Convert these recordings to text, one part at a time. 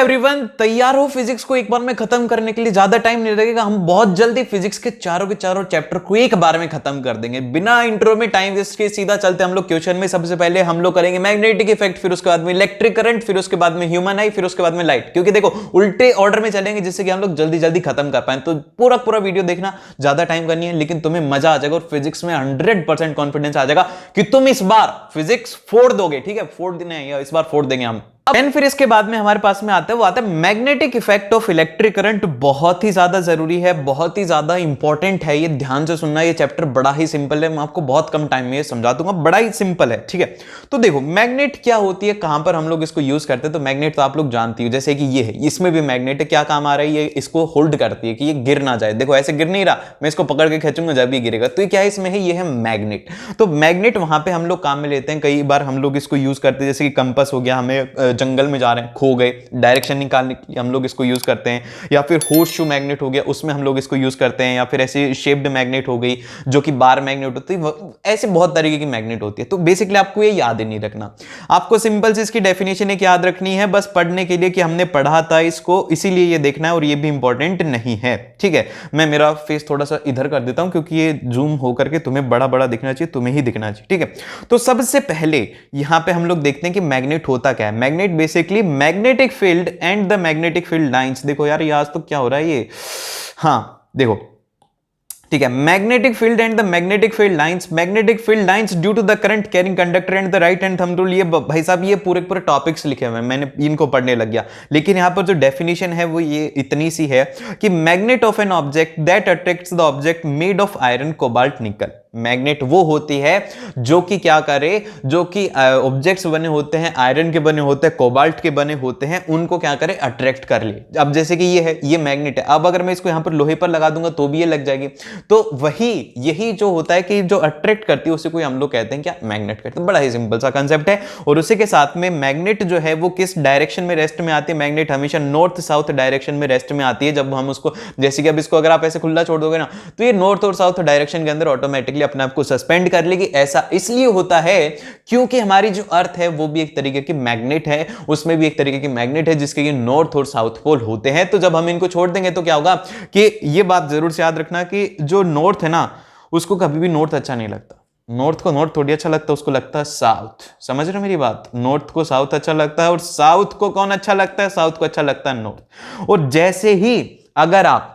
Everyone, तैयार हो physics को एक बार में खत्म करने के लिए? ज्यादा टाइम नहीं लगेगा। हम बहुत जल्दी फिजिक्स के चारों चैप्टर को एक बार में खत्म कर देंगे बिना इंट्रो में टाइम वेस्ट के। सीधा चलते हम लोग क्वेश्चन में। सबसे पहले हम लोग करेंगे मैग्नेटिक इफेक्ट, फिर उसके बाद में इलेक्ट्रिक करंट, फिर उसके बाद में ह्यूमन आई, फिर उसके बाद में लाइट। क्योंकि देखो उल्टे ऑर्डर में चलेंगे जिससे कि हम लोग जल्दी जल्दी खत्म कर पाए। तो पूरा वीडियो देखना, ज्यादा टाइम करनी है लेकिन तुम्हें मजा आ जाएगा और फिजिक्स में 100% कॉन्फिडेंस आ जाएगा कि तुम इस बार फिजिक्स फोड़ दोगे। ठीक है, फोड़ देना है, इस बार फोड़ देंगे हम। फिर इसके बाद में हमारे पास में आता है, वो आता है magnetic effect of electric current. बहुत ही ज्यादा जरूरी है, बहुत ही ज्यादा इंपॉर्टेंट है, ये ध्यान से सुनना। ये चैप्टर बड़ा ही सिंपल है, मैं आपको बहुत कम टाइम में समझा दूंगा, बड़ा ही सिंपल है। ठीक है, तो देखो मैग्नेट क्या होती है, कहां पर हम लोग इसको यूज करते हैं। तो मैग्नेट तो आप लोग जानती हो, जैसे कि ये है, इसमें भी मैग्नेट है। क्या काम आ रहा है, ये इसको होल्ड करती है कि ये गिर ना जाए। देखो ऐसे गिर नहीं रहा, मैं इसको पकड़ के खींचूंगा जब भी गिरेगा। तो ये क्या है, इसमें है, ये है मैग्नेट। तो मैग्नेट वहां पे हम लोग काम में लेते हैं। कई बार हम लोग इसको यूज करते हैं, जैसे कि कंपास हो गया, हमें जंगल में जा रहे हैं, खो गए, डायरेक्शन निकालने के लिए हम लोग इसको यूज करते हैं। या फिर होर्स शू मैग्नेट हो गया, उसमें हम लोग इसको यूज करते हैं। या फिर ऐसे शेप्ड मैग्नेट हो गई जो कि बार मैग्नेट होती है। ऐसे बहुत तरीके की मैग्नेट होती है। तो बेसिकली आपको ये याद ही नहीं रखना, आपको सिंपल से इसकी डेफिनेशन एक याद रखनी है, बस पढ़ने के लिए कि हमने पढ़ा था इसको, इसीलिए ये देखना है। और ये भी इंपॉर्टेंट नहीं है। ठीक है, मैं मेरा फेस थोड़ा सा इधर कर देता हूं क्योंकि ये जूम होकर के तुम्हें बड़ा बड़ा दिखना चाहिए, तुम्हें ही दिखना चाहिए। ठीक है, तो सबसे पहले यहां पे हम लोग देखते हैं कि मैग्नेट होता क्या है। Magnet basically magnetic field and the magnetic field lines. देखो यार, ये आज तो क्या हो रहा है ये, हाँ देखो, ठीक है, magnetic field and the magnetic field lines. Magnetic field lines due to the current carrying conductor and the right hand thumb rule. ये भाई साहब ये पूरे टॉपिक्स लिखे हुए हैं, मैंने इनको पढ़ने लग गया। लेकिन यहां पर जो डेफिनेशन है वो ये इतनी सी है कि magnet of an object that attracts the object made of iron cobalt nickel. Magnet वो होती है जो कि क्या करे, जो कि ऑब्जेक्ट्स बने होते हैं, आयरन के बने होते हैं, कोबाल्ट के बने होते हैं, उनको क्या करे, अट्रैक्ट कर ले। अब जैसे कि ये है, ये मैग्नेट है। अब अगर मैं इसको यहां पर लोहे पर लगा दूंगा तो भी ये लग जाएगी। तो वही यही जो होता है कि जो अट्रैक्ट करती है उसे कोई हम लोग कहते हैं क्या, मैग्नेट कहते हैं। बड़ा ही सिंपल सा कंसेप्ट है। और उसी के साथ में मैग्नेट जो है वो किस डायरेक्शन में रेस्ट में आती है। मैग्नेट हमेशा नॉर्थ साउथ डायरेक्शन में रेस्ट में आती है। जब हम उसको, जैसे कि अब इसको अगर आप ऐसे खुला छोड़ दोगे ना, तो ये नॉर्थ और साउथ डायरेक्शन के अंदर ऑटोमेटिकली अपने आप को सस्पेंड कर लेगी। ऐसा इसलिए होता है क्योंकि हमारी जो अर्थ है वो भी एक तरीके की मैग्नेट है, उसमें भी एक तरीके की मैग्नेट है जिसके नॉर्थ और साउथ पोल होते हैं। तो जब हम इनको छोड़ देंगे तो क्या होगा कि ये बात जरूर से याद रखना कि जो नॉर्थ है ना, उसको कभी भी नॉर्थ अच्छा नहीं लगता। नॉर्थ को नॉर्थ थोड़ी अच्छा लगता है, उसको लगता है साउथ। समझ रहे हो मेरी बात? नॉर्थ को साउथ अच्छा लगता है, और साउथ को कौन अच्छा लगता है, साउथ को अच्छा लगता है नॉर्थ। और जैसे ही अगर आप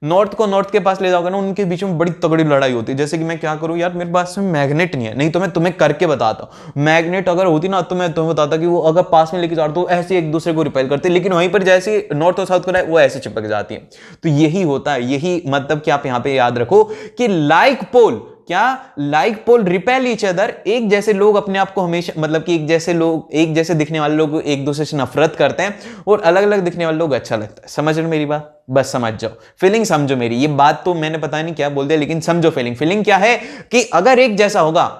नॉर्थ को नॉर्थ के पास ले जाओगे ना, उनके बीच में बड़ी तगड़ी लड़ाई होती है। जैसे कि मैं क्या करूं यार, मेरे पास में मैग्नेट नहीं है, नहीं तो मैं तुम्हें करके बताता हूं। मैग्नेट अगर होती ना तो मैं तुम्हें बताता कि वो अगर पास में लेके जाते तो ऐसे एक दूसरे को रिपेल करते, लेकिन वहीं पर जैसे नॉर्थ और साउथ को वो ऐसे चिपक जाती है। तो यही होता है, यही मतलब कि आप यहां पे याद रखो कि लाइक पोल, क्या, like pole repel each other. एक जैसे लोग अपने आप को हमेशा, मतलब कि एक जैसे लोग, एक जैसे दिखने वाले लोग एक दूसरे से नफरत करते हैं, और अलग अलग दिखने वाले लोग अच्छा लगता है। समझ रहे हो मेरी बात? बस समझ जाओ, फीलिंग समझो मेरी। ये बात तो मैंने पता नहीं क्या बोल दिया, लेकिन समझो फीलिंग। फीलिंग क्या है कि अगर एक जैसा होगा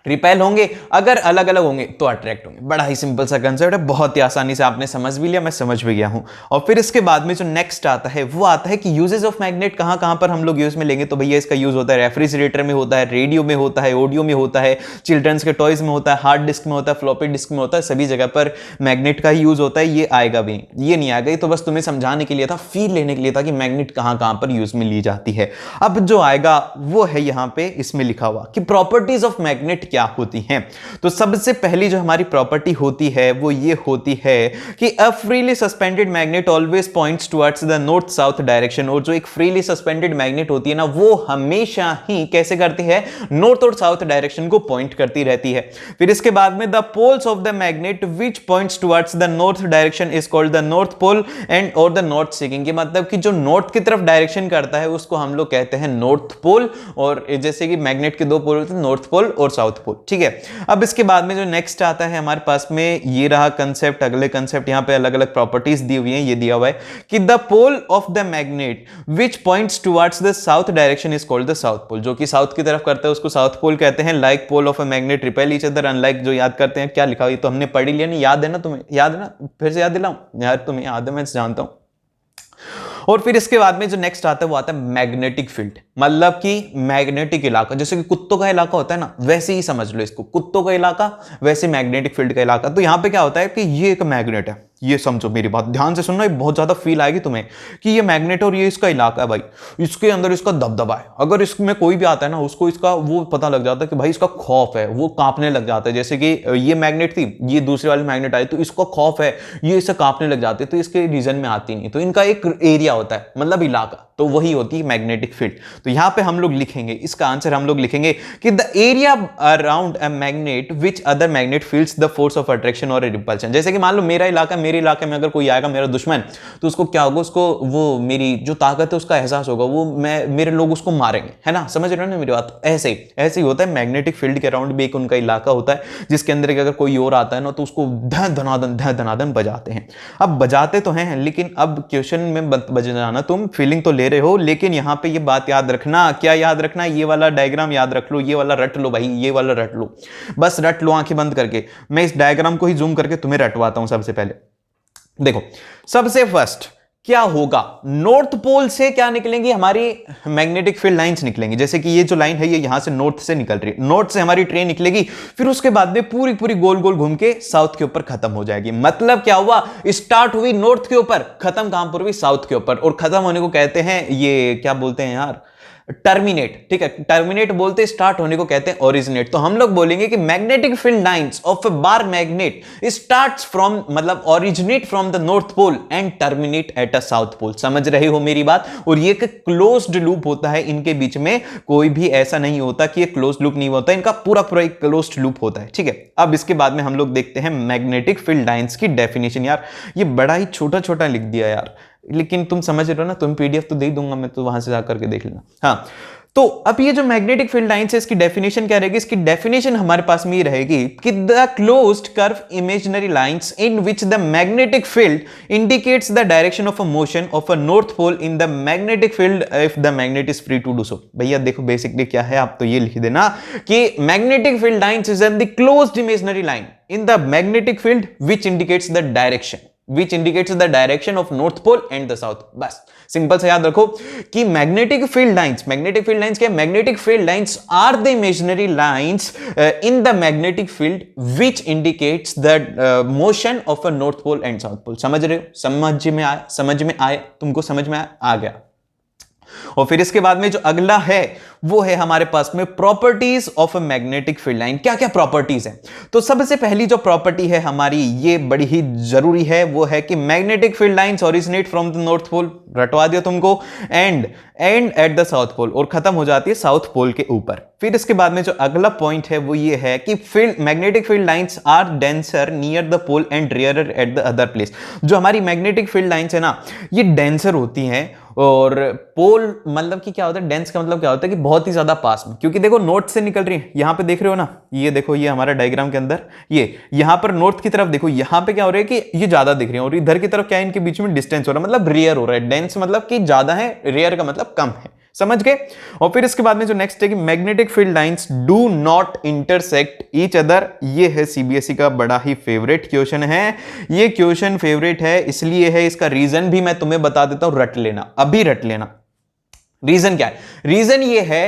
रिपेल होंगे, अगर अलग अलग होंगे तो अट्रैक्ट होंगे। बड़ा ही सिंपल सा कंसेप्ट है, बहुत ही आसानी से आपने समझ भी लिया, मैं समझ भी गया हूं। और फिर इसके बाद में जो नेक्स्ट आता है वो आता है कि यूजेस ऑफ मैग्नेट कहां कहां पर हम लोग यूज में लेंगे। तो भैया इसका यूज होता है रेफ्रिजरेटर में होता है, रेडियो में होता है, ऑडियो में होता है, चिल्ड्रंस के टॉयज में होता है, हार्ड डिस्क में होता है, फ्लॉपी डिस्क में होता है। सभी जगह पर मैग्नेट का ही यूज होता है। ये आएगा भी, ये नहीं आएगा, तो बस तुम्हें समझाने के लिए था, फील लेने के लिए था कि मैग्नेट कहां कहां पर यूज में ली जाती है। अब जो आएगा वो है यहां पे इसमें लिखा हुआ कि प्रॉपर्टीज ऑफ मैग्नेट क्या होती हैं। तो सबसे पहली जो हमारी प्रॉपर्टी होती है वो ये होती है कि a freely suspended magnet always points towards the north south direction. और जो एक फ्रीली सस्पेंडेड मैग्नेट होती है ना, वो हमेशा ही कैसे करती है, नॉर्थ और साउथ डायरेक्शन को पॉइंट करती रहती है। फिर इसके बाद में the poles of the magnet which points towards the north direction is called the north pole and और द नॉर्थ सीकिंग। के मतलब कि जो नॉर्थ की तरफ डायरेक्शन करता है उसको हम लोग कहते हैं नॉर्थ पोल। और जैसे कि मैग्नेट के दो पोल होते हैं, नॉर्थ पोल और साउथ पोल। ठीक है, अब इसके बाद में जो नेक्स्ट आता है हमारे पास में, ये रहा कंसेप्ट। अगले कंसेप्ट, यहां पे अलग अलग प्रॉपर्टीज दी हुई हैं। ये दिया हुआ है कि the pole of the magnet which points towards the south direction is called the south pole. जो कि साउथ की तरफ करता है उसको साउथ पोल कहते हैं। Like pole of a magnet repel each other unlike, जो याद करते हैं, क्या लिखा हुआ, तो हमने पढ़ ही लिया, नहीं याद है ना तुम्हें? याद है ना? फिर से याद दिलाऊं यार, तुम्हें याद है, मैं जानता हूं। और फिर इसके बाद में जो नेक्स्ट आता है वो आता है मैग्नेटिक फील्ड। मतलब कि मैग्नेटिक इलाका, जैसे कि कुत्तों का इलाका होता है ना, वैसे ही समझ लो इसको, कुत्तों का इलाका वैसे मैग्नेटिक फील्ड का इलाका। तो यहां पे क्या होता है कि ये एक मैग्नेट है, ये समझो, मेरी बात ध्यान से सुनना, ये बहुत ज्यादा फील आएगी तुम्हें कि ये मैग्नेट और ये इसका इलाका है भाई, इसके अंदर इसका दबदबा है। अगर इसमें कोई भी आता है ना, उसको इसका वो पता लग जाता है कि भाई इसका खौफ है, वो कांपने लग जाता है। जैसे कि ये मैग्नेट थी, ये दूसरे वाली मैग्नेट आई, तो इसका खौफ है, ये इसे कांपने लग जाते हैं, तो इसके रीजन में आती नहीं। तो इनका एक एरिया होता है, मतलब इलाका, तो वही होती है मैग्नेटिक फील्ड। तो यहां पे हम लोग लिखेंगे, इसका आंसर हम लोग लिखेंगे कि the area around a magnet which other magnet feels the force of attraction और रिपल्शन। जैसे कि मान लो मेरा इलाका, मेरे इलाके में अगर कोई आएगा मेरा दुश्मन, तो उसको क्या होगा, उसको वो मेरी जो ताकत है उसका एहसास होगा, वो मेरे लोग उसको मारेंगे, है ना, समझ रहे हो ना मेरी बात। ऐसे ही होता है, मैग्नेटिक फील्ड के अराउंड भी एक उनका इलाका होता है, जिसके अंदर अगर कोई और आता है ना, तो उसको धनाधन बजाते हैं। अब बजाते तो हैं, लेकिन अब क्वेश्चन में बजाना तुम फीलिंग तो ले रहे हो, लेकिन यहां पे ये बात याद रखना, क्या याद रखना, ये वाला डायग्राम याद रख लो, ये वाला रट लो भाई, ये वाला रट लो, बस रट लो आंखें बंद करके। मैं इस डायग्राम को ही जूम करके तुम्हें रटवाता हूं। सबसे पहले देखो, सबसे फर्स्ट क्या होगा, नॉर्थ पोल से क्या निकलेंगी, हमारी मैग्नेटिक फील्ड लाइंस निकलेंगी। जैसे कि ये जो लाइन है ये यहां से नॉर्थ से निकल रही है, नॉर्थ से हमारी ट्रेन निकलेगी, फिर उसके बाद में पूरी पूरी गोल गोल घूम के साउथ के ऊपर खत्म हो जाएगी। मतलब क्या हुआ, स्टार्ट हुई नॉर्थ के ऊपर, खत्म कहां पर हुई, साउथ के ऊपर। और खत्म होने को कहते हैं, ये क्या बोलते हैं यार, टर्मिनेट। ठीक है, टर्मिनेट बोलते, स्टार्ट होने को कहते हैं ओरिजिनेट। तो हम लोग बोलेंगे कि magnetic field lines of a bar magnet starts from, मतलब originate from the north pole and terminate at a south pole. समझ रहे हो मेरी बात। और ये एक क्लोज्ड लूप होता है, इनके बीच में कोई भी ऐसा नहीं होता कि ये क्लोज्ड लूप नहीं होता, इनका पूरा पूरा एक क्लोज्ड लूप होता है। ठीक है, अब इसके बाद में हम लोग देखते हैं मैग्नेटिक फील्ड लाइंस की डेफिनेशन। यार ये बड़ा ही छोटा छोटा लिख दिया यार, लेकिन तुम समझ रहे हो ना, तुम पीडीएफ तो दे ही दूंगा मैं, तो वहां से जाकर के देख लेना। हाँ, तो अब ये जो मैग्नेटिक फील्ड लाइंस है, इसकी डेफिनेशन क्या रहेगी, इसकी डेफिनेशन हमारे पास में ये रहेगी कि the closed curve imaginary lines in which the magnetic field indicates the direction of a motion of a north pole in the magnetic field if the magnet is free to do so. भैया देखो basically क्या है, आप तो ये लिख देना कि magnetic field lines is the closed imaginary line in the magnetic field which indicates the direction, which indicates the direction of north pole and the south। बस सिंपल से याद रखो कि मैग्नेटिक फील्ड लाइंस क्या, magnetic field lines are the imaginary lines in the magnetic field which indicates the motion of a north pole and south pole. समझ रहे हो, समझ में आया तुमको, समझ में आ गया। और फिर इसके बाद में जो अगला है वो है हमारे पास में properties of a magnetic field line. क्या क्या प्रॉपर्टीज है, तो सबसे पहली जो प्रॉपर्टी है हमारी, ये बड़ी ही जरूरी है, वो है कि magnetic field lines originate from the north pole, रटवा दिया तुमको, and at the south pole, और खत्म हो जाती है साउथ पोल के ऊपर। फिर इसके बाद में जो अगला पॉइंट है वो ये है कि magnetic field lines are denser near the pole and rarer at the other place. जो हमारी मैग्नेटिक फील्ड लाइंस है ना, ये डेंसर होती हैं, और पोल मतलब कि क्या होता है, डेंस का मतलब क्या होता है कि बहुत ही ज्यादा पास में। क्योंकि देखो नॉर्थ से निकल रही है, यहां पे देख रहे हो ना, ये देखो, ये हमारा डायग्राम के अंदर, ये यहां पर नॉर्थ की तरफ देखो, यहां पे क्या हो रहा है कि ये ज्यादा दिख रही है, और इधर की तरफ क्या है, इनके बीच में डिस्टेंस हो रहा है, मतलब रेयर हो रहा है। डेंस मतलब कि ज्यादा है, रेयर का मतलब कम है, समझ गए। और फिर इसके बाद में जो नेक्स्ट है कि magnetic field lines do not intersect each other. ये है सीबीएसई का बड़ा ही फेवरेट क्वेश्चन है, ये क्वेश्चन फेवरेट है इसलिए है, इसका रीजन भी मैं तुम्हें बता देता हूं, रट लेना, अभी रट लेना। रीजन क्या है, रीजन ये है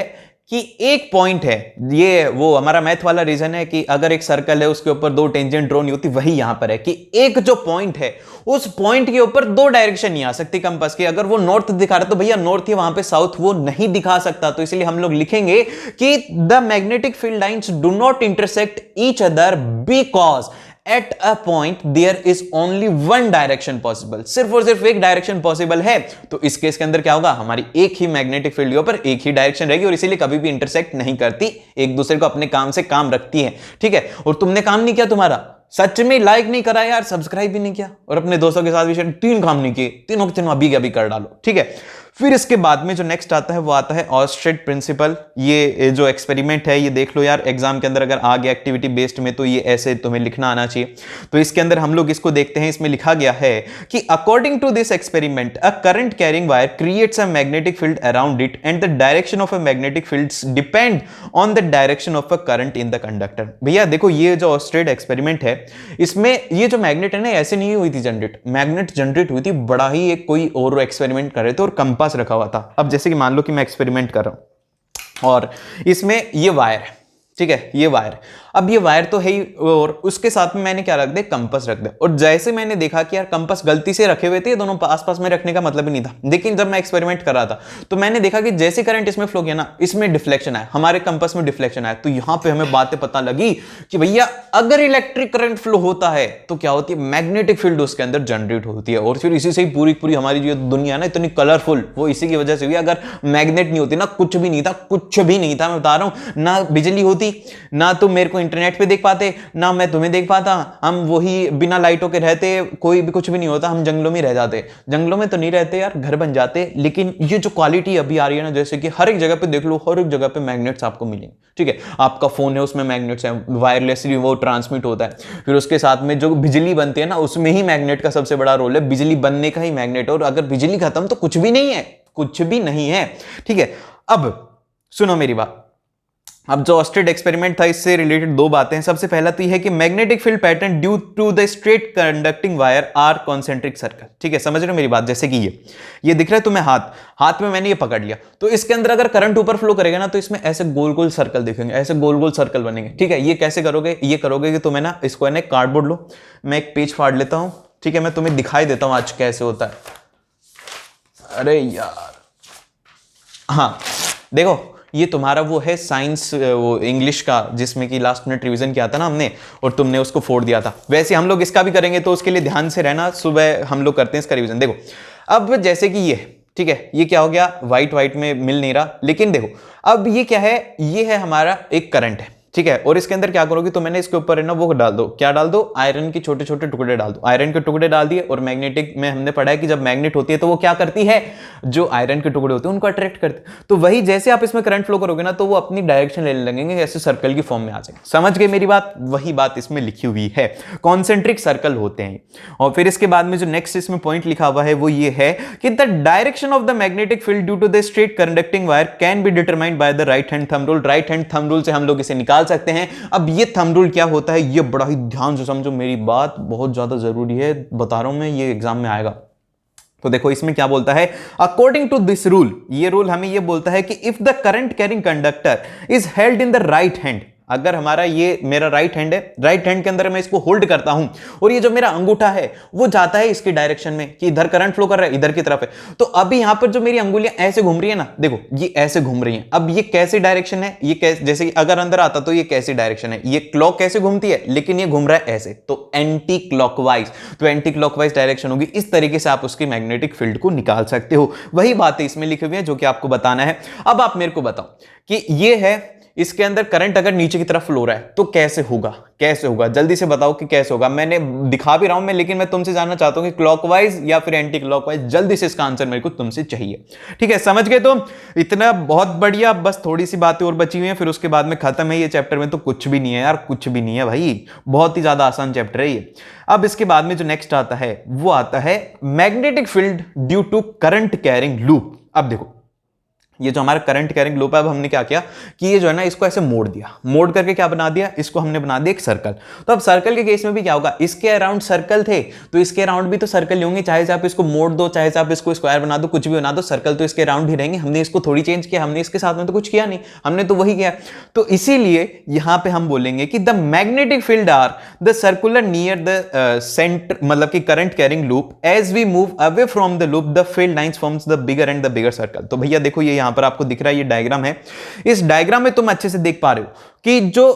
कि एक पॉइंट है, ये वो हमारा मैथ वाला रीजन है कि अगर एक सर्कल है उसके ऊपर दो टेंजेंट ड्रॉ नहीं होती, वही यहां पर है कि एक जो पॉइंट है उस पॉइंट के ऊपर दो डायरेक्शन नहीं आ सकती कंपास की। अगर वो नॉर्थ दिखा रहा है तो भैया नॉर्थ ही वहां पे साउथ वो नहीं दिखा सकता। तो इसलिए हम लोग लिखेंगे कि the magnetic field lines do not intersect each other because at a point there is only one direction possible। सिर्फ और सिर्फ एक डायरेक्शन पॉसिबल है। तो इस केस के अंदर क्या होगा, हमारी एक ही मैग्नेटिक फील्ड के ऊपर एक ही डायरेक्शन रहेगी, और इसीलिए कभी भी इंटरसेक्ट नहीं करती, एक दूसरे को अपने काम से काम रखती है। ठीक है, और तुमने काम नहीं किया, तुम्हारा सच में लाइक नहीं करा यार, सब्सक्राइब भी नहीं किया, और अपने दोस्तों के साथ भी शेयर, 3 काम नहीं किए, तीनों के तीनों अभी कर डालो। ठीक है, फिर इसके बाद में जो नेक्स्ट आता है वो आता है ऑस्ट्रेट प्रिंसिपल। ये जो एक्सपेरिमेंट है ये देख लो यार, एग्जाम के अंदर अगर आ गया एक्टिविटी बेस्ड में तो ये ऐसे तुम्हें लिखना आना चाहिए। तो इसके अंदर हम लोग इसको देखते हैं, इसमें लिखा गया है कि according to this experiment a current carrying wire creates a magnetic field around it and the direction of a magnetic fields depend on the direction of a current in the conductor. भैया देखो ये जो ऑस्ट्रेट experiment है, इसमें ये जो magnet है ना, ऐसे नहीं हुई थी जनरेट, मैग्नेट जनरेट हुई थी, बड़ा ही एक कोई और एक्सपेरिमेंट कर रहे थे और कंपास पास रखा हुआ था। अब जैसे कि मान लो कि मैं एक्सपेरिमेंट कर रहा हूं और इसमें ये वायर है, ठीक है, ये वायर। अब ये वायर तो है ही, और उसके साथ में मैंने क्या रख दिया, कंपास रख दिया। और जैसे मैंने देखा कि यार कंपास गलती से रखे हुए थे, दोनों पास पास में रखने का मतलब ही नहीं था। लेकिन जब मैं एक्सपेरिमेंट कर रहा था तो मैंने देखा कि जैसे करंट इसमें फ्लो किया ना, इसमें डिफ्लेक्शन आया, हमारे कंपास में डिफ्लेक्शन आया। तो यहां पे हमें बातें पता लगी कि भैया अगर इलेक्ट्रिक करंट फ्लो होता है तो क्या होती है, मैग्नेटिक फील्ड उसके अंदर जनरेट होती है। और फिर इसी से ही पूरी पूरी हमारी जो दुनिया ना इतनी कलरफुल, वो इसी की वजह से हुई। अगर मैग्नेट नहीं होती ना, कुछ भी नहीं था, कुछ भी नहीं था। मैं बता रहा हूं, ना बिजली होती, ना तुम मेरे को इंटरनेट पे देख पाते, ना मैं तुम्हें देख पाता, हम वही बिना लाइटों के रहते, कोई भी कुछ भी नहीं होता, हम जंगलों में रह जाते। जंगलों में तो नहीं रहते यार, घर बन जाते। लेकिन ये जो क्वालिटी अभी आ रही है ना, जैसे कि हर एक जगह पे देख लो, हर एक जगह पे मैग्नेट्स आपको मिलेंगे, ठीक है। आपका फोन है, उसमें मैग्नेट्स हैं, वायरलेसली वो ट्रांसमिट होता है। फिर उसके साथ में जो बिजली बनती है ना, उसमें ही मैग्नेट का सबसे बड़ा रोल है, बिजली बनने का ही मैग्नेट। और अगर बिजली खत्म तो कुछ भी नहीं है, कुछ भी नहीं है, ठीक है। अब सुनो मेरी बात। अब जो ऑस्टेड एक्सपेरिमेंट था, इससे रिलेटेड दो बातें हैं। सबसे पहला तो यह है कि magnetic field pattern due to the straight conducting wire are concentric circle, ठीक है, समझ रहे हो मेरी बात। जैसे कि ये दिख रहा है तुम्हें, हाथ में मैंने ये पकड़ लिया, तो इसके अंदर अगर करंट ऊपर फ्लो करेगा ना, तो इसमें ऐसे गोल गोल सर्कल दिखेंगे, ऐसे गोल गोल सर्कल बनेंगे, ठीक है। ये कैसे करोगे, ये करोगे कि तुम्हें ना, इसको है ना कार्डबोर्ड लो, मैं एक पेज फाड़ लेता हूं, ठीक है, मैं तुम्हें दिखाई देता हूं आज कैसे होता है। अरे यार, हाँ देखो, ये तुम्हारा वो है साइंस, वो इंग्लिश का, जिसमें कि लास्ट मिनट रिवीजन किया था ना हमने, और तुमने उसको फोड़ दिया था। वैसे हम लोग इसका भी करेंगे, तो उसके लिए ध्यान से रहना, सुबह हम लोग करते हैं इसका रिवीजन। देखो अब जैसे कि ये, ठीक है, ये क्या हो गया, व्हाइट व्हाइट में मिल नहीं रहा, लेकिन देखो अब ये क्या है, ये है हमारा एक करंट है, ठीक है। और इसके अंदर क्या करोगे, तो मैंने इसके ऊपर है ना वो डाल दो, क्या डाल दो, आयरन के छोटे छोटे टुकड़े डाल दो। आयरन के टुकड़े डाल दिए, और मैग्नेटिक में हमने पढ़ा है कि जब मैग्नेट होती है तो वो क्या करती है, जो आयरन के टुकड़े होते हैं उनको अट्रैक्ट करते हैं। तो वही जैसे आप इसमें करंट फ्लो करोगे ना, तो वो अपनी डायरेक्शन लेने लगेंगे, ऐसे सर्कल की फॉर्म में आ जाएंगे। समझ गए मेरी बात, वही बात इसमें लिखी हुई है, कॉन्सेंट्रिक सर्कल होते हैं। और फिर इसके बाद में जो नेक्स्ट इसमें पॉइंट लिखा हुआ है वो ये है कि the direction of the magnetic field due to the straight conducting wire can be determined by the right hand thumb rule. Right hand thumb rule से हम लोग इसे निकाल सकते हैं। अब ये थंब रूल क्या होता है, ये बड़ा ही ध्यान से समझो मेरी बात, बहुत ज्यादा जरूरी है, बता रहा हूं मैं, ये एग्जाम में आएगा। तो देखो इसमें क्या बोलता है, अकॉर्डिंग टू दिस रूल, ये रूल हमें ये बोलता है कि if the current carrying conductor is held in the right hand, अगर हमारा ये मेरा राइट हैंड है, राइट हैंड के अंदर मैं इसको होल्ड करता हूं, और ये जो मेरा अंगूठा है वो जाता है इसकी डायरेक्शन में, कि इधर करंट फ्लो कर रहा है, इधर की तरफ है। तो अभी यहां पर जो मेरी अंगुलियां ऐसे घूम रही है ना, देखो ये ऐसे घूम रही हैं। अब ये कैसी डायरेक्शन है, ये कैसे, जैसे कि अगर अंदर आता तो ये कैसी डायरेक्शन है, ये क्लॉक कैसे घूमती है, लेकिन ये घूम रहा है ऐसे, तो एंटी क्लॉकवाइज। तो एंटी क्लॉकवाइज डायरेक्शन होगी, इस तरीके से आप उसकी मैग्नेटिक फील्ड को निकाल सकते हो। वही बातें इसमें लिखी हुई है जो कि आपको बताना है। अब आप मेरे को बताओ कि ये है, इसके अंदर करंट अगर नीचे की तरफ फ्लो रहा है तो कैसे होगा, कैसे होगा, जल्दी से बताओ कि कैसे होगा। मैंने दिखा भी रहा हूं मैं, लेकिन मैं तुमसे जानना चाहता हूं कि क्लॉकवाइज या फिर एंटी क्लॉकवाइज, जल्दी से इसका आंसर मेरे को तुमसे चाहिए, ठीक है। समझ गए तुम, इतना बहुत बढ़िया। बस थोड़ी सी बातें और बची हुई हैं, फिर उसके बाद में खत्म है ये चैप्टर में। तो कुछ भी नहीं है यार, कुछ भी नहीं है भाई, बहुत ही ज्यादा आसान चैप्टर है ये। अब इसके बाद में जो नेक्स्ट आता है वो आता है magnetic field due to current carrying loop. अब देखो ये जो हमारा करंट कैरिंग लूप है, अब हमने क्या किया कि ये जो है ना, इसको ऐसे मोड़ दिया, मोड़ करके क्या बना दिया, इसको हमने बना दिया एक सर्कल। तो अब सर्कल के केस में भी क्या होगा, इसके अराउंड सर्कल थे तो इसके अराउंड भी तो सर्कल ही होंगे, चाहे से आप इसको मोड़ दो, चाहे से आप इसको स्क्वायर बना दो, कुछ भी बना दो, सर्कल तो इसके अराउंड ही रहेंगे। हमने इसको थोड़ी चेंज किया, हमने इसके साथ में तो कुछ किया नहीं, हमने तो वही किया। तो इसीलिए यहां पे हम बोलेंगे कि the magnetic field are the circular near the centre, मतलब कि current carrying loop, as we move away from the loop the field lines forms the bigger and the bigger circle. तो भैया देखो ये पर आपको दिख रहा है, ये डायग्राम है। इस डायग्राम में तुम अच्छे से देख पा रहे हो कि जो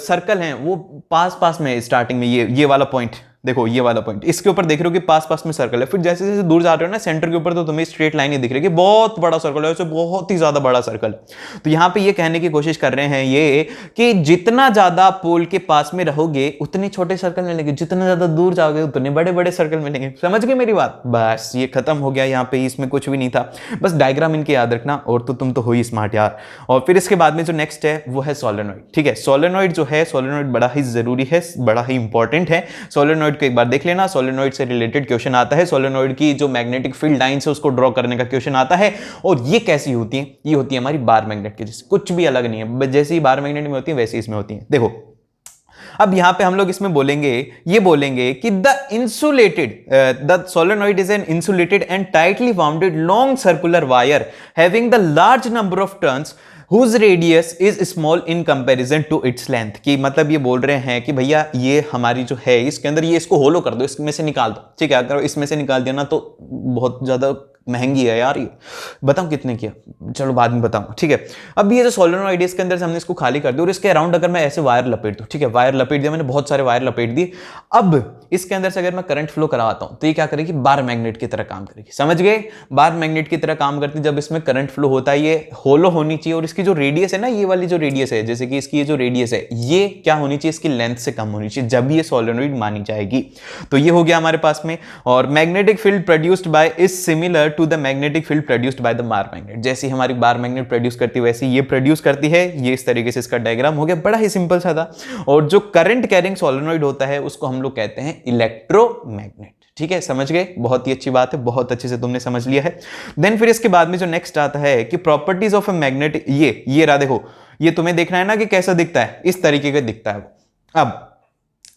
सर्कल हैं वो पास पास में, स्टार्टिंग में ये वाला पॉइंट देखो, ये वाला पॉइंट, इसके ऊपर देख रहे हो कि पास पास में सर्कल है। फिर जैसे जैसे दूर जा रहे हो ना सेंटर के ऊपर, तो तुम्हें स्ट्रेट लाइन ही दिख रही है कि बहुत बड़ा सर्कल है, वैसे बहुत ही ज्यादा बड़ा सर्कल है। तो यहां पे ये कहने की कोशिश कर रहे हैं ये कि जितना ज्यादा पोल के पास में रहोगे उतने छोटे सर्कल मिलेंगे, जितना ज्यादा दूर जाओगे उतने बड़े बड़े सर्कल मिलेंगे। समझ गए मेरी बात, बस ये खत्म हो गया। यहाँ पे इसमें कुछ भी नहीं था, बस डायग्राम इनके याद रखना, और तो तुम तो हो ही स्मार्ट यार। और फिर इसके बाद में जो नेक्स्ट है वो है सोलेनॉइड, ठीक है। सोलेनॉइड जो है, सोलेनॉइड बड़ा ही जरूरी है, बड़ा ही इंपॉर्टेंट है। सोलेनॉइड को एक बार देख लेना, सोलेनॉइड से रिलेटेड क्वेश्चन आता है, सोलेनॉइड की जो मैग्नेटिक फील्ड लाइंस है उसको ड्रॉ करने का क्वेश्चन आता है। और ये कैसी होती है, ये होती है हमारी बार मैग्नेट के जैसे, कुछ भी अलग नहीं है, जैसे ही बार मैग्नेट में होती है वैसे इसमें होती है। देखो अब यहां पे हम लोग इसमें बोलेंगे, ये बोलेंगे कि the solenoid is an insulated and tightly bounded long circular wire having the large number of turns whose radius is small in comparison to its length। कि मतलब ये बोल रहे हैं कि भैया ये हमारी जो है इसके अंदर, ये इसको होलो कर दो, इसमें से निकाल दो, ठीक है। अगर इसमें से निकाल दिया ना तो बहुत ज्यादा महंगी है यार ये, बताऊं कितने की, चलो बाद में बताऊं, ठीक है। अब ये जो सोलेनॉइड है इसके अंदर से हमने इसको खाली कर दिया और इसके अराउंड अगर मैं ऐसे वायर लपेट दूं, ठीक है, वायर लपेट दिया मैंने, बहुत सारे वायर लपेट दिए। अब इसके अंदर से अगर मैं करंट फ्लो करवाता हूं तो ये क्या करेगी, बार मैग्नेट की तरह काम करेगी, समझ गए, बार मैग्नेट की तरह काम करती है। जब इसमें करंट फ्लो होता है ये होलो होनी चाहिए और इसकी जो रेडियस है ना, ये वाली जो रेडियस है, जैसे कि इसकी ये जो रेडियस है ये क्या होनी चाहिए, इसकी लेंथ से कम होनी चाहिए, जब ये सोलेनॉइड मानी जाएगी। तो ये हो गया हमारे पास में। और magnetic field produced by is similar to the magnetic field produced by the bar magnet. जैसी हमारी बार मैग्नेट प्रोड्यूस करती है वैसे ये प्रोड्यूस करती है। ये इस तरीके से इसका डायग्राम हो गया, बड़ा ही सिंपल सा था। और जो करंट कैरिंग सोलेनॉइड होता है उसको हम लोग कहते हैं इलेक्ट्रोमैग्नेट, ठीक है, समझ गए, बहुत ही अच्छी बात है, बहुत अच्छे से तुमने समझ लिया है। देन फिर इसके बाद में जो नेक्स्ट आता है कि प्रॉपर्टीज ऑफ अ मैग्नेट, ये रहा, देखो ये तुम्हें देखना है ना कि कैसा दिखता है, इस तरीके का दिखता है। अब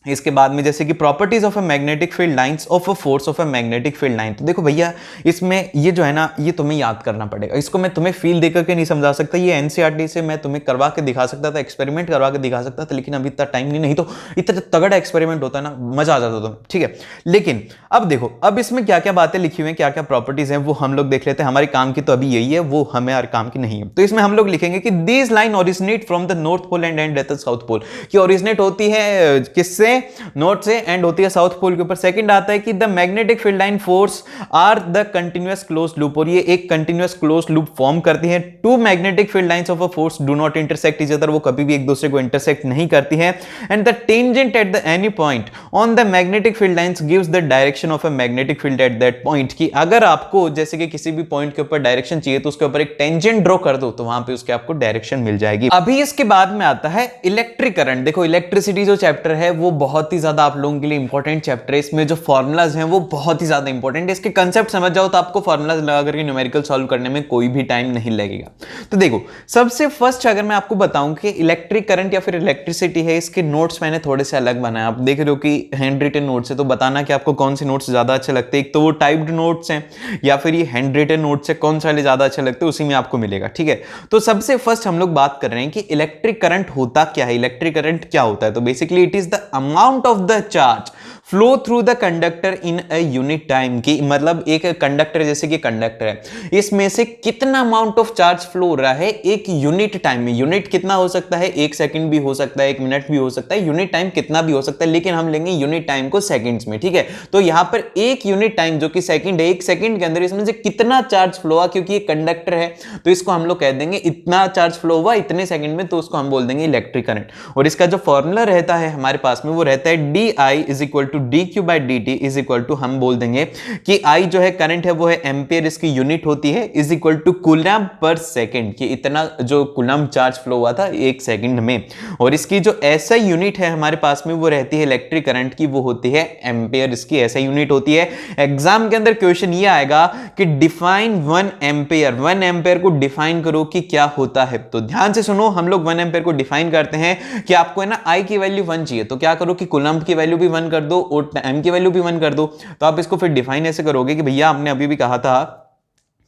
इसके बाद में जैसे कि properties of a magnetic field lines of a force of a magnetic field line. तो देखो भैया इसमें ये जो है ना ये तुम्हें याद करना पड़ेगा, इसको मैं तुम्हें फील देकर के नहीं समझा सकता, ये एनसीईआरटी से मैं तुम्हें करवा के दिखा सकता था, एक्सपेरिमेंट करवा के दिखा सकता था, लेकिन अभी इतना टाइम नहीं तो इतना तगड़ा एक्सपेरिमेंट होता है ना, मजा आ जाता तुम्हें, ठीक है। लेकिन अब देखो, अब इसमें क्या क्या बातें लिखी हुई हैं, क्या क्या प्रॉपर्टीज हैं वो हम लोग देख लेते हैं। हमारे काम की तो अभी यही है, वो हमें और काम की नहीं है। तो इसमें हम लोग लिखेंगे कि this line originate from the north pole and end at the south pole, कि ओरिजिनेट होती है किससे, नॉर्थ से, एंड होती है साउथ पोल के ऊपर। सेकंड आता है कि the magnetic field line force are the continuous close loop, और ये एक कंटिन्यूअस क्लोज लूप फॉर्म करती है। Two magnetic field lines of a force do not intersect each other, वो कभी भी एक दूसरे को इंटरसेक्ट नहीं करती है। And the tangent at the any point on the magnetic field lines gives the direction of a magnetic field at that point, कि अगर आपको जैसे कि किसी भी पॉइंट के ऊपर डायरेक्शन चाहिए तो उसके ऊपर एक टेंजेंट ड्रॉ कर दो तो वहां पे उसके आपको डायरेक्शन मिल जाएगी। अभी इसके बाद में आता है इलेक्ट्रिक करंट। देखो इलेक्ट्रिसिटी जो चैप्टर है वो बहुत ही ज्यादा आप लोगों के लिए इंपॉर्टेंट चैप्टर है, इसमें जो फॉर्मुलाज हैं वो बहुत ही ज्यादा इंपॉर्टेंट है। इसके कंसेप्ट समझ जाओ तो आपको फॉर्मुलाज लगा करके न्यूमेरिकल सॉल्व करने में कोई भी टाइम नहीं लगेगा। तो देखो सबसे फर्स्ट अगर मैं आपको बताऊं कि इलेक्ट्रिक करंट या फिर इलेक्ट्रिसिटी है, इसके नोट्स मैंने थोड़े से अलग बनाए, आप देख रहे हो कि हैंड रिटन नोट्स है, तो बताना कि आपको कौन से नोट्स ज्यादा अच्छे लगते हैं। एक तो वो टाइप्ड नोट्स हैं या फिर ये हैंड रिटन नोट्स है, कौन सा वाले ज्यादा अच्छे लगते हैं उसी में आपको मिलेगा, ठीक है। तो सबसे फर्स्ट हम लोग बात कर रहे हैं कि इलेक्ट्रिक करंट होता क्या है, इलेक्ट्रिक करंट क्या होता है। तो basically it is the amount of the charge flow through the conductor in a unit time, की मतलब एक कंडक्टर, जैसे कि कंडक्टर है, इसमें से कितना अमाउंट ऑफ चार्ज फ्लो हो रहा है एक यूनिट टाइम में। यूनिट कितना हो सकता है, 1 सेकंड भी हो सकता है, 1 मिनट भी हो सकता है, यूनिट टाइम कितना भी हो सकता है, लेकिन हम लेंगे यूनिट टाइम को सेकंड्स में, ठीक है। तो यहां पर एक यूनिट टाइम जो कि सेकंड है, 1 सेकंड के अंदर इसमें से कितना चार्ज फ्लो हुआ, क्योंकि ये कंडक्टर है तो इसको हम लोग कह देंगे इतना चार्ज फ्लो हुआ इतने सेकंड में, तो उसको हम बोल देंगे इलेक्ट्रिक करंट। और इसका जो फॉर्मूला रहता है हमारे पास में वो रहता है di is equal to dq by dt is equal to, हम बोल देंगे कि I जो है करंट है वो है एम्पियर, इसकी यूनिट होती है, is equal to coulomb per second, कि इतना जो कूलम चार्ज फ्लो हुआ था 1 सेकंड में। और इसकी जो ऐसा यूनिट है हमारे पास में वो रहती है इलेक्ट्रिक करंट की, वो होती है एम्पियर, इसकी ऐसा यूनिट होती है। एग्जाम के अंदर क्वेश्चन ये आएगा कि डिफाइन 1 एम्पियर, 1 एम्पियर को डिफाइन करो कि क्या होता है। तो ध्यान से सुनो, हम लोग 1 एम्पियर को डिफाइन करते हैं कि आपको है ना I की वैल्यू 1 चाहिए, तो क्या करो कि कूलम की वैल्यू भी 1 कर दो और M की वैल्यू भी 1 कर दो। तो आप इसको फिर डिफाइन ऐसे करोगे कि भैया आपने अभी भी कहा था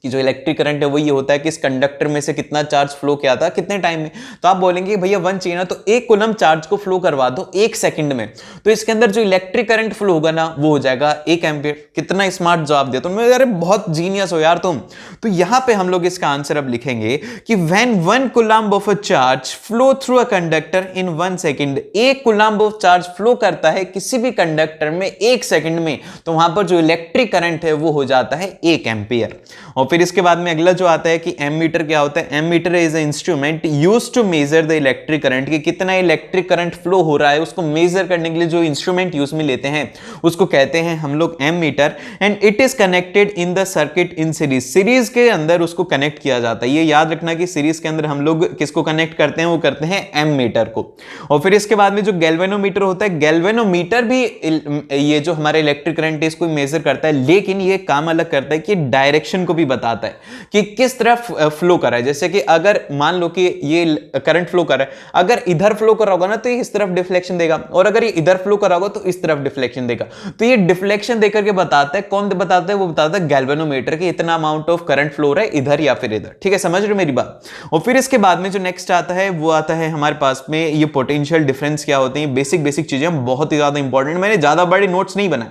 कि जो इलेक्ट्रिक करंट है वो ये होता है कि इस कंडक्टर में से कितना चार्ज फ्लो किया था कितने टाइम में। तो आप बोलेंगे कि भैया 1 चाहिए ना, तो 1 कूलम चार्ज को फ्लो करवा दो 1 सेकंड में, तो इसके अंदर जो इलेक्ट्रिक करंट फ्लो होगा ना वो हो जाएगा 1 एम्पियर। कितना स्मार्ट जवाब दिया तुम, अरे बहुत जीनियस हो यार तुम। तो यहां पे हम लोग इसका आंसर अब लिखेंगे कि when 1 coulomb of a charge flow through a conductor in 1 second, 1 coulomb of charge flow करता है किसी भी कंडक्टर में 1 सेकंड में, तो वहां पर जो इलेक्ट्रिक करंट है वो हो जाता है 1 एम्पियर। और फिर इसके बाद में अगला जो आता है कि एमीटर क्या होता है। Ammeter is a instrument used to measure the electric current, कि कितना इलेक्ट्रिक करंट फ्लो हो रहा है उसको मेजर करने के लिए जो इंस्ट्रूमेंट यूज में लेते हैं उसको कहते हैं हम लोग ammeter. And it is connected in the circuit in series, series के अंदर उसको कनेक्ट किया जाता है। ये याद रखना कि सीरीज के अंदर हम लोग किसको कनेक्ट करते हैं, वो करते हैं एमीटर को। और फिर इसके बाद में जो गैल्वेनोमीटर होता है, गैल्वेनोमीटर भी ये जो हमारा इलेक्ट्रिक करंट है इसको मेजर करता है, लेकिन ये काम अलग करता है कि डायरेक्शन को भी बताता है कि किस तरफ फ्लो कर रहा है। जैसे कि अगर मान लो कि ये करंट फ्लो कर रहा है, अगर इधर फ्लो कर रहा होगा ना तो ये इस तरफ डिफ्लेक्शन देगा, और अगर ये इधर फ्लो कर रहा होगा तो इस तरफ डिफ्लेक्शन देगा। तो ये डिफ्लेक्शन देकर के बताता है, कौन बताता है? वो बताता है गैल्वेनोमीटर कि इतना अमाउंट ऑफ करंट फ्लो रहा है इधर या फिर इधर। ठीक है, समझ रहे हो मेरी बात? और फिर इसके बाद में जो नेक्स्ट आता है वो आता है हमारे पास में ये पोटेंशियल डिफरेंस क्या होते हैं। बेसिक बेसिक चीजें बहुत ही ज्यादा इंपॉर्टेंट। मैंने ज्यादा बड़े नोट्स नहीं बनाए,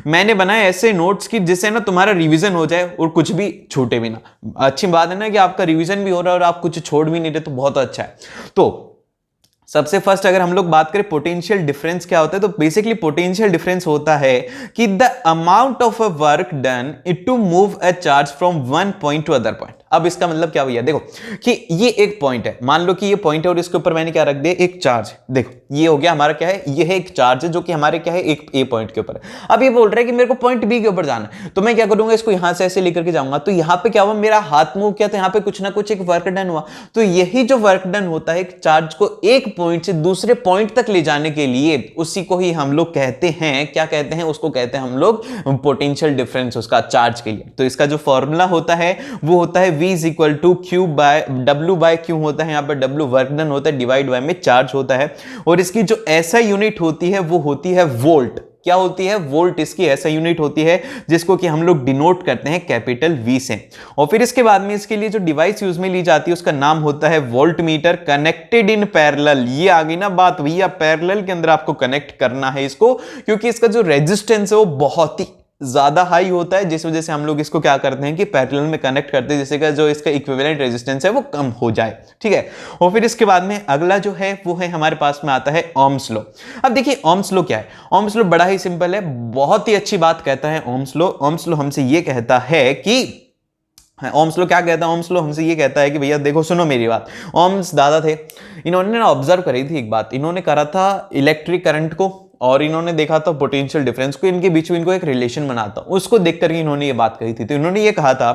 मैंने बनाए ऐसे नोट्स की जिससे ना तुम्हारा रिवीजन हो जाए और कुछ भी छूटे भी ना। अच्छी बात है ना कि आपका रिवीजन भी हो रहा है और आप कुछ छोड़ भी नहीं रहे, तो बहुत अच्छा है। तो सबसे फर्स्ट अगर हम लोग बात करें पोटेंशियल डिफरेंस क्या होता है, तो बेसिकली पोटेंशियल डिफरेंस होता है कि the amount of a work done it to move a charge from one point to other point. अब इसका मतलब क्या भैया, देखो कि ये एक पॉइंट है, मान लो कि ये पॉइंट है और इसके ऊपर मैंने क्या रख दिया, एक चार्ज। देखो ये हो गया हमारा क्या है, ये है एक चार्ज है जो कि हमारे क्या है, एक ए पॉइंट के ऊपर। अब ये बोल रहा है कि मेरे को पॉइंट बी के ऊपर जाना है, तो मैं क्या करूंगा, इसको यहां से ऐसे लेकर के जाऊंगा। तो यहां पे क्या हुआ, मेरा हाथ मूव किया तो यहां पे कुछ ना कुछ एक वर्क डन हुआ। तो यही जो वर्क डन होता है एक चार्ज को एक पॉइंट से दूसरे पॉइंट तक ले जाने के लिए, उसी को ही हम लोग कहते हैं, क्या कहते हैं, उसको कहते हैं हम लोग पोटेंशियल डिफरेंस उसका चार्ज के लिए। तो इसका जो फॉर्मूला होता है वो होता है V is equal to q by W by q होता है, यहां पर W वर्क डन होता है, डिवाइड बाय में चार्ज होता है। और इसकी जो ऐसा यूनिट होती है वो होती है वोल्ट। क्या होती है? वोल्ट इसकी ऐसा यूनिट होती है जिसको कि हम लोग डिनोट करते हैं कैपिटल V से। और फिर इसके बाद में इसके लिए जो डिवाइस यूज में ली जाती है उसका नाम होता है volt meter connected in parallel. ये आ गई ना बात भैया, पैरेलल के अंदर आपको कनेक्ट करना है इसको, क्योंकि इसका जो रेजिस्टेंस है वो बहुत ही ज्यादा हाई होता है, जिस वजह से हम लोग इसको क्या करते हैं कि पैरेलल में कनेक्ट करते हैं, जिससे का जो इसका इक्विवेलेंट रेजिस्टेंस है वो कम हो जाए। ठीक है, और फिर इसके बाद में अगला जो है वो है हमारे पास में आता है ओम्स लॉ। अब देखिए ओम्स लॉ क्या है। ओम्स लॉ बड़ा ही सिंपल है, बहुत ही अच्छी बात कहता है ओम्स लॉ। ओम्स लॉ हमसे ये कहता है कि ओम्स लॉ क्या कहता है, ओम्स लॉ हमसे ये कहता है कि भैया देखो सुनो मेरी बात। ओम्स दादा थे, इन्होंने ना ऑब्जर्व करी थी एक बात, इन्होंने करा था इलेक्ट्रिक करंट को और इन्होंने देखा था पोटेंशियल डिफरेंस को, इनके बीच में इनको एक रिलेशन बनाता, उसको देख करके इन्होंने ये बात कही थी। तो इन्होंने ये कहा था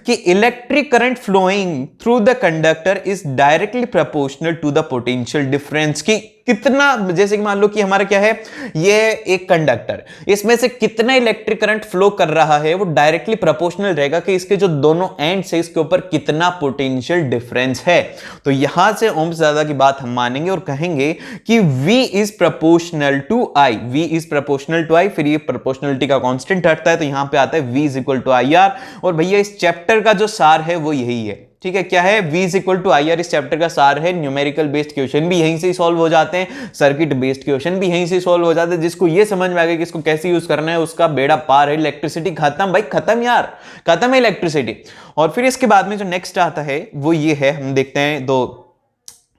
कि electric current flowing through the conductor is directly proportional to the potential difference. की कितना, जैसे कि मान लो कि हमारा क्या है, ये एक कंडक्टर, इसमें से कितना इलेक्ट्रिक करंट फ्लो कर रहा है वो डायरेक्टली प्रोपोर्शनल रहेगा कि इसके जो दोनों एंड्स है इसके ऊपर कितना पोटेंशियल डिफरेंस है। तो यहां से ओम्स दादा की बात हम मानेंगे और कहेंगे कि V is proportional to I, V is proportional to I। फिर ये प्रोपोर्शनलिटी का कांस्टेंट हटता है तो यहां पे आता है V is equal to IR। और भैया इस चैप्टर का जो सार है वो यही है। ठीक है, क्या है? V is equal to IR इस चैप्टर का सार है। न्यूमेरिकल बेस्ड क्वेश्चन भी यहीं से सॉल्व हो जाते हैं, सर्किट बेस्ड क्वेश्चन भी यहीं से सॉल्व हो जाते हैं। जिसको ये समझ में आ गया कि इसको कैसे यूज करना है उसका बेड़ा पार है। इलेक्ट्रिसिटी खत्म भाई, खत्म यार, खत्म है इलेक्ट्रिसिटी। और फिर इसके बाद में जो नेक्स्ट आता है वो ये है, हम देखते हैं। तो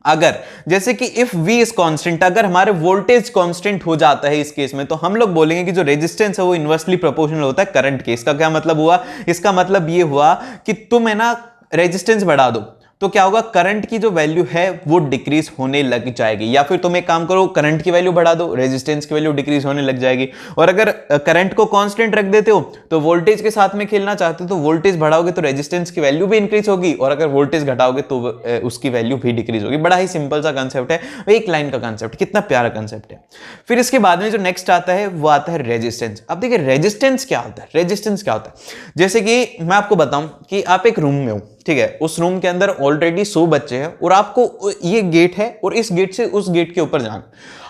अगर जैसे कि इफ V इज कांस्टेंट, अगर हमारे वोल्टेज कांस्टेंट हो जाता है इस केस में, तो हम लोग बोलेंगे कि जो रेजिस्टेंस है वो इनवर्सली प्रोपोर्शनल होता है करंट के। इसका क्या मतलब हुआ? इसका मतलब ये हुआ कि तुम है ना रेजिस्टेंस बढ़ा दो तो क्या होगा, करंट की जो वैल्यू है वो डिक्रीज होने लग जाएगी। या फिर तुम एक काम करो, करंट की वैल्यू बढ़ा दो, रेजिस्टेंस की वैल्यू डिक्रीज होने लग जाएगी। और अगर करंट को कांस्टेंट रख देते हो तो वोल्टेज के साथ में खेलना चाहते हो तो वोल्टेज बढ़ाओगे तो रेजिस्टेंस की वैल्यू भी इंक्रीज होगी, और अगर वोल्टेज घटाओगे तो उसकी वैल्यू भी डिक्रीज होगी। बड़ा ही सिंपल सा कंसेप्ट है, एक लाइन का कंसेप्ट, कितना प्यारा कंसेप्ट है। फिर इसके बाद में जो नेक्स्ट आता है वो आता है रेजिस्टेंस। अब देखिए रेजिस्टेंस क्या होता है, रेजिस्टेंस क्या होता है। जैसे कि मैं आपको बताऊं कि आप एक रूम में हो, ठीक है, उस रूम के अंदर ऑलरेडी 100 बच्चे हैं और आपको ये गेट है और इस गेट से उस गेट के ऊपर जाना।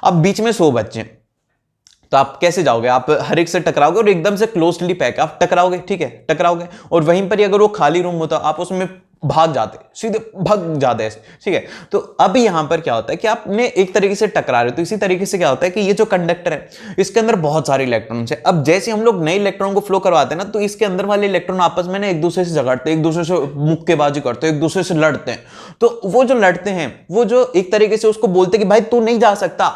अब बीच में 100 बच्चे हैं तो आप कैसे जाओगे? आप हर एक से टकराओगे और एकदम से क्लोजली पैक आप टकराओगे, ठीक है, टकराओगे। और वहीं पर अगर वो खाली रूम होता आप उसमें भाग जाते, सीधे भाग जाते ऐसे, ठीक है। तो अब यहां पर क्या होता है कि आपने एक तरीके से टकरा रहे हो, तो इसी तरीके से क्या होता है कि ये जो कंडक्टर है इसके अंदर बहुत सारे इलेक्ट्रॉन्स है। अब जैसे हम लोग नए इलेक्ट्रॉन को फ्लो करवाते हैं ना, तो इसके अंदर वाले इलेक्ट्रॉन आपस में ना एक दूसरे से झगड़ते हैं, एक दूसरे से मुक्केबाजी करते हैं, एक दूसरे से लड़ते हैं। तो वो जो लड़ते हैं वो जो एक तरीके से उसको बोलते हैं कि भाई तू नहीं जा सकता,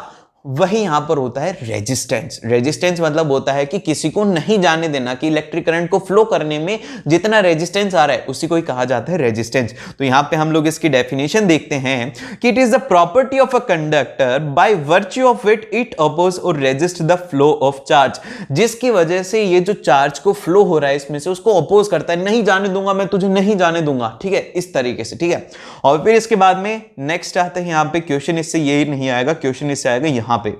वही यहां पर होता है रेजिस्टेंस। रेजिस्टेंस मतलब होता है कि किसी को नहीं जाने देना, कि इलेक्ट्रिक करंट को फ्लो करने में जितना रेजिस्टेंस आ रहा है उसी को ही कहा जाता है रेजिस्टेंस। तो यहां पे हम लोग इसकी डेफिनेशन देखते हैं कि it is the property of a conductor by virtue of it it oppose और resist the flow of charge. जिसकी वजह से ये जो चार्ज को फ्लो हो रहा है इसमें से उसको अपोज करता है, नहीं जाने दूंगा मैं तुझे, नहीं जाने दूंगा, ठीक है, इस तरीके से, ठीक है। और फिर इसके बाद में नेक्स्ट आते हैं यहां पे क्वेश्चन, इससे यही नहीं आएगा, क्वेश्चन इससे आएगा यहां पे,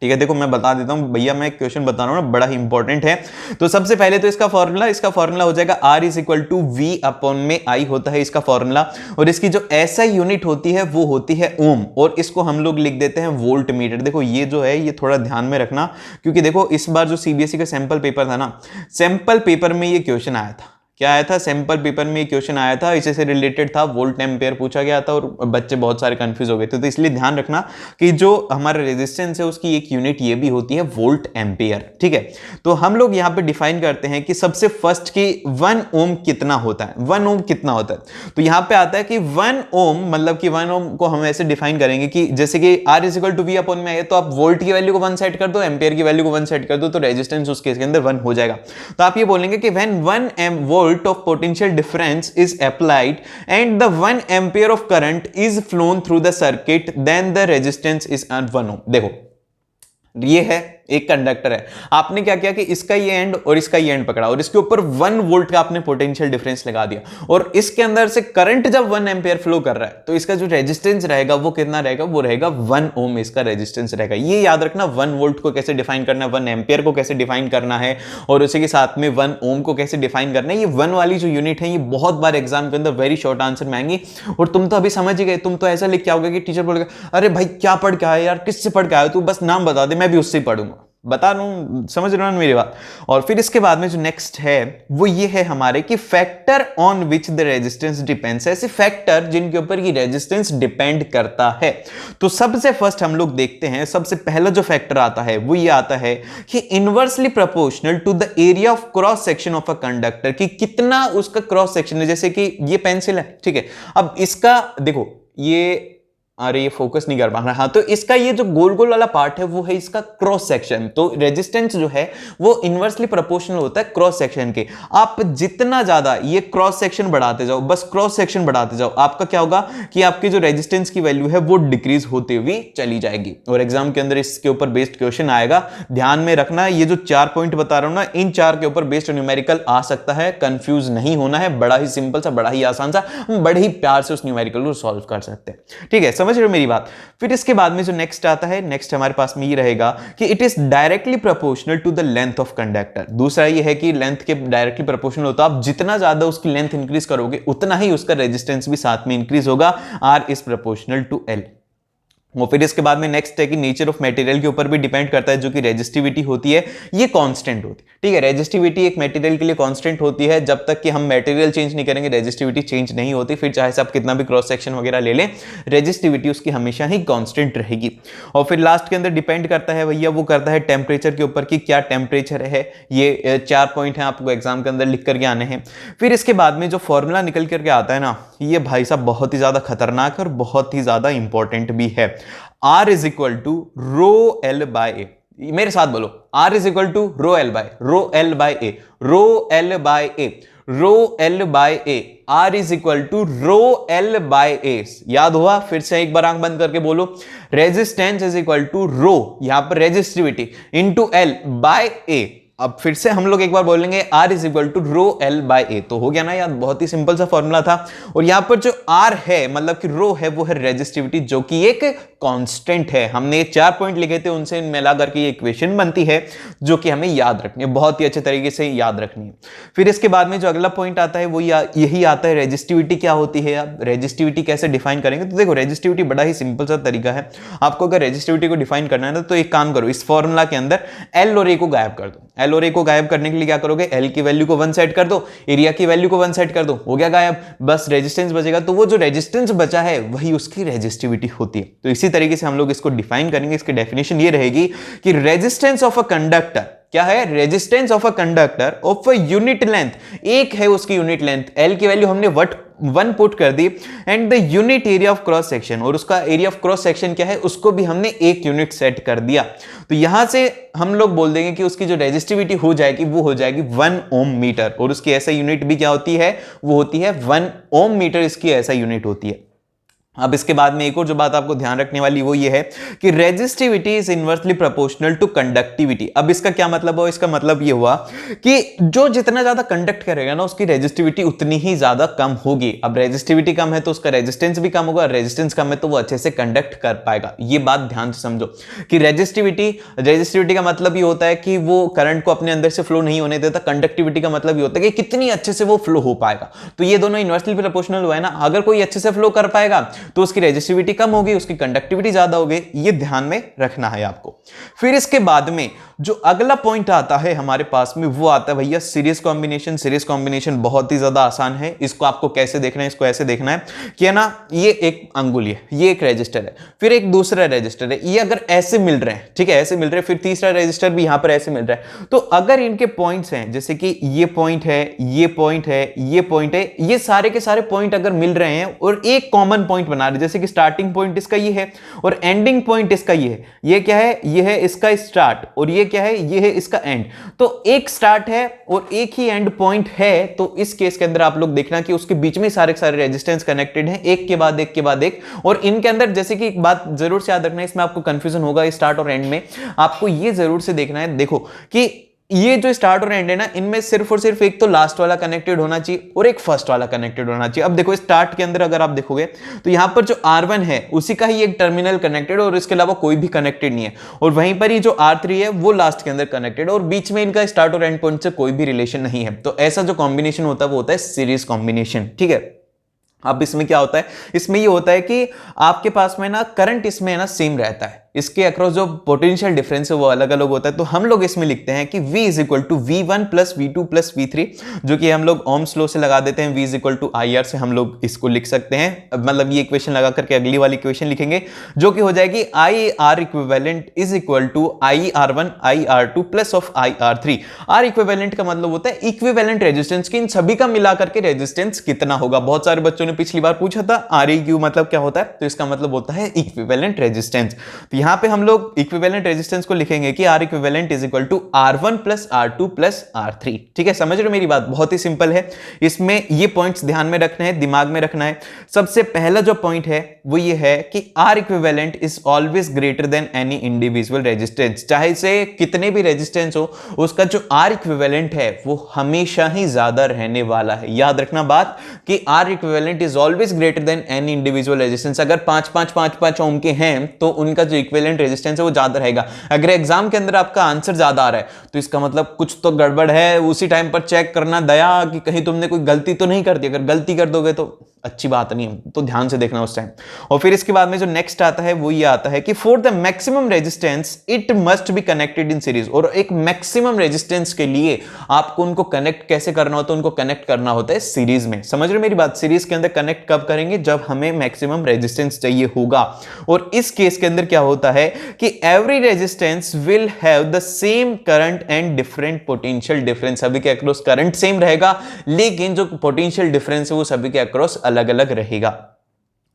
ठीक है, देखो मैं बता देता हूं भैया, मैं क्वेश्चन बता रहा हूं ना, बड़ा ही इंपॉर्टेंट है। तो सबसे पहले तो इसका फॉर्मूला हो जाएगा R is equal to V upon में I होता है इसका फॉर्मूला, और इसकी जो SI यूनिट होती है वो होती है ओम, और इसको हम लोग लिख देते हैं वोल्ट मीटर। देखो ये जो है ये थोड़ा ध्यान में रखना, क्योंकि देखो इस बार जो CBSE का सैंपल पेपर था ना, सैंपल पेपर में ये क्वेश्चन आया था। क्या आया था? सैंपल पेपर में क्वेश्चन आया था, इसी से रिलेटेड था, वोल्ट एम्पेयर पूछा गया था, और बच्चे बहुत सारे कंफ्यूज हो गए थे। तो इसलिए ध्यान रखना कि जो हमारा रेजिस्टेंस है उसकी एक यूनिट ये भी होती है वोल्ट एम्पेयर। ठीक है, तो हम लोग यहाँ पे डिफाइन करते हैं कि सबसे फर्स्ट की 1 ओम कितना होता है। 1 ओम कितना होता है? तो यहाँ पे आता है कि 1 ओम मतलब कि 1 ओम को हम ऐसे डिफाइन करेंगे कि जैसे कि R is equal to V upon में है, तो आप वोल्ट की वैल्यू को 1 सेट कर दो, एम्पेयर की वैल्यू को 1 सेट कर दो, तो रेजिस्टेंस उस केस के अंदर 1 हो जाएगा। तो आप ये बोलेंगे कि when 1 m volt of potential difference is applied and the 1 ampere of current is flown through the circuit, then the resistance is 1 ohm। देखो ये है एक कंडक्टर है, आपने क्या किया कि इसका ये एंड और इसका ये एंड पकड़ा, और इसके ऊपर 1 वोल्ट का आपने पोटेंशियल डिफरेंस लगा दिया, और इसके अंदर से करंट जब 1 एम्पियर फ्लो कर रहा है, तो इसका जो रेजिस्टेंस रहेगा वो कितना रहेगा? वो रहेगा 1 ओम इसका रेजिस्टेंस रहेगा। ये याद रखना, 1 वोल्ट को कैसे डिफाइन करना है, 1 एम्पियर को कैसे डिफाइन करना है, और उसी के साथ में 1 ओम को कैसे डिफाइन करना है। ये 1 वाली जो यूनिट है ये बहुत बार एग्जाम के अंदर वेरी शॉर्ट आंसर में आएंगी, और तुम तो अभी समझ ही गए। तुम तो ऐसा लिख के आओगे कि टीचर बोलेगा अरे भाई क्या पढ़ के आया यार, किससे पढ़ के आया, तू बस नाम बता दे मैं भी उससे ही पढ़ूंगा। बता दूं, समझ रहे हो मेरी बात। और फिर इसके बाद में जो नेक्स्ट है वो ये है हमारे कि factor on which the resistance depends, ऐसे फैक्टर जिनके ऊपर ये रेजिस्टेंस डिपेंड करता है। तो सबसे फर्स्ट हम लोग देखते हैं, सबसे पहला जो फैक्टर आता है वो ये आता है कि inversely proportional to the area of cross section of a conductor, कि कितना उसका क्रॉस सेक्शन है। जैसे कि ये पेंसिल है, ठीक है, अब इसका देखो ये, अरे ये फोकस नहीं कर पा रहा। हाँ, तो इसका ये जो गोल गोल वाला पार्ट है वो है इसका क्रॉस सेक्शन। तो रेजिस्टेंस जो है वो इनवर्सली प्रोपोर्शनल होता है क्रॉस सेक्शन के। आप जितना ज्यादा ये क्रॉस सेक्शन बढ़ाते जाओ, बस क्रॉस सेक्शन बढ़ाते जाओ, आपका क्या होगा कि आपकी जो रेजिस्टेंस की वैल्यू है वो डिक्रीज होते हुए चली जाएगी। और एग्जाम के अंदर इसके ऊपर बेस्ड क्वेश्चन आएगा, ध्यान में रखना। ये जो 4 पॉइंट बता रहा हूं ना, इन 4 के ऊपर बेस्ड न्यूमेरिकल आ सकता है, कंफ्यूज नहीं होना है। बड़ा ही सिंपल सा, बड़ा ही आसान सा, हम बड़े ही प्यार से उस न्यूमेरिकल को सॉल्व कर सकते हैं। ठीक है, समझ रहे हो मेरी बात। फिर इसके बाद में जो नेक्स्ट आता है, नेक्स्ट हमारे पास में ये रहेगा कि it is directly proportional to the length of conductor. दूसरा ये है कि लेंथ के डायरेक्टली प्रोपोर्शनल होता है, आप जितना ज्यादा उसकी लेंथ इंक्रीज करोगे उतना ही उसका रेजिस्टेंस भी साथ में इंक्रीज होगा। R is proportional to L। और फिर इसके बाद में नेक्स्ट है कि नेचर ऑफ मटेरियल के ऊपर भी डिपेंड करता है, जो कि रेजिस्टिविटी होती है ये कांस्टेंट होती है। ठीक है, रेजिस्टिविटी एक मटेरियल के लिए कांस्टेंट होती है, जब तक कि हम मटेरियल चेंज नहीं करेंगे रेजिस्टिविटी चेंज नहीं होती। फिर चाहे से आप कितना भी क्रॉस सेक्शन वगैरह ले लें, रेजिस्टिविटी उसकी हमेशा ही कांस्टेंट रहेगी। और फिर लास्ट के अंदर डिपेंड करता है भैया, वो करता है टेम्परेचर के ऊपर कि क्या टेम्परेचर है। ये 4 पॉइंट है, आपको एग्जाम के अंदर लिख करके आने हैं। फिर इसके बाद में जो फॉर्मूला निकल करके आता है ना, ये भाई साहब बहुत ही ज्यादा खतरनाक और बहुत ही ज्यादा इंपॉर्टेंट भी है। R is equal to rho L by A. मेरे साथ बोलो, R is equal to rho L by A, rho L by A, rho L by A. R is equal to rho L by A. याद हुआ? फिर से एक बार आंख बंद करके बोलो, resistance is equal to rho, यहां पर resistivity, into L by A. अब फिर से हम लोग एक बार बोलेंगे R is equal to rho L by A. तो हो गया ना याद, बहुत ही सिंपल सा फॉर्मूला था। और यहां पर जो R है मतलब कि रो है, वो है रेजिस्टिविटी, जो कि एक कांस्टेंट है। हमने 4 पॉइंट लिखे थे, उनसे मिला करके ये इक्वेशन बनती है, जो कि हमें याद रखनी है, बहुत ही अच्छे तरीके से याद रखनी है। फिर इसके बाद में जो अगला पॉइंट आता है वो यही आता है, रेजिस्टिविटी क्या होती है। अब रेजिस्टिविटी कैसे डिफाइन करेंगे? तो देखो, रेजिस्टिविटी बड़ा ही सिंपल सा तरीका है। आपको अगर रेजिस्टिविटी को डिफाइन करना है ना, तो एक काम करो, इस फॉर्मूला के अंदर L और A को गायब कर दो। L और A को गायब करने के लिए क्या करोगे? L की वैल्यू को 1 सेट कर दो, एरिया की वैल्यू को 1 सेट कर दो, हो गया गायब, बस रेजिस्टेंस बचेगा। तो वो जो रेजिस्टेंस बचा है वही उसकी रेजिस्टिविटी होती है। तो इसी तरीके से हम लोग इसको डिफाइन करेंगे। इसकी डेफिनेशन ये रहेगी कि रेजिस्टेंस ऑफ अ कंडक्टर क्या है? Resistance of a conductor of a unit length, एक है उसकी यूनिट लेंथ, L की वैल्यू हमने 1 पुट कर दी, and the unit area of cross section, और उसका एरिया ऑफ क्रॉस सेक्शन क्या है उसको भी हमने 1 यूनिट सेट कर दिया। तो यहां से हम लोग बोल देंगे कि उसकी जो रेजिस्टिविटी हो जाएगी वो हो जाएगी 1 ओम मीटर, और उसकी ऐसा यूनिट भी क्या होती है? वो होती है 1 ओम मीटर, इसकी ऐसा यूनिट होती है। अब इसके बाद में एक और जो बात आपको ध्यान रखने वाली वो ये है कि resistivity is inversely proportional to conductivity. अब इसका क्या मतलब हुआ? इसका मतलब ये हुआ कि जो जितना ज्यादा कंडक्ट करेगा ना उसकी रेजिस्टिविटी उतनी ही ज्यादा कम होगी। अब रेजिस्टिविटी कम है तो उसका रेजिस्टेंस भी कम होगा, रेजिस्टेंस कम है तो वो अच्छे से कंडक्ट कर पाएगा। ये बात ध्यान से समझो कि रेजिस्टिविटी का मतलब ये होता है कि वो करंट को अपने अंदर से फ्लो नहीं होने देता। कंडक्टिविटी का मतलब ये होता है कि कितनी अच्छे से वो फ्लो हो पाएगा। तो ये दोनों इनवर्सली प्रोपोर्शनल हुआ है ना। अगर कोई अच्छे से फ्लो कर पाएगा तो उसकी रेजिस्टिविटी कम होगी, उसकी कंडक्टिविटी ज्यादा होगी। ये ध्यान में रखना है आपको। फिर इसके बाद में जो अगला पॉइंट आता है हमारे पास में वो आता है भैया सीरीज कॉम्बिनेशन। सीरीज कॉम्बिनेशन बहुत ही ज्यादा आसान है। इसको आपको कैसे देखना है? इसको ऐसे देखना है कि है ना, ये एक अंगुली है, ये एक रजिस्टर है, फिर एक दूसरा रजिस्टर है। ये अगर ऐसे मिल रहे हैं, ठीक है, ऐसे मिल रहे हैं, फिर तीसरा रजिस्टर भी यहां पर ऐसे मिल रहा है, तो अगर इनके पॉइंट्स हैं जैसे कि ये पॉइंट है, ये पॉइंट है, ये पॉइंट है, ये सारे के सारे पॉइंट अगर मिल रहे हैं और एक कॉमन पॉइंट बना रहे हैं, जैसे कि स्टार्टिंग पॉइंट इसका ये है और एंडिंग पॉइंट इसका ये है। ये क्या है? ये है इसका स्टार्ट और ये क्या है? ये है इसका एंड। तो एक स्टार्ट है और एक ही एंड पॉइंट है, तो इस केस के अंदर आप लोग देखना कि उसके बीच में सारे के सारे रेजिस्टेंस कनेक्टेड हैं, एक के बाद एक के बाद एक। और इनके अंदर जैसे कि एक बात जरूर से याद रखना है, इसमें आपको कंफ्यूजन होगा स्टार्ट और एंड में, आपको ये जरूर से देखना है, देखो कि ये जो स्टार्ट और एंड है ना, इनमें सिर्फ और सिर्फ एक तो लास्ट वाला कनेक्टेड होना चाहिए और एक फर्स्ट वाला कनेक्टेड होना चाहिए। अब देखो स्टार्ट के अंदर अगर आप देखोगे तो यहां पर जो R1 है उसी का ही एक टर्मिनल कनेक्टेड और इसके अलावा कोई भी कनेक्टेड नहीं है, और वहीं पर ही जो R3 है वो लास्ट के अंदर कनेक्टेड और बीच में इनका स्टार्ट और एंड पॉइंट से कोई भी रिलेशन नहीं है। तो ऐसा जो कॉम्बिनेशन होता है वो होता है सीरीज कॉम्बिनेशन, ठीक है। अब इसमें क्या होता है? इसमें ये होता है कि आपके पास में ना करंट इसमें है ना सेम रहता है, इसके अक्रॉस जो पोटेंशियल डिफरेंस है वो अलग अलग होता है। तो हम लोग इसमें लिखते हैं कि V is equal to V1 plus V2 plus V3, जो कि हम लोग ओम्स लॉ से लगा देते हैं। V is equal to IR से हम लोग इसको लिख सकते हैं, मतलब ये इक्वेशन लगा करके अगली वाली इक्वेशन लिखेंगे जो कि हो जाएगी IR equivalent is equal to IR1 IR2 plus of IR3। R इक्विवेलेंट का मतलब होता है इक्विवेलेंट रेजिस्टेंस की, इन सभी का मिलाकर के रेजिस्टेंस कितना होगा। बहुत सारे बच्चों ने पिछली बार पूछा था REQ मतलब क्या होता है, तो इसका मतलब होता है इक्विवेलेंट रेजिस्टेंस। यहां पे हम लोग इक्विवेलेंट रेजिस्टेंस को लिखेंगे कि R equivalent is equal to R1 plus R2 plus R3। ठीक है, समझ रहे हो मेरी बात? बहुत ही सिंपल है। इसमें ये पॉइंट्स ध्यान में रखना है, दिमाग में रखना है। सबसे पहला जो पॉइंट है वो ये है कि R equivalent is always greater than any individual resistance. चाहे से कितने भी रेजिस्टेंस हो, उसका जो R इक्विवेलेंट है वो हमेशा ही ज्यादा रहने वाला है। याद रखना बात कि R equivalent is always greater than any individual resistance. अगर 5-5 ओम के हैं तो उनका जो इक्विवेलेंट रेजिस्टेंस है वो ज्यादा रहेगा। अगर एग्जाम के अंदर आपका आंसर ज्यादा आ रहा है तो इसका मतलब कुछ तो गड़बड़ है। उसी टाइम पर चेक करना दया कि कहीं तुमने कोई गलती तो नहीं कर दी। अगर गलती कर दोगे तो अच्छी बात नहीं है, तो ध्यान से देखना उस टाइम। और फिर इसके बाद में जो नेक्स्ट आता है वो ये आता है कि for the maximum resistance it must be connected in series. और एक मैक्सिमम रेजिस्टेंस के लिए आपको उनको कनेक्ट कैसे करना होता है? उनको कनेक्ट करना होता है सीरीज में। समझ रहे मेरी बात? सीरीज के अंदर कनेक्ट कब करेंगे? जब हमें मैक्सिमम रेजिस्टेंस चाहिए होगा। और इस केस के अंदर क्या होता है कि every resistance will have the same current and different potential difference. सभी के अक्रॉस करंट सेम रहेगा, लेकिन जो पोटेंशियल डिफरेंस है वो सभी के अक्रॉस अलग अलग रहेगा।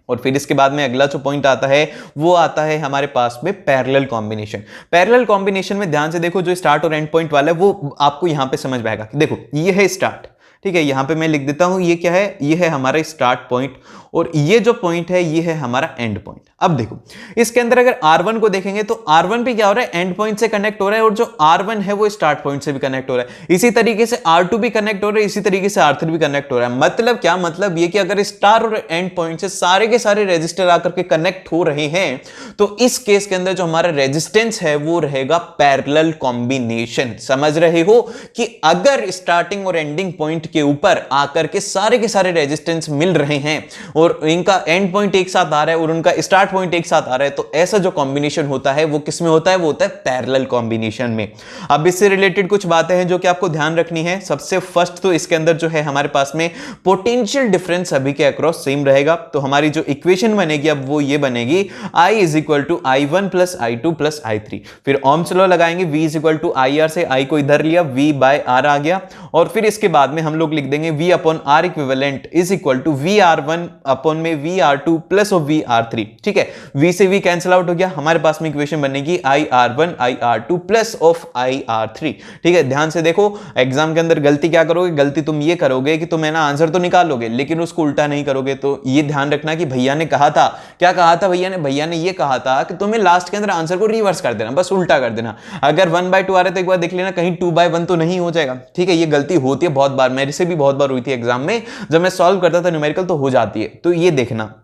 और फिर इसके बाद में अगला जो पॉइंट आता है वो आता है हमारे पास में पैरेलल कॉम्बिनेशन। पैरेलल कॉम्बिनेशन में ध्यान से देखो, जो स्टार्ट और एंड पॉइंट वाला है वो आपको यहां पे समझ में आएगा। देखो ये है स्टार्ट, ठीक है, यहां पे मैं लिख देता हूं ये क्या है, ये है हमारा स्टार्ट पॉइंट, और ये जो पॉइंट है ये है हमारा एंड पॉइंट। अब देखो इसके अंदर अगर R1 को देखेंगे तो R1 पे क्या हो रहा है? एंड पॉइंट से कनेक्ट हो रहा है, और जो R1 है वो स्टार्ट पॉइंट से भी कनेक्ट हो रहा है। इसी तरीके से R2 भी कनेक्ट हो रहा है, इसी तरीके से R3 भी कनेक्ट हो रहा है। मतलब क्या? मतलब ये कि अगर स्टार और एंड पॉइंट से सारे के सारे रेजिस्टर आकर के कनेक्ट हो रहे हैं तो इस केस के अंदर जो हमारा रेजिस्टेंस है वो रहेगा पैरेलल कॉम्बिनेशन। समझ रहे हो कि अगर स्टार्टिंग और एंडिंग पॉइंट के ऊपर आकर के सारे रेजिस्टेंस मिल रहे हैं और इनका एंड पॉइंट एक साथ आ रहा है और उनका स्टार्ट पॉइंट एक साथ आ रहा है, तो ऐसा जो कॉम्बिनेशन होता है वो किसमें होता है? वो होता है पैरेलल कॉम्बिनेशन में। अब इससे रिलेटेड कुछ बातें हैं जो कि आपको ध्यान रखनी है। सबसे फर्स्ट तो इसके अंदर जो है हमारे पास में पोटेंशियल डिफरेंस सभी के अक्रॉस सेम रहेगा। तो हमारी जो इक्वेशन बनेगी अब वो ये बनेगी I is equal to I1 plus I2 plus I3। फिर ओम्स लॉ लगाएंगे, V is equal to IR से I को इधर लिया, V बाय R आ गया। और फिर इसके बाद में हम लोग लोग लिख देंगे V upon R equivalent is equal to VR1 upon में VR2 प्लस ऑफ VR3। ठीक है, V से V कैंसिल आउट हो गया, हमारे पास में इक्वेशन बनेगी IR1 IR2 plus of IR3। ठीक है, ध्यान से देखो, एग्जाम के अंदर गलती क्या करोगे, गलती तुम ये करोगे कि तुम है ना आंसर तो निकालोगे लेकिन उसको उल्टा नहीं करोगे। तो ये ध्यान रखना कि भैया ने कहा था, क्या कहा था भैया ने ये कहा था कि तुम्हें लास्ट के अंदर आंसर को रिवर्स कर देना, बस उल्टा कर देना। अगर 1/2 आ रहा है तो एक बार देख लेना कहीं 2/1 तो नहीं हो जाएगा। ठीक है, ये गलती होती है बहुत बार, मेरे से भी बहुत बार हुई थी एग्जाम में, जब मैं सॉल्व करता था न्यूमेरिकल तो हो जाती है, तो ये देखना।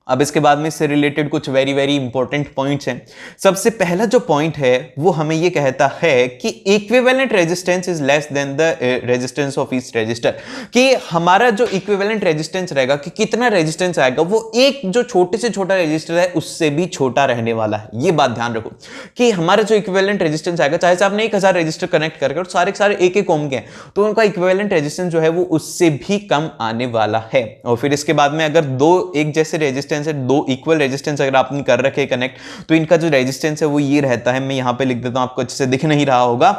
अब इसके बाद में इससे रिलेटेड कुछ वेरी वेरी इंपॉर्टेंट पॉइंट्स हैं। सबसे पहला जो पॉइंट है वो हमें ये कहता है कि equivalent resistance is less than the resistance of each resistor, कि हमारा जो इक्विवेलेंट रेजिस्टेंस रहेगा, कि कितना रेजिस्टेंस आएगा, वो एक जो छोटे से छोटा रेजिस्टर है उससे भी छोटा रहने वाला है। ये बात ध्यान रखो कि हमारा जो इक्विवेलेंट रेजिस्टेंस आएगा, चाहे से आपने 1000 रेजिस्टर कनेक्ट करके और सारे सारे एक एक ओम के हैं, तो उनका इक्विवेलेंट रेजिस्टेंस जो है वो उससे भी कम आने वाला है। और फिर इसके बाद में अगर दो एक जैसे रेजिस्टेंस है, दो इक्वल रेजिस्टेंस अगर आपने कर रखे कनेक्ट, तो इनका जो रेजिस्टेंस है वो ये रहता है, मैं यहां पे लिख देता हूं, आपको अच्छे से दिख नहीं रहा होगा,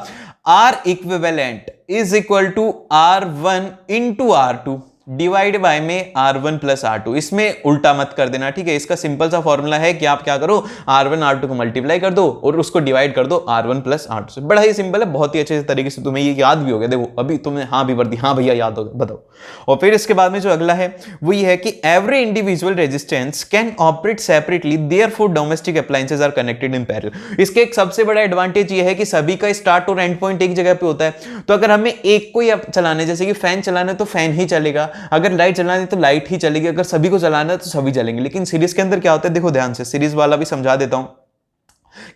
R equivalent is equal to R1 into R2 divide by में R1 प्लस R2। इसमें उल्टा मत कर देना। ठीक है, इसका सिंपल सा फॉर्मूला है कि आप क्या करो, R1 R2 को मल्टीप्लाई कर दो और उसको डिवाइड कर दो R1 प्लस R2 से। बड़ा ही सिंपल है, बहुत ही अच्छे तरीके से तुम्हें ये याद भी हो गया। देखो अभी तुमने हाँ भी भर दी, हाँ भैया याद हो गया, बताओ। और फिर इसके बाद में जो अगला है वो ये है कि every individual resistance can operate separately, therefore domestic appliances are connected in parallel. इसके एक सबसे बड़ा एडवांटेज ये है कि सभी का स्टार्ट और एंड पॉइंट एक जगह पे होता है। तो अगर हमें एक को ही चलाने, जैसे कि फैन चलाना है तो फैन ही चलेगा, अगर लाइट चलानी है तो लाइट ही चलेगी, अगर सभी को चलाना है तो सभी चलेंगे। लेकिन सीरीज के अंदर क्या होता है, देखो ध्यान से, सीरीज वाला भी समझा देता हूं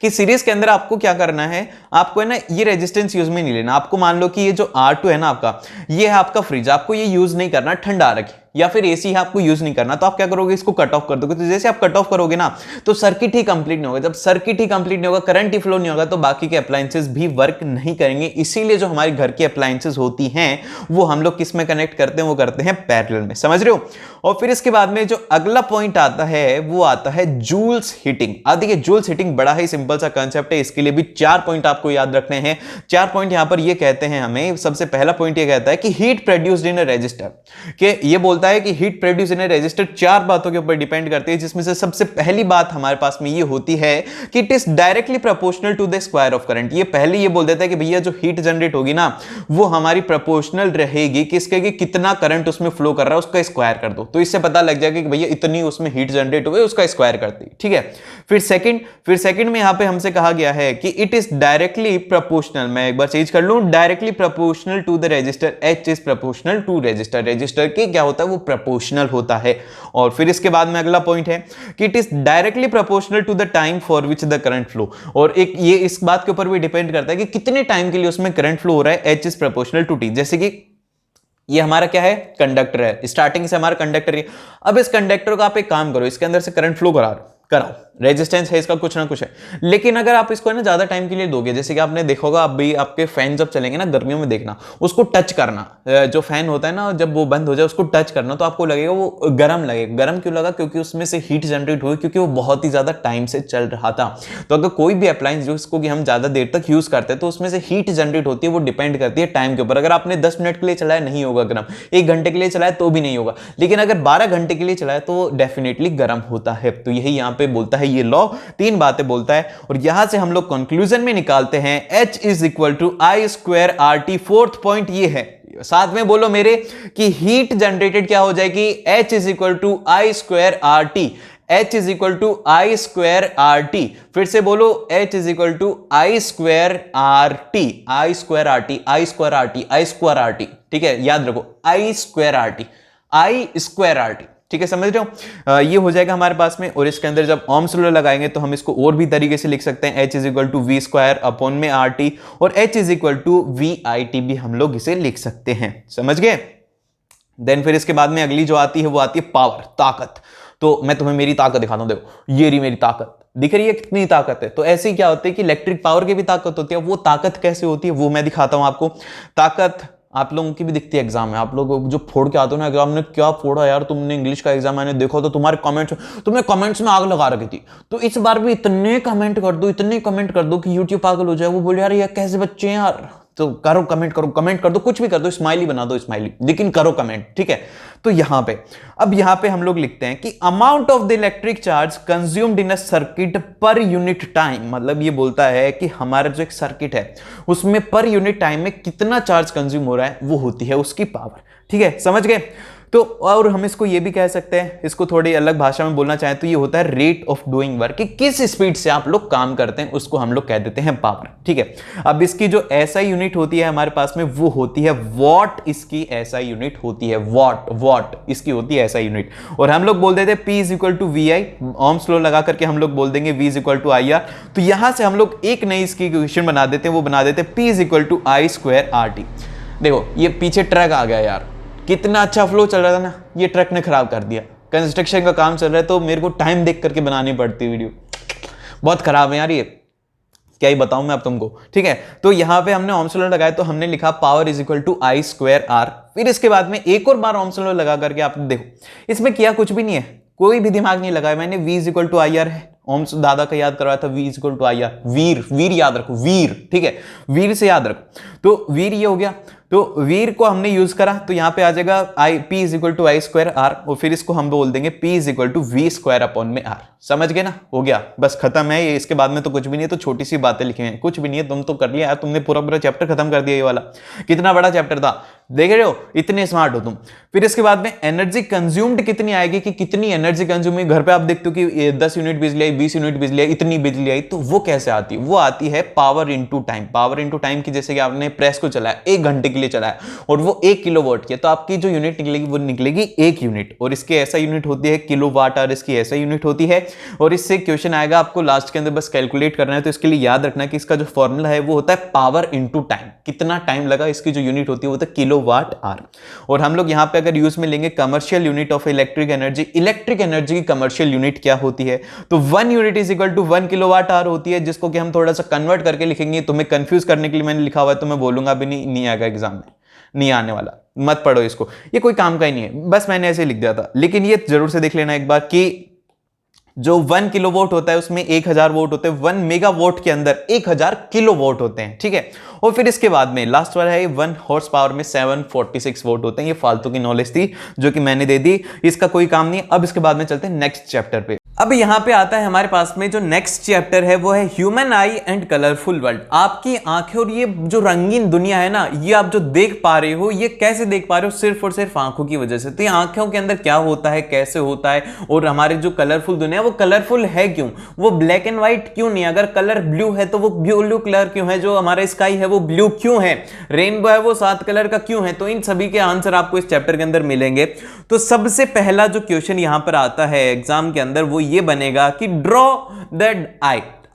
कि सीरीज के अंदर आपको क्या करना है, आपको है ना ये रेजिस्टेंस यूज में नहीं लेना। आपको मान लो कि ये जो R2 है ना आपका, ये है आपका फ्रिज, आपको ये यूज नहीं करना, ठंडा रखे, या फिर एसी है आपको यूज नहीं करना, तो आप क्या करोगे, इसको कट ऑफ कर दोगे। तो जैसे आप कट ऑफ करोगे ना तो सर्किट ही कंप्लीट नहीं होगा। जब सर्किट ही कंप्लीट नहीं होगा, करंट ही फ्लो नहीं होगा, तो बाकी के अप्लायंसेस भी वर्क नहीं करेंगे। इसीलिए जो हमारे घर की अप्लायंसेस होती हैं वो हम लोग किस में कनेक्ट करते हैं, वो करते हैं पैरेलल में, समझ रहे हो। और फिर इसके बाद में जो अगला पॉइंट आता है वो आता है जूल्स हीटिंग। अब देखिए जूल्स हीटिंग बड़ा ही सिंपल सा कंसेप्ट है, इसके लिए भी 4 पॉइंट आपको याद रखने हैं। 4 पॉइंट यहां पर ये कहते हैं हमें। सबसे पहला पॉइंट ये कहता है कि heat produced in a resistor, कि ये बोलता है कि heat produce in a resistor 4 बातों के ऊपर डिपेंड करती है, जिसमें से सबसे पहली बात हमारे पास में ये होती है कि it is directly proportional to the square of current. ये पहले ये बोल देता है कि भैया जो हीट जनरेट होगी ना वो हमारी प्रोपोर्शनल रहेगी किसके, कि कितना करंट उसमें फ्लो कर रहा है उसका स्क्वायर कर दो, तो इससे पता लग जाएगा कि भैया इतनी उसमें हीट जनरेट हुई, उसका स्क्वायर करती। ठीक है, फिर सेकंड में यहां पे हमसे कहा गया है कि इट इज डायरेक्टली प्रोपोर्शनल, मैं एक बार चेंज कर लूं, directly proportional to the resistor, H is proportional to resistor. Resistor के क्या होता है, वो प्रोपोर्शनल होता है। और फिर इसके बाद में अगला पॉइंट है कि it is directly proportional to the time for which the current flow. और एक ये इस बात के ऊपर भी डिपेंड करता है कि कितने टाइम के लिए उसमें करंट फ्लो हो रहा है, H is proportional to T। जैसे कि ये हमारा क्या है, कंडक्टर है, स्टार्टिंग से हमारा कंडक्टर है। अब इस कंडक्टर को आप एक काम करो, इसके अंदर से करंट फ्लो कराओ, रेजिस्टेंस है इसका कुछ ना कुछ है। लेकिन अगर आप इसको है ना ज्यादा टाइम के लिए दोगे, जैसे कि आपने देखा होगा, अभी आपके फैन जब चलेंगे ना गर्मियों में, देखना उसको टच करना, जो फैन होता है ना जब वो बंद हो जाए उसको टच करना, तो आपको लगेगा वो गर्म लगेगा। गर्म क्यों लगा, क्योंकि उसमें से हीट जनरेट हुई, क्योंकि वो बहुत ही ज्यादा टाइम से चल रहा था। तो अगर कोई भी अप्लायंस जिसको कि हम ज्यादा देर तक यूज करते हैं तो उसमें से हीट जनरेट होती है, वो डिपेंड करती है टाइम के ऊपर। अगर आपने 10 मिनट के लिए चलाया नहीं होगा गर्म, 1 घंटे के लिए चलाया तो भी नहीं होगा, लेकिन अगर 12 घंटे के लिए चलाया तो डेफिनेटली गर्म होता है। तो यही यहां पे बोलता है ये लॉ, 3 बातें बोलता है। और यहां से हम लोग कंक्लूजन में निकालते हैं H is equal to I square RT। 4th point ये है, साथ में बोलो मेरे, कि हीट जनरेटेड क्या हो जाएगी, H is equal to I square RT। H is equal to I square RT। फिर से बोलो, H is equal to I square RT, I square RT, I square RT, I square RT। ठीक है, याद रखो, I square RT, I square RT। ठीक है, समझ रहे हो। ये हो जाएगा हमारे पास में। और इसके अंदर जब ओम्स लॉ लगाएंगे तो हम इसको और भी तरीके से लिख सकते हैं, H is equal to V square upon में RT, और H is equal to VIT भी हम लोग इसे लिख सकते हैं, समझ गए। देन फिर इसके बाद में अगली जो आती है वो आती है पावर, ताकत। तो मैं तुम्हें मेरी ताकत दिखाता हूं, देखो ये रही मेरी ताकत, दिख रही है कितनी ताकत है। तो ऐसे ही क्या होता है कि इलेक्ट्रिक पावर की भी ताकत होती है। वो ताकत कैसे होती है वो मैं दिखाता हूं आपको। ताकत आप लोगों की भी दिखती है एग्जाम में, आप लोग जो फोड़ के आते हो ना एग्जाम में, क्या फोड़ा यार तुमने, इंग्लिश का एग्जाम मैंने देखो तो तुम्हारे तुमने कमेंट्स में आग लगा रखी थी। तो इस बार भी इतने कमेंट कर दो, इतने कमेंट कर दो कि यूट्यूब पागल हो जाए, वो बोले यार ये कैसे बच्चे हैं यार, तो करो, कमेंट कर दो, कुछ भी कर दो, स्माइली बना दो, स्माइली, लेकिन करो कमेंट, ठीक है। तो यहां पे अब यहां पे हम लोग लिखते हैं कि amount of the electric charge consumed in a circuit per unit time, मतलब ये बोलता है कि हमारा जो एक सर्किट है उसमें पर यूनिट टाइम में कितना चार्ज कंज्यूम हो रहा है, वो होती है उसकी पावर, ठीक है, समझ गए। तो और हम इसको ये भी कह सकते हैं, इसको थोड़ी अलग भाषा में बोलना चाहें तो ये होता है रेट ऑफ डूइंग वर्क, कि किस स्पीड से आप लोग काम करते हैं उसको हम लोग कह देते हैं पावर, ठीक है। अब इसकी जो एसआई यूनिट होती है हमारे पास में वो होती है वॉट, इसकी एसआई यूनिट होती है वॉट इसकी होती है एसआई यूनिट। और हम लोग बोल देते हैं P is equal to V I, ohm's law लगा करके हम लोग बोल देंगे V is equal to I R. तो यहां से हम लोग एक नई इसकी इक्वेशन बना देते हैं, वो बना देते हैं P is equal to I square R T. देखो ये पीछे ट्रक आ गया यार, कितना अच्छा फ्लो चल रहा था ना, ये ट्रक ने खराब कर दिया। कंस्ट्रक्शन का काम चल रहा है तो मेरे को टाइम देख करके बनानी पड़ती वीडियो, बहुत खराब है यार ये, क्या ही बताऊं मैं अब तुमको, ठीक है। तो यहां पे हमने ओम्स लॉ लगाया तो हमने लिखा power is equal to I square R. फिर इसके बाद में एक और बार ओम्स लॉ लगा करके आप देखो, इसमें किया कुछ भी नहीं है, कोई भी दिमाग नहीं लगाया मैंने। V is equal to I R है, ओम्स दादा का याद करवाया था, V is equal to I R, वीर याद रखो, वीर, ठीक है, वीर से याद रखो। तो वीर ये हो गया, तो वीर को हमने यूज करा तो यहां पे आ जाएगा P is equal to I square R, और फिर इसको हम बोल देंगे P is equal to V square upon में आर। समझ गए ना, हो गया, बस खत्म है ये, इसके बाद में तो कुछ भी नहीं है। तो छोटी सी बातें लिखी हैं, कुछ भी नहीं है, तुम तो कर लिया यार, तुमने पूरा चैप्टर खत्म कर दिया। ये वाला कितना बड़ा चैप्टर था, देख रहे हो, इतने स्मार्ट हो तुम। फिर इसके बाद में एनर्जी कंज्यूम्ड कितनी आएगी, कि कितनी एनर्जी कंज्यूम हुई। घर पे आप देखते हो कि 10 यूनिट बिजली आई, 20 यूनिट बिजली आई, इतनी बिजली आई, तो वो कैसे आती है, वो आती है power into time. Power into time की, जैसे कि आपने प्रेस को चलाया 1 घंटे के लिए चलाया और वो 1 किलोवाट की, तो आपकी जो यूनिट निकलेगी वो निकलेगी 1 यूनिट, और इसकी ऐसा यूनिट होती है किलोवाट आवर, इसकी ऐसा यूनिट होती है। और इससे क्वेश्चन आएगा आपको लास्ट के अंदर, बस कैलकुलेट करना है। तो इसके लिए याद रखना है कि इसका जो फॉर्मूला है वो होता है पावर इनटू टाइम, कितना टाइम लगा, इसकी जो यूनिट होती है वो होता है किलोवाट आवर। और हम लोग यहां पे अगर यूज में लेंगे commercial unit of electric energy, electric energy की कमर्शियल यूनिट क्या होती है, तो 1 unit is equal to 1 kilowatt hour होती है, जिसको कि हम थोड़ा सा कन्वर्ट करके लिखेंगे। तुम्हें कंफ्यूज करने के लिए मैंने लिखा हुआ है, तो मैं बोलूंगा भी नहीं आएगा एग्जाम में, नहीं आने वाला, मत पढ़ो इसको, ये कोई काम का ही नहीं है, बस मैंने ऐसे लिख दिया था। लेकिन ये जरूर से देख लेना एक बार कि जो 1 किलोवाट होता है उसमें 1000 वोट होते हैं, 1 मेगावाट के अंदर 1000 किलोवाट होते हैं, ठीक है। और फिर इसके बाद में लास्ट वाला है 1 हॉर्स पावर में 746 वोट होते हैं। ये फालतू की नॉलेज थी जो कि मैंने दे दी, इसका कोई काम नहीं। अब इसके बाद में चलते हैं नेक्स्ट चैप्टर पे। अब यहां पे आता है हमारे पास में जो नेक्स्ट चैप्टर है वो है human I and colourful world. आपकी आंखें और ये जो रंगीन दुनिया है ना, ये आप जो देख पा रहे हो, ये कैसे देख पा रहे हो, सिर्फ और सिर्फ आंखों की वजह से। तो ये आंखों के अंदर क्या होता है, कैसे होता है, और हमारे जो कलरफुल दुनिया है वो कलरफुल है क्यों, वो ब्लैक एंड व्हाइट क्यों नहीं, अगर कलर ब्लू है तो वो ब्लू कलर क्यों है, जो हमारा स्काई है वो ब्लू क्यों है, रेनबो है वो 7 कलर का क्यों है। तो इन सभी के आंसर आपको इस चैप्टर के अंदर मिलेंगे। तो सबसे पहला जो क्वेश्चन यहां पर आता है एग्जाम के अंदर वो ये बनेगा कि ड्रॉ द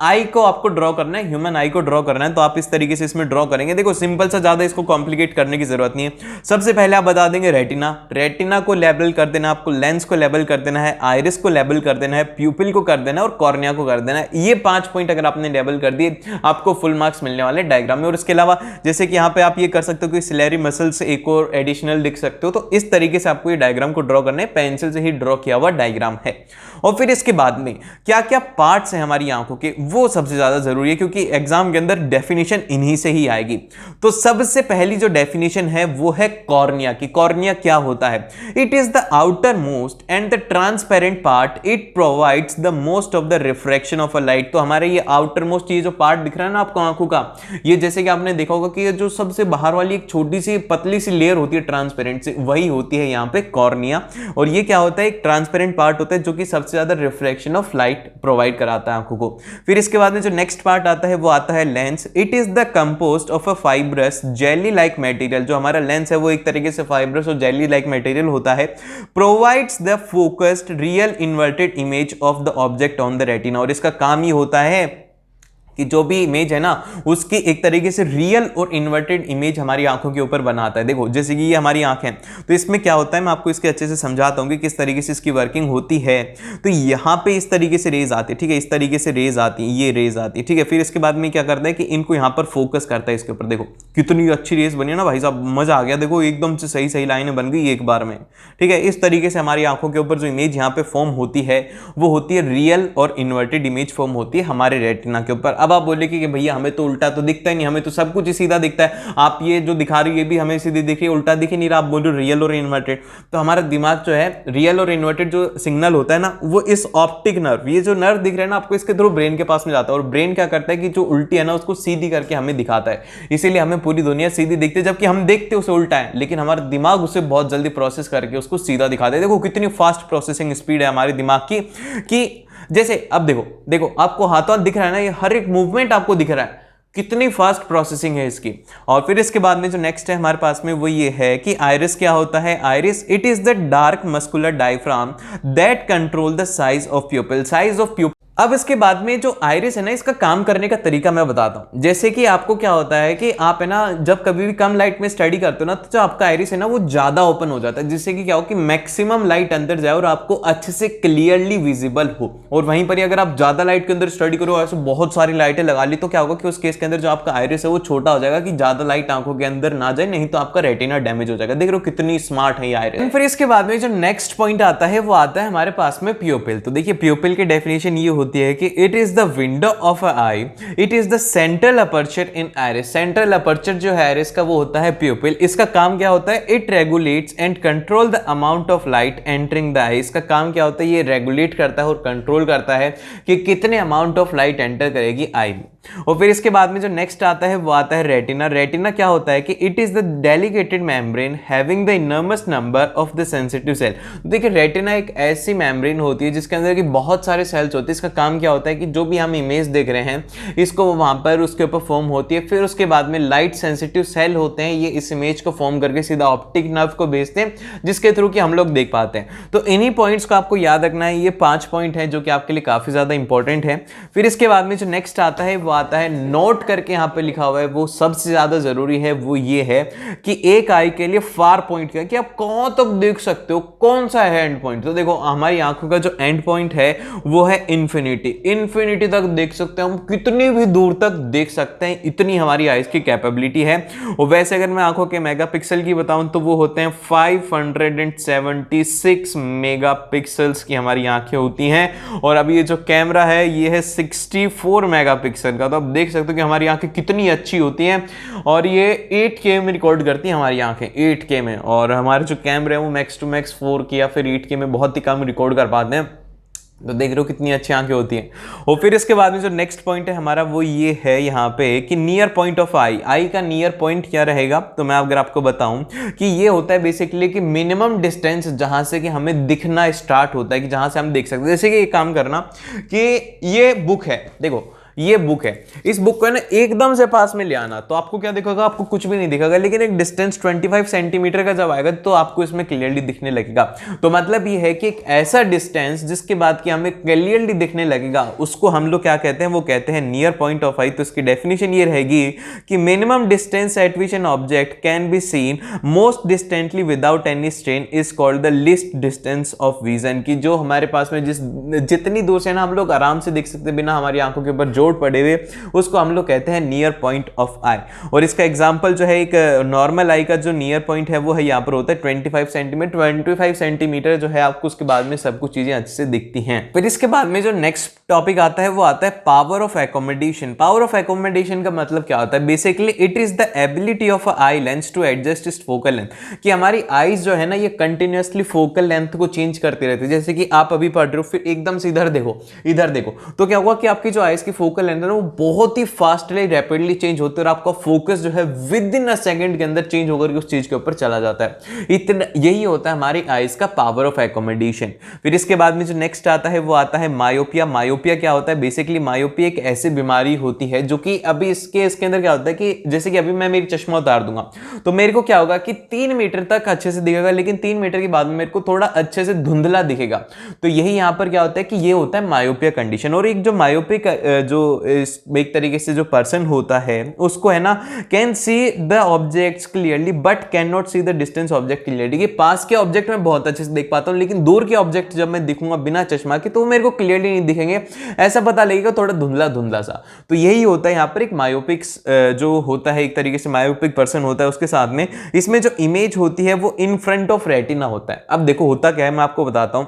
आई को आपको ड्रॉ करना है, ह्यूमन आई को ड्रॉ करना है। तो आप इस तरीके से इसमें ड्रॉ करेंगे। देखो सिंपल सा, ज्यादा इसको कॉम्प्लिकेट करने की जरूरत नहीं है। सबसे पहले आप बता देंगे रेटिना, रेटिना को लेबल कर देना, आपको लेंस को लेबल कर देना है, आइरिस को लेबल कर देना है, प्यूपिल को कर देना है और कॉर्निया को कर देना है। ये 5 पॉइंट अगर आपने लेबल कर दिए आपको फुल मार्क्स मिलने वाले डायग्राम में। और इसके अलावा जैसे कि यहाँ पे आप ये कर सकते हो कि सिलेरी मसल्स एक और एडिशनल लिख सकते हो। तो इस तरीके से आपको ये डायग्राम को ड्रॉ करना है, पेंसिल से ही ड्रॉ किया हुआ डायग्राम है। और फिर इसके बाद में क्या क्या पार्ट्स हैं हमारी आंखों के, वो सबसे ज्यादा जरूरी है क्योंकि एग्जाम के अंदर डेफिनेशन इन्हीं से ही आएगी। तो सबसे पहली जो डेफिनेशन है वो है कॉर्निया की। कॉर्निया क्या होता है, it is the outer most and the transparent part, it provides the most of the refraction of a light. तो हमारे ये आउटर मोस्ट, ये जो पार्ट दिख रहा है ना आपको आंखों का, ये जैसे कि आपने देखा होगा कि ये जो सबसे बाहर वाली एक छोटी सी पतली सी लेयर होती है ट्रांसपेरेंट से, वही होती है यहाँ पे कॉर्निया। और ये क्या होता है, एक ट्रांसपेरेंट पार्ट होता है जो कि सबसे ज्यादा रिफ्लेक्शन ऑफ लाइट प्रोवाइड कराता है आंखों को। फिर इसके बाद में जो नेक्स्ट पार्ट आता है वो आता है lens. It is the compost of a fibrous jelly like material. जो हमारा लेंस है वो एक तरीके से फाइब्रस और जेली लाइक मटेरियल होता है। Provides the focused real inverted image of the object on the retina. और इसका काम ही होता है कि जो भी इमेज है ना उसकी एक तरीके से रियल और इन्वर्टेड इमेज हमारी आंखों के ऊपर बनाता है। देखो जैसे कि ये हमारी आंख है, तो इसमें क्या होता है, मैं आपको इसके अच्छे से समझाता हूँ कि किस तरीके से इसकी वर्किंग होती है। तो यहाँ पे इस तरीके से रेज आती है, ठीक है, इस तरीके से रेज आती है, ये रेज आती है, ठीक है। फिर इसके बाद में क्या करता है कि इनको यहाँ पर फोकस करता है इसके ऊपर। देखो कितनी अच्छी रेज बनी है ना भाई साहब, मजा आ गया। देखो एकदम से सही सही लाइनें बन गई एक बार में, ठीक है। इस तरीके से हमारी आंखों के ऊपर जो इमेज यहाँ पे फॉर्म होती है वो होती है रियल और इन्वर्टेड इमेज फॉर्म होती है हमारे रेटिना के ऊपर। अब आप बोले कि भैया हमें तो उल्टा तो दिखता ही नहीं, हमें तो सब कुछ ही सीधा दिखता है, आप ये जो दिखा रही है ये भी हमें सीधी दिखी, उल्टा दिख ही नहीं रहा, आप बोल रहे हो रियल और इन्वर्टेड। तो हमारा दिमाग जो है रियल और इन्वर्टेड जो सिग्नल होता है ना, वो इस ऑप्टिक नर्व, ये जो नर्व दिख रहा है ना आपको, इसके थ्रू ब्रेन के पास में जाता है, और ब्रेन क्या करता है कि जो उल्टी है ना उसको सीधी करके हमें दिखाता है, इसीलिए हमें पूरी दुनिया सीधी दिखती है, जबकि हम देखते उसे उल्टा है, लेकिन हमारा दिमाग उसे बहुत जल्दी प्रोसेस करके उसको सीधा दिखाता है। देखो कितनी फास्ट प्रोसेसिंग स्पीड है हमारे दिमाग की, कि जैसे अब देखो देखो आपको हाथों हाथ दिख रहा है ना, ये हर एक मूवमेंट आपको दिख रहा है, कितनी फास्ट प्रोसेसिंग है इसकी। और फिर इसके बाद में जो नेक्स्ट है हमारे पास में वो ये है कि आइरिस क्या होता है। Iris it is the dark muscular diaphragm that control the size of प्यूपिल। Size of प्यूपिल। अब इसके बाद में जो आइरिस है ना, इसका काम करने का तरीका मैं बताता हूं। जैसे कि आपको क्या होता है कि आप है ना जब कभी भी कम लाइट में स्टडी करते हो ना, तो जो आपका आइरिस है ना वो ज्यादा ओपन हो जाता है, जिससे कि क्या हो कि मैक्सिमम लाइट अंदर जाए और आपको अच्छे से क्लियरली विजिबल हो। और वहीं पर अगर आप ज्यादा लाइट के अंदर स्टडी करो, ऐसे बहुत सारी लाइटें लगा ली, तो क्या होगा कि उस केस के अंदर जो आपका आइरिस है वो छोटा हो जाएगा, कि ज्यादा लाइट आंखों के अंदर ना जाए, नहीं तो आपका रेटिना डैमेज हो जाएगा। देख रहे हो कितनी स्मार्ट है ये आइरिस। फिर इसके बाद में जो नेक्स्ट पॉइंट आता है वो आता है हमारे पास में प्यूपिल। तो देखिए प्यूपिल की डेफिनेशन ये होती है कि it is the window of a I, it is the central aperture in iris. Central aperture जो है आइरिस का वो होता है प्यूपिल। इसका काम क्या होता है, it regulates and control the amount of light entering the eye. इसका काम क्या होता है, ये रेगुलेट करता है और कंट्रोल करता है कि कितने अमाउंट ऑफ लाइट एंटर करेगी आई में। और फिर इसके बाद में जो नेक्स्ट आता है वो आता है रेटिना। रेटिना क्या होता है कि it is the delicated membrane having the enormous number of the sensitive cell. देखिए रेटिना एक ऐसी मेम्ब्रेन होती है जिसके अंदर की बहुत सारे सेल्स होते हैं। इसका काम क्या होता है कि जो भी हम इमेज देख रहे हैं इसको वहां पर उसके ऊपर फॉर्म होती है, फिर उसके बाद में लाइट सेंसिटिव सेल होते हैं, ये इस इमेज को फॉर्म करके सीधा ऑप्टिक नर्व को भेजते हैं, जिसके थ्रू कि हम लोग देख पाते हैं। तो इन्हीं पॉइंट्स को आपको याद रखना है। ये 5 पॉइंट है जो कि आपके लिए काफी ज्यादा इंपॉर्टेंट है। फिर इसके बाद में जो नेक्स्ट आता है वो आता है, नोट करके यहां पे लिखा हुआ है, वो सबसे ज्यादा जरूरी है, वो ये है कि एक आई के लिए फार पॉइंट क्या, कि आप कहां तक देख सकते हो, कौन सा है एंड पॉइंट। तो देखो हमारी आंखों का जो एंड पॉइंट है वो है इंफिनिटी। इंफिनिटी तक देख सकते हैं हम, कितनी भी दूर तक देख सकते हैं, इतनी हमारी आईज की कैपेबिलिटी है। और वैसे अगर मैं आंखों के मेगापिक्सल की बताऊं तो वो होते हैं 576 मेगापिक्सल्स की हमारी आंखें होती हैं। और अभी ये जो कैमरा है ये है 64 मेगापिक्सल का। तो आप देख सकते हो कि हमारी आंखें कितनी अच्छी होती हैं, और ये 8K में रिकॉर्ड करती हैं हमारी आंखें, 8K में। और हमारे जो कैमरे हैं वो मैक्स टू मैक्स 4K या फिर 8K में बहुत ही कम रिकॉर्ड कर पाते हैं। तो देख रहे हो कितनी अच्छी आंखें होती हैं। और फिर इसके बाद में जो नेक्स्ट पॉइंट है हमारा वो ये है यहाँ पे कि नियर पॉइंट ऑफ आई। आई का नियर पॉइंट क्या रहेगा, तो मैं अगर आपको बताऊं कि ये होता है बेसिकली कि मिनिमम डिस्टेंस जहां से कि हमें दिखना स्टार्ट होता है, कि जहां से हम देख सकते हैं। जैसे कि एक काम करना कि ये बुक है, देखो ये बुक है, इस बुक को ना एकदम से पास में ले आना, तो आपको क्या दिखेगा, आपको कुछ भी नहीं दिखेगा। लेकिन एक डिस्टेंस 25 सेंटीमीटर का जब आएगा तो आपको इसमें क्लियरली दिखने लगेगा। तो मतलब ये है कि एक ऐसा डिस्टेंस जिसके बाद कि हमें क्लियरली दिखने लगेगा, उसको हम लोग क्या कहते हैं, वो कहते हैं नियर पॉइंट ऑफ आई। तो इसकी डेफिनेशन ये रहेगी कि minimum distance eight which an object can be seen most distantly without any strain is called the least distance of vision. की जो हमारे पास में जितनी दूर से ना हम लोग आराम से देख सकते बिना हमारी आंखों के ऊपर जोर पड़े हुए, उसको हम लोग कहते हैं नियर पॉइंट ऑफ आई। और इसका एग्जांपल जो है, एक नॉर्मल आई का जो नियर पॉइंट है वो है यहाँ पर होता है 25 सेंटीमीटर। 25 सेंटीमीटर जो है आपको उसके बाद में सब कुछ चीजें अच्छे से दिखती हैं। फिर इसके बाद में जो नेक्स्ट टॉपिक आता है वो आता है power of accommodation. Power of accommodation का मतलब क्या होता है, basically it is the ability of eye lens to adjust its focal length. कि हमारी आईज जो है ना ये कंटिन्यूअसली फोकल लेंथ को चेंज करती रहती है। जैसे कि आप अभी पढ़ रहे हो, फिर एकदम से इधर देखो, इधर देखो, तो क्या होगा कि आपकी जो आईज की फोकल लेंथ है ना वो बहुत ही फास्टली रैपिडली चेंज होती है, और आपका फोकस जो है विद इन अ सेकंड के अंदर चेंज होकर के उस चीज के ऊपर चला जाता है। इतना यही होता है हमारी आईज का पावर ऑफ एकोमोडेशन। फिर इसके बाद में जो नेक्स्ट आता है वो आता है मायोपिया। मायोपिया क्या होता है, बेसिकली मायोपिया एक ऐसी बीमारी होती है जो कि अभी इसके अंदर क्या होता है कि जैसे कि अभी मैं मेरी चश्मा उतार दूंगा तो मेरे को क्या होगा कि 3 मीटर तक अच्छे से दिखेगा, लेकिन 3 मीटर के बाद में मेरे को थोड़ा अच्छे से धुंधला दिखेगा। तो यही यहां पर क्या होता है कि ये होता है मायोपिया कंडीशन। और एक जो मायोपिक जो एक तरीके से जो पर्सन होता है उसको है ना can see the objects clearly but can not see the distance object clearly. कि पास के ऑब्जेक्ट में बहुत अच्छे से देख पाता हूं, लेकिन दूर के ऑब्जेक्ट जब मैं दिखूंगा बिना चश्मा के तो मेरे को क्लियरली नहीं दिखेंगे, ऐसा पता लगेगा थोड़ा धुंधला धुंधला सा। तो यही होता है यहाँ पर एक मायोपिक जो होता है, एक तरीके से मायोपिक पर्सन होता है, उसके साथ में इसमें जो इमेज होती है वो इन फ्रंट ऑफ रेटिना होता है। अब देखो होता क्या है, मैं आपको बताता हूं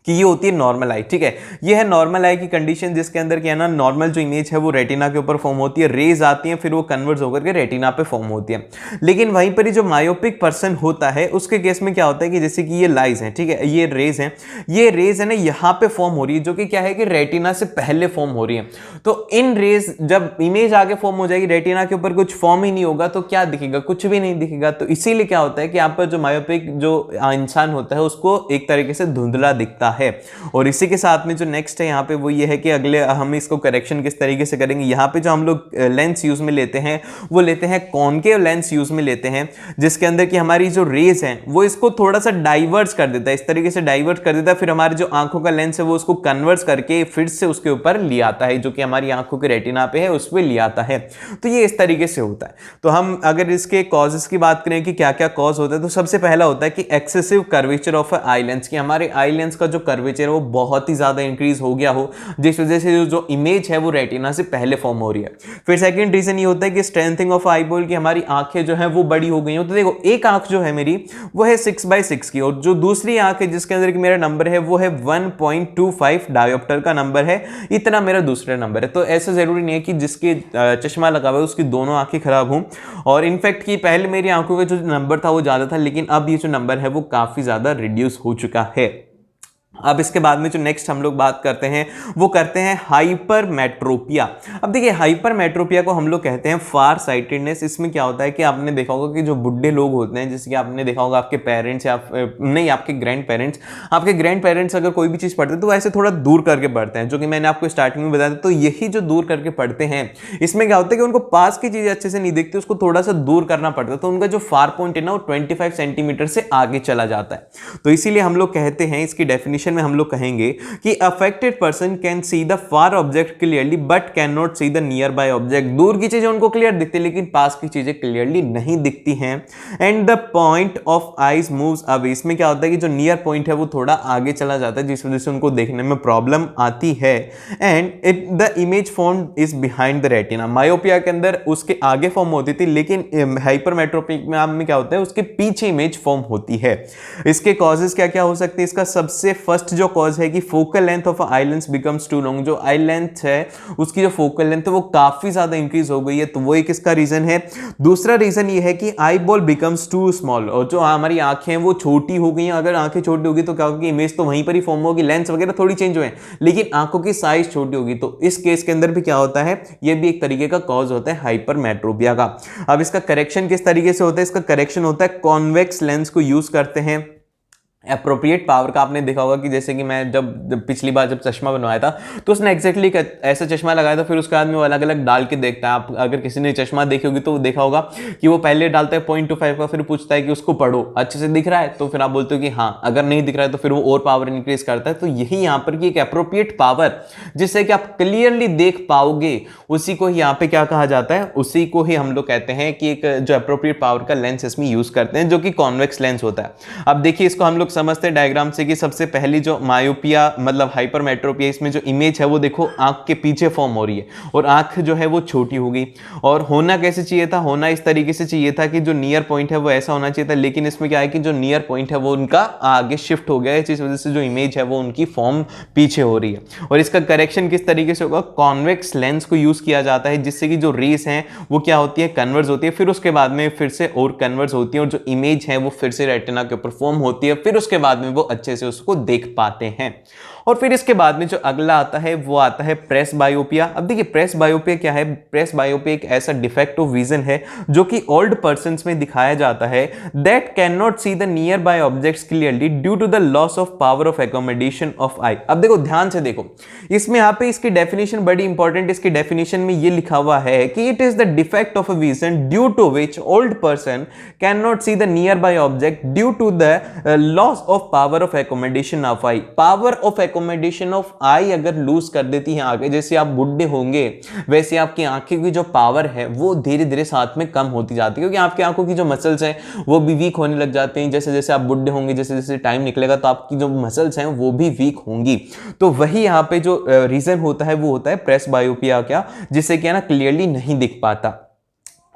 कि ये होती है नॉर्मल आई। ठीक है, ये है नॉर्मल आई की कंडीशन, जिसके अंदर क्या है ना, नॉर्मल जो इमेज है वो रेटिना के ऊपर फॉर्म होती है, रेज आती है, फिर वो कन्वर्ज होकर के रेटिना पे फॉर्म होती है। लेकिन वहीं पर ही जो मायोपिक पर्सन होता है उसके केस में क्या होता है कि जैसे कि ये लाइज है, ठीक है, ये रेज है, ये रेज है ना यहाँ पे फॉर्म हो रही है, जो कि क्या है कि रेटिना से पहले फॉर्म हो रही है। तो इन रेज जब इमेज आगे फॉर्म हो जाएगी, रेटिना के ऊपर कुछ फॉर्म ही नहीं होगा, तो क्या दिखेगा, कुछ भी नहीं दिखेगा। तो इसीलिए क्या होता है कि यहाँ पर जो मायोपिक जो इंसान होता है उसको एक तरीके से धुंधला दिखता है। और इसी के साथ में जो नेक्स्ट है यहाँ पे वो ये है कि अगले हम इसको करेक्शन किस तरीके से करेंगे। यहाँ पे जो हम लोग लेंस यूज में लेते हैं वो लेते हैं कॉनकेव लेंस यूज में लेते हैं, जिसके अंदर की हमारी जो रेज है वो इसको थोड़ा सा डाइवर्स कर देता है, इस तरीके से डाइवर्ट कर देता है, फिर हमारी जो आंखों का लेंस है वो उसको कन्वर्स करके फिर से उसके ऊपर ले आता है, जो कि हमारी आंखों के रेटिना पे है उस पर ले आता है। तो ये इस तरीके से होता है। तो हम अगर इसके कॉजेस की बात करें कि क्या क्या कॉज होता है, तो सबसे पहला होता है कि excessive curvature of eye lens, की हमारे आई लेंस का जो कर्वेचर है वो बहुत ही ज्यादा इंक्रीज हो गया हो, जिस वजह से जो इमेज है वो रेटिना से पहले फॉर्म हो रही है। फिर सेकंड रीजन ये होता है कि स्ट्रेंथिंग ऑफ आई बॉल, की हमारी आंखें जो है वो बड़ी हो गई हो। तो देखो एक आंख जो है मेरी वो है 6/6 की, और जो दूसरी आंख है जिसके अंदर मेरा नंबर है वो है 1.25 डायोप्टर का नंबर है, इतना मेरा दूसरा नंबर है। तो ऐसा जरूरी नहीं है कि जिसके चश्मा लगा हुआ है उसकी दोनों आंखें खराब हों। और इनफैक्ट कि पहले मेरी आंखों का जो नंबर था वो ज्यादा था, लेकिन अब ये जो नंबर है वो काफी ज्यादा रिड्यूस हो चुका है। अब इसके बाद में जो नेक्स्ट हम लोग बात करते हैं वो करते हैं हाइपरमेट्रोपिया। अब देखिए हाइपरमेट्रोपिया को हम लोग कहते हैं फार साइटेडनेस। इसमें क्या होता है कि आपने देखा होगा कि जो बुढ़े लोग होते हैं, जैसे कि आपने देखा होगा आपके पेरेंट्स या नहीं आपके ग्रैंड पेरेंट्स अगर कोई भी चीज़ पढ़ते हैं तो ऐसे थोड़ा दूर करके पढ़ते हैं, जो कि मैंने आपको स्टार्टिंग में बताया था। तो यही जो दूर करके पढ़ते हैं इसमें क्या होता है कि उनको पास की चीज़ें अच्छे से नहीं दिखती, उसको थोड़ा सा दूर करना पड़ता है, तो उनका जो फार पॉइंट है ना वो 25 सेंटीमीटर से आगे चला जाता है। तो इसीलिए हम लोग कहते हैं, इसकी डेफिनेशन में हम लोग कहेंगे कि affected person can see the far object clearly but can not see the nearby object. दूर की चीजें उनको क्लियर दिखती है लेकिन पास की चीजें क्लियरली नहीं दिखती हैं। And the point of eyes moves away. इसमें क्या होता है कि जो नियर पॉइंट है वो थोड़ा आगे चला जाता है, जिस वजह से उनको देखने में प्रॉब्लम आती है। And it the image form is behind the retina. Myopia के अंदर उसके आगे फॉर्म होती थी, लेकिन हाइपरमेट्रोपिया में क्या होता है उसके पीछे इमेज फॉर्म होती है। इसके कॉजेस क्या क्या हो सकते हैं? इसका सबसे फर्स्ट जो कॉज है कि focal length of eye lens becomes too long. जो आई लेंथ है उसकी जो फोकल लेंथ है वो काफी ज्यादा इंक्रीज हो गई है, तो वो एक इसका रीजन है। दूसरा रीजन ये है कि eye ball becomes too small, और जो हमारी आंखें हैं वो छोटी हो गई हैं। अगर आंखें छोटी होगी तो क्या होगी, इमेज तो वहीं पर ही फॉर्म होगी, लेंस वगैरह थोड़ी चेंज हुए, लेकिन आंखों की साइज छोटी होगी। तो इस केस के अंदर भी क्या होता है, ये भी एक तरीके का कॉज होता है हाइपरमेट्रोपिया का। अब इसका करेक्शन किस तरीके से होता है? इसका करेक्शन होता है कॉन्वेक्स लेंस को यूज करते हैं। एप्रोप्रिएट पावर का आपने देखा होगा कि जैसे कि मैं जब पिछली बार जब चश्मा बनवाया था तो उसने एग्जैक्टली ऐसा चश्मा लगाया था, फिर उसके बाद में वो अलग अलग डाल के देखता है। आप अगर किसी ने चश्मा देखी होगी तो देखा होगा कि वो पहले डालता है 0.25 का, फिर पूछता है कि उसको पढ़ो अच्छे से दिख रहा है, तो फिर आप बोलते हो कि हाँ। अगर नहीं दिख रहा है तो फिर वो और पावर इंक्रीज करता है। तो यही यहाँ पर की एक एप्रोप्रिएट पावर जिससे कि आप क्लियरली देख पाओगे, उसी को यहाँ पे क्या कहा जाता है, उसी को ही हम लोग कहते हैं कि एक जो एप्रोप्रिएट पावर का लेंस इसमें यूज करते हैं, जो कि कॉन्वेक्स लेंस होता है। अब देखिए इसको हम लोग समझते हैं डायग्राम से कि सबसे पहली जो मायोपिया मतलब हाइपरमेट्रोपिया, इसमें जो इमेज है वो देखो आंख के पीछे फॉर्म हो रही है और आंख जो है वो छोटी हो गई। और होना कैसे चाहिए था? होना इस तरीके से चाहिए था कि जो नियर पॉइंट है वो ऐसा होना चाहिए था, लेकिन इसमें क्या है कि जो नियर पॉइंट है वो उनका आगे शिफ्ट हो गया है, जिस वजह से जो इमेज है वो उनकी फॉर्म पीछे हो रही है। और इसका करेक्शन किस तरीके से होगा? कॉन्वेक्स लेंस को यूज किया जाता है, जिससे कि जो रेस हैं वो क्या होती है, कन्वर्ज होती है, फिर उसके बाद में फिर से और कन्वर्ज होती है, और जो इमेज है वो फिर से रेटिना के ऊपर फॉर्म होती है, फिर उसके बाद में वो अच्छे से उसको देख पाते हैं। और फिर इसके बाद में जो अगला आता है वो आता है प्रेस बायोपिया। अब देखिए प्रेस बायोपिया क्या है? प्रेस बायोपिया एक ऐसा डिफेक्ट ऑफ विजन है जो कि ओल्ड पर्सन्स में दिखाया जाता है, that can not see the nearby objects clearly due to the loss of power of accommodation of eye. अब देखो ध्यान से देखो, इसमें यहाँ पे इसकी डेफिनेशन बड़ी इंपॉर्टेंट। इसकी डेफिनेशन में ये लिखा हुआ है कि it is the defect of a vision due to which old person can not see the nearby object due to the loss of power of accommodation of eye. Power of accommodation of eye अगर lose कर देती है आगे, जैसे आप बुढ़े होंगे वैसे आपकी आंखें की जो पावर है वो धीरे धीरे साथ में कम होती जाती है, क्योंकि आपकी आंखों की जो मसल्स हैं वो भी वीक होने लग जाते हैं। जैसे जैसे आप बुढ़े होंगे, जैसे जैसे टाइम निकलेगा तो आपकी जो मसल्स हैं वो भी वीक होंगी। तो वही यहाँ पे जो रीजन होता है वो होता है प्रेस बायोपिया, क्या जिससे क्या ना क्लियरली नहीं दिख पाता।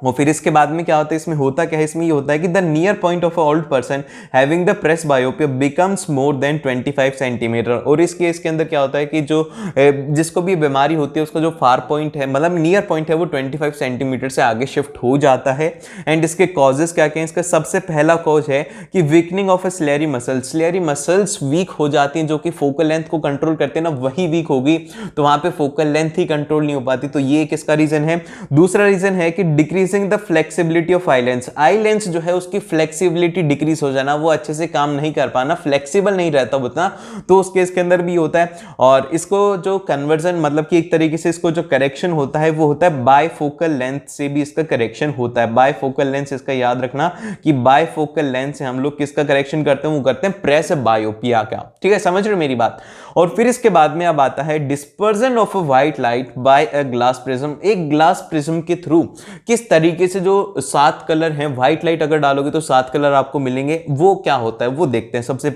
और फिर इसके बाद में क्या होता है, इसमें होता क्या है, इसमें ये होता है कि the near point of a old person having the presbyopia becomes more than 25 centimetre. और इस केस के अंदर क्या होता है कि जो जिसको भी बीमारी होती है उसका जो फार पॉइंट है, मतलब नियर पॉइंट है, वो 25 सेंटीमीटर से आगे शिफ्ट हो जाता है। एंड इसके कॉजेस क्या क्या हैं, इसका सबसे पहला कॉज है कि weakening of A slurry muscles, slurry muscles weak हो जाती हैं जो कि फोकल लेंथ को कंट्रोल करते हैं ना, वही वीक होगी तो वहां पे फोकल लेंथ ही कंट्रोल नहीं हो पाती। तो ये किसका रीजन है। दूसरा रीजन है कि decreasing the flexibility of eye lens, eye lens जो है उसकी फ्लेक्सिबिलिटी डिक्रीज हो जाना, वो अच्छे से काम नहीं कर पाना, फ्लेक्सिबल नहीं रहता उतना, तो उस केस के अंदर भी होता है। और इसको जो कन्वर्जन मतलब कि एक तरीके से इसको जो करेक्शन होता है वो होता है बायफोकल लेंथ से भी इसका करेक्शन होता है। बायफोकल लेंथ, इसका याद रखना कि बायफोकल लेंथ से हम लोग किसका करेक्शन करते हैं, वो करते हैं प्रेस बायोपिया का। ठीक है, समझ रहे हो मेरी बात। और फिर इसके बाद में अब आता है dispersion of a white light bye a glass prism. एक ग्लास प्रिज्म के थ्रू किस तरीके से जो 7 कलर हैं, व्हाइट लाइट अगर डालोगे तो 7 कलर आपको मिलेंगे, वो क्या होता है वो देखते हैं। सबसे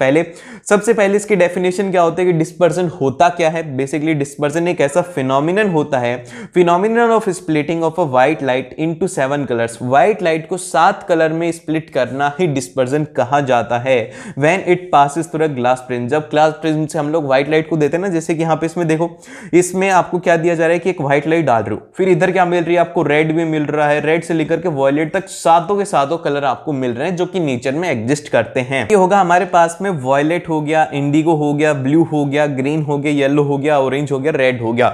पहले इसकी डेफिनेशन क्या होता है कि डिस्पर्जन होता क्या है। बेसिकली डिस्पर्जन एक ऐसा फिनोमिनन होता है, phenomenon of splitting of a white light into 7 colours. White light को 7 कलर में स्प्लिट करना ही डिस्पर्जन कहा जाता है। When it passes through a glass prism, जब ग्लास प्रिज्म से हम लोग व्हाइट लाइट को देते हैं ना, जैसे कि यहां पे इसमें देखो, इसमें आपको क्या दिया जा रहा है कि एक व्हाइट लाइट डाल रहे हो, फिर इधर क्या मिल रही है आपको, रेड भी मिल रहा है, रेड से लेकर के वॉयलेट तक सातों के सातों कलर आपको मिल रहे हैं जो कि नेचर में एग्जिस्ट करते हैं। ये होगा हमारे पास में वॉयलेट हो गया, इंडिगो हो गया, ब्लू हो गया, ग्रीन हो गया, येलो हो गया, ऑरेंज हो गया, रेड हो गया।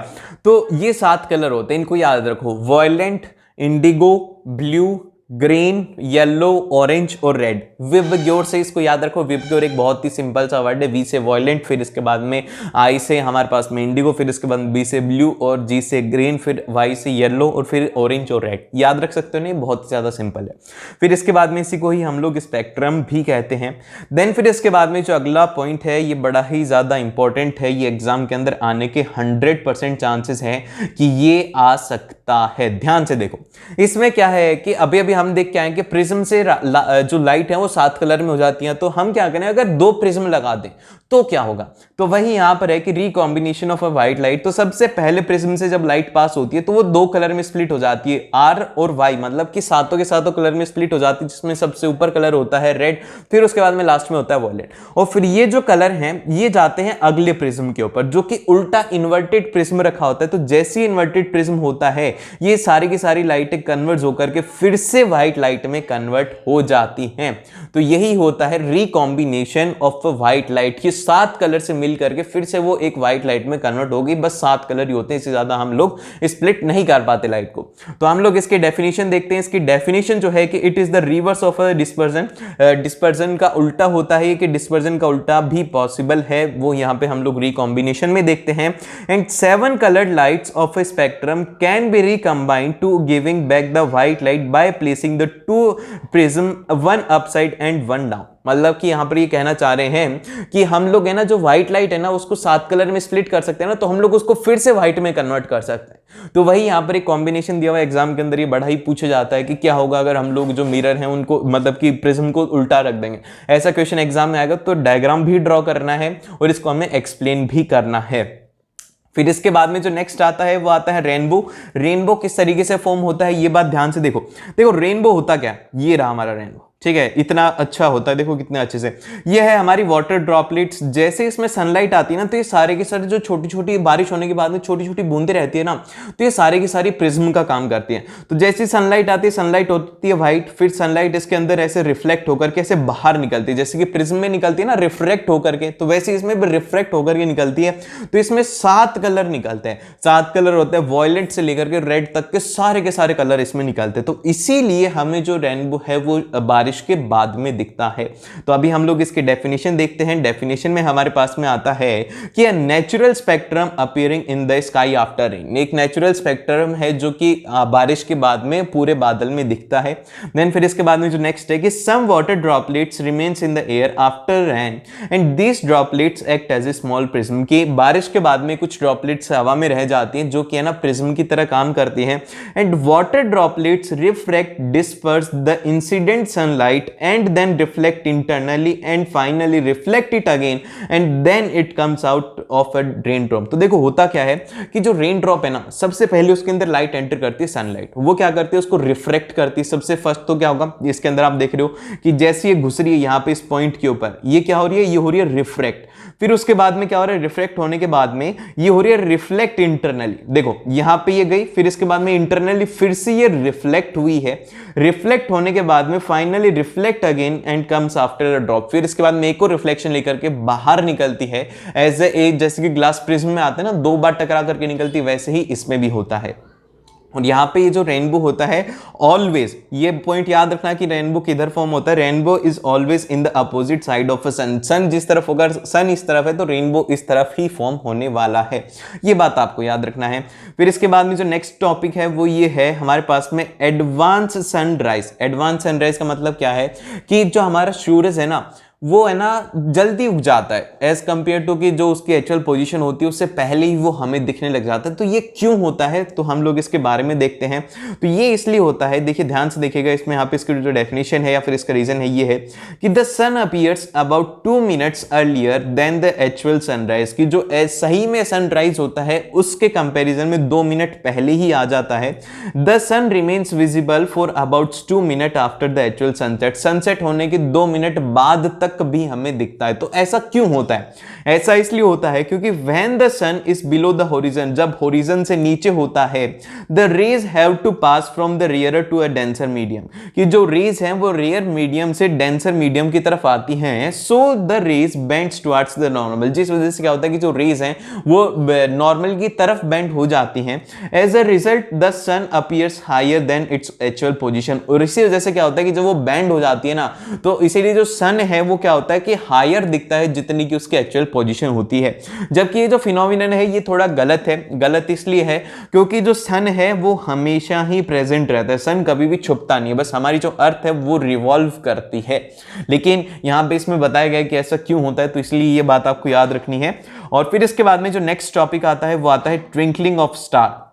तो ये 7 कलर होते हैं, इनको याद रखो, violet, indigo, blue, green, yellow, orange और रेड। विबग्योर से इसको याद रखो। विबग्योर एक बहुत ही सिंपल सा वर्ड है। वी से वॉयलेंट, फिर इसके बाद में आई से हमारे पास में इंडिगो, फिर इसके बाद बी से ब्लू और जी से ग्रीन, फिर वाई से येलो और फिर ऑरेंज और रेड। याद रख सकते हो नहीं, बहुत ही ज्यादा सिंपल है। फिर इसके बाद में इसी को ही हम लोग स्पेक्ट्रम भी कहते हैं। देन फिर इसके बाद में जो अगला पॉइंट है, ये बड़ा ही ज्यादा इंपॉर्टेंट है, ये एग्जाम के अंदर आने के 100% चांसेस है कि ये आ सकता है। ध्यान से देखो, इसमें क्या है कि अभी अभी हम देख के आए कि प्रिज्म से जो लाइट है वो 7 कलर में हो जाती है। तो हम क्या करें, अगर 2 प्रिज्म लगा दें तो क्या होगा, तो वही यहां पर है कि recombination of a white light. तो सबसे पहले प्रिज्म से जब लाइट पास होती है तो वो 2 कलर में स्प्लिट हो जाती है, आर और वाई, मतलब कि सातों के सातों कलर में स्प्लिट हो जाती है, जिसमें सबसे ऊपर कलर होता है रेड, फिर उसके बाद में लास्ट में होता है वॉयलेट। और फिर ये जो कलर हैं ये जाते हैं अगले प्रिज्म के ऊपर, जो कि उल्टा इन्वर्टेड प्रिज्म रखा होता है। तो जैसे ही इन्वर्टेड प्रिज्म होता है, ये सारी की सारी लाइटें कन्वर्ट होकर के फिर से व्हाइट लाइट में कन्वर्ट हो जाती हैं। तो यही होता है रिकॉम्बिनेशन ऑफ व्हाइट लाइट। ये 7 कलर से मिल करके फिर से वो एक व्हाइट लाइट में कन्वर्ट होगी। बस 7 कलर ही होते हैं, इससे ज्यादा हम लोग स्प्लिट नहीं कर पाते लाइट को। तो हम लोग इसके डेफिनेशन देखते हैं। इसकी डेफिनेशन जो है कि it is the reverse of dispersion. Dispersion का उल्टा होता है कि डिस्पर्जन का उल्टा भी पॉसिबल है, वो यहां पे हम लोग रिकॉम्बिनेशन में देखते हैं। And 7 coloured lights of a spectrum can be recombined to giving back the white light by placing the 2 prism, 1 upside and 1 down. मतलब कि यहां पर ये कहना चाह रहे हैं कि हम लोग है ना, जो व्हाइट लाइट है ना, उसको 7 कलर में स्प्लिट कर सकते हैं ना, तो हम लोग उसको फिर से व्हाइट में कन्वर्ट कर सकते हैं। तो वही यहां पर एक कॉम्बिनेशन दिया हुआ एग्जाम के अंदर, ये बड़ा ही पूछा जाता है कि क्या होगा अगर हम लोग जो मिरर हैं उनको मतलब कि प्रिज्म को उल्टा रख देंगे। ऐसा क्वेश्चन एग्जाम में आएगा तो डायग्राम भी ड्रॉ करना है और इसको हमें एक्सप्लेन भी करना है। फिर इसके बाद में जो नेक्स्ट आता है वो आता है रेनबो। रेनबो किस तरीके से फॉर्म होता है ये बात ध्यान से देखो। देखो रेनबो होता क्या, ये रहा हमारा रेनबो, ठीक है, इतना अच्छा होता है, देखो कितने अच्छे से। ये है हमारी वाटर ड्रॉपलेट्स। जैसे इसमें सनलाइट आती है ना, तो ये सारे के सारे जो छोटी छोटी बारिश होने के बाद में छोटी छोटी बूंदें रहती है ना, तो ये सारे की सारी प्रिज्म का काम करती है। तो जैसे सनलाइट आती है, सनलाइट होती है व्हाइट, फिर सनलाइट इसके अंदर ऐसे रिफ्लेक्ट होकर के ऐसे बाहर निकलती है, जैसे कि प्रिज्म में निकलती है ना रिफ्रेक्ट होकर के, तो वैसे इसमें भी रिफ्रेक्ट होकर के निकलती है। तो इसमें 7 कलर निकलते हैं, 7 कलर होते हैं, वॉयलेट से लेकर के रेड तक के सारे कलर इसमें निकलते हैं। तो इसीलिए हमें जो रेनबो है वो बारिश के बाद में दिखता है। तो अभी हम लोग इसकी डेफिनेशन देखते हैं। डेफिनेशन में हमारे पास में आता है कि a natural spectrum appearing in the sky after rain. एक नेचुरल स्पेक्ट्रम है जो कि बारिश के बाद में पूरे बादल में दिखता है। देन फिर इसके बाद में जो नेक्स्ट है कि some water droplets remains in the air after rain and these droplets act as a small prism. की बारिश के बाद में कुछ ड्रॉपलेट्स हवा में रह जाती हैं जो कि है ना प्रिज्म की तरह काम करती हैं। And water droplets refract disperse the incident sunlight light and then reflect internally and finally reflect it again and then it comes out of a raindrop। तो देखो होता क्या है कि जो रेन ड्रॉप है ना, सबसे पहले उसके अंदर लाइट एंटर करती है, सनलाइट, वो क्या करती है उसको रिफ्रेक्ट करती है सबसे फर्स्ट। तो क्या होगा इसके अंदर आप देख रहे हो कि जैसे ये घुस रही है यहाँ पे इस पॉइंट के ऊपर, ये क्या हो रही है, ये हो रही है रिफ्रेक्ट। फिर उसके बाद में क्या हो रहा है, रिफ्लेक्ट होने के बाद में ये हो रही है रिफ्लेक्ट इंटरनली। देखो यहां पे ये गई, फिर इसके बाद में इंटरनली फिर से ये रिफ्लेक्ट हुई है। रिफ्लेक्ट होने के बाद में finally reflect again and comes after a drop. फिर इसके बाद में एक और रिफ्लेक्शन लेकर के बाहर निकलती है एज ए, जैसे कि ग्लास प्रिज्म में आते हैं ना, 2 बार टकरा करके निकलती, वैसे ही इसमें भी होता है। और यहाँ पे ये जो रेनबो होता है ऑलवेज, ये पॉइंट याद रखना कि रेनबो किधर फॉर्म होता है, rainbow is always in the opposite side of a sun. Sun जिस तरफ होगा, सन इस तरफ है तो रेनबो इस तरफ ही फॉर्म होने वाला है, ये बात आपको याद रखना है। फिर इसके बाद में जो नेक्स्ट टॉपिक है वो ये है हमारे पास में एडवांस सनराइज। एडवांस सनराइज का मतलब क्या है कि जो हमारा सूरज है ना, वो है ना जल्दी उग जाता है एज कंपेयर टू कि जो उसकी एक्चुअल पोजीशन होती है उससे पहले ही वो हमें दिखने लग जाता है। तो ये क्यों होता है, तो हम लोग इसके बारे में देखते हैं। तो ये इसलिए होता है, देखिए ध्यान से देखिएगा, इसमें यहाँ पे इसकी जो डेफिनेशन है या फिर इसका रीजन है ये है कि the sun appears about 2 minutes earlier than the actual sunrise, की जो सही में सनराइज होता है उसके कंपेरिजन में 2 मिनट पहले ही आ जाता है। The sun remains visible for about 2 minute after the actual sunset. Sunset होने के 2 मिनट बाद तक भी हमें दिखता है। तो ऐसा क्यों होता है, ऐसा इसलिए होता है क्योंकि when the sun is below the horizon, जब होरिजन से नीचे होता है, the rays have to pass from the rare to a denser medium, कि जो रेज हैं वो रेयर मीडियम से डेंसर मीडियम की तरफ आती हैं। So the rays bends towards the normal, जिस वजह से क्या होता है कि जो रेज हैं वो नॉर्मल की तरफ बेंड हो जाती हैं। As a result the sun appears higher than its actual position, और इसी वजह से क्या होता है कि जब वो बेंड हो जाती है ना, तो इसीलिए जो सन है वो क्या होता है कि हायर दिखता है जितनी की उसकी एक्चुअल पोजीशन होती है। जबकि ये जो फिनोमिनन है ये थोड़ा गलत है। गलत इसलिए है क्योंकि जो सन है वो हमेशा ही प्रेजेंट रहता है, सन कभी भी छुपता नहीं है, बस हमारी जो अर्थ है वो रिवॉल्व करती है। लेकिन यहां पे इसमें बताया गया कि ऐसा क्यों होता है, तो इसलिए ये बात आपको याद रखनी है। और फिर इसके बाद में जो नेक्स्ट टॉपिक आता है वो आता है ट्विंकलिंग ऑफ स्टार।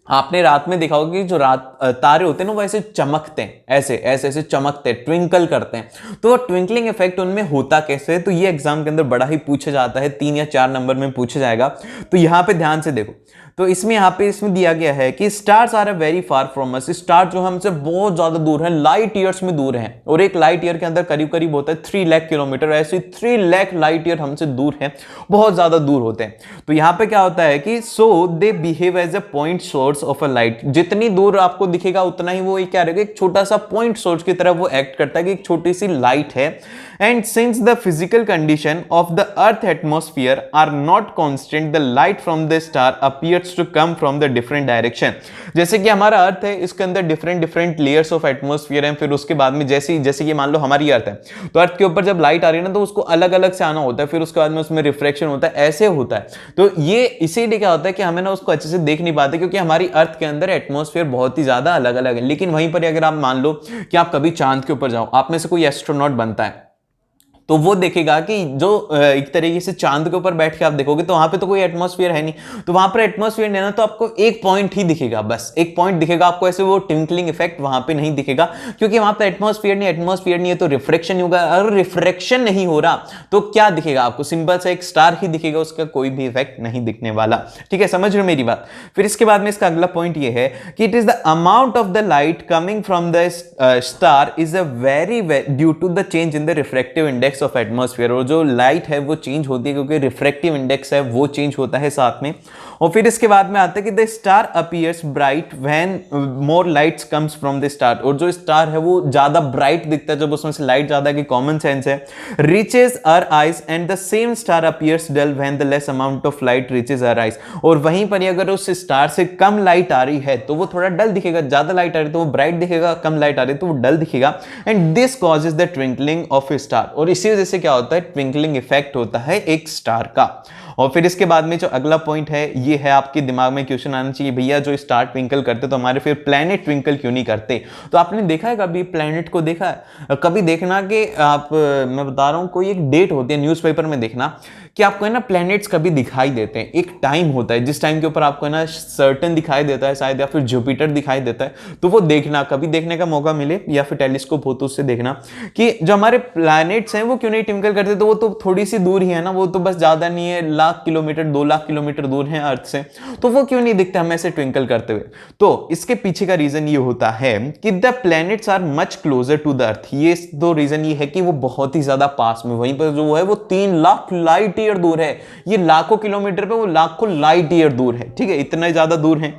आपने रात में देखा होगा कि जो रात तारे होते हैं ना वो ऐसे चमकते हैं, ऐसे ऐसे ऐसे चमकते हैं, ट्विंकल करते हैं। तो ट्विंकलिंग इफेक्ट उनमें होता कैसे है, तो ये एग्जाम के अंदर बड़ा ही पूछा जाता है, 3 या 4 नंबर में पूछा जाएगा। तो यहां पे ध्यान से देखो, तो इसमें यहाँ पे इसमें दिया गया है कि stars are very far from us, star जो हमसे बहुत ज्यादा दूर है, लाइट ईयर्स में दूर है, और एक लाइट ईयर के अंदर करीब करीब होता है 3 लाख किलोमीटर, ऐसे 3 लाख लाइट ईयर हमसे दूर है, बहुत ज्यादा दूर होते हैं। तो यहाँ पे क्या होता है कि so they behave as a point source of a light, जितनी दूर आपको दिखेगा उतना ही वो क्या रहेगा, एक छोटा सा पॉइंट सोर्स की तरह वो एक्ट करता है कि एक छोटी सी लाइट है। And since the physical condition of the earth atmosphere are not constant, the light from the star appears to come from the different direction. जैसे कि हमारा अर्थ है, इसके अंदर different different layers of atmosphere हैं। फिर उसके बाद में जैसे कि मान लो हमारी अर्थ है, तो अर्थ के ऊपर जब लाइट आ रही है ना तो उसको अलग अलग से आना होता है, फिर उसके बाद में उसमें रिफ्लेक्शन होता है, ऐसे होता है। तो ये इसीलिए क्या होता है कि हमें ना उसको अच्छे से देख नहीं पाते, क्योंकि हमारी अर्थ के अंदर एटमोस्फियर बहुत ही ज्यादा अलग अलग है। लेकिन वहीं पर अगर आप मान लो कि आप कभी चांद के ऊपर जाओ, आप में से कोई एस्ट्रोनॉट बनता है, तो वो देखेगा कि जो एक तरीके से चांद के ऊपर बैठ के आप देखोगे तो वहां पे तो कोई एटमॉस्फेयर है नहीं, तो वहां पर एटमॉस्फेयर नहीं है ना, तो आपको एक पॉइंट ही दिखेगा, बस एक पॉइंट दिखेगा आपको, ऐसे वो ट्विंकलिंग इफेक्ट वहां पे नहीं दिखेगा, क्योंकि वहां पे एटमॉस्फेयर नहीं है तो रिफ्रेक्शन होगा। अगर रिफ्रेक्शन नहीं हो रहा तो क्या दिखेगा आपको, सिंपल सा एक स्टार ही दिखेगा, उसका कोई भी इफेक्ट नहीं दिखने वाला। ठीक है, समझ रहे हो मेरी बात। फिर इसके बाद में इसका अगला पॉइंट ये है कि it is the amount of the light coming from the star is a very due to the change in the refractive index of atmosphere. और जो लाइट है वो चेंज होती है क्योंकि रिफ्रेक्टिव इंडेक्स है वो चेंज होता है साथ में। और फिर इसके बाद में आता है कि the star appears bright when more lights comes from the star, और जो स्टार है वो ज्यादा ब्राइट दिखता है जब उसमें से लाइट ज्यादा की कॉमन सेंस है। Reaches our eyes and the same star appears dull when the less amount of light reaches our eyes, और वहीं पर अगर उस स्टार से कम लाइट आ रही है तो वो थोड़ा डल दिखेगा, ज्यादा लाइट आ रही है तो वो ब्राइट दिखेगा, कम लाइट आ रही है तो वो डल दिखेगा। And this causes the twinkling of A star, और इसी वजह से क्या होता है, ट्विंकलिंग इफेक्ट होता है एक स्टार का। और फिर इसके बाद में जो अगला पॉइंट है ये है, आपके दिमाग में क्वेश्चन आना चाहिए, भैया जो स्टार ट्विंकल करते तो हमारे फिर प्लैनेट ट्विंकल क्यों नहीं करते। तो आपने देखा है कभी प्लैनेट को देखा है? कभी देखना कि आप, मैं बता रहा हूँ, कोई एक डेट होती है न्यूज़पेपर में देखना कि आपको है ना प्लैनेट्स कभी दिखाई देते हैं। एक टाइम होता है जिस टाइम के ऊपर आपको है ना सर्टन दिखाई देता है शायद, या फिर जुपिटर दिखाई देता है। तो वो देखना, कभी देखने का मौका मिले या फिर टेलीस्कोप हो तो उससे देखना कि जो हमारे प्लैनेट्स हैं वो क्यों नहीं ट्विंकल करते। तो वो तो थोड़ी सी दूर ही है ना, वो तो बस ज्यादा नहीं है, लाख किलोमीटर 2 लाख किलोमीटर दूर है अर्थ से, तो वो क्यों नहीं दिखते हमें ऐसे ट्विंकल करते हुए। तो इसके पीछे का रीजन ये होता है कि the planets are much closer to the earth. ये दो रीजन ये है कि वो बहुत ही ज्यादा पास में, वहीं पर जो है वो 3 लाख लाइट ईयर दूर है। ये लाखों किलोमीटर पे, वो लाखों लाइट ईयर दूर है, ठीक है, इतना ज्यादा दूर है,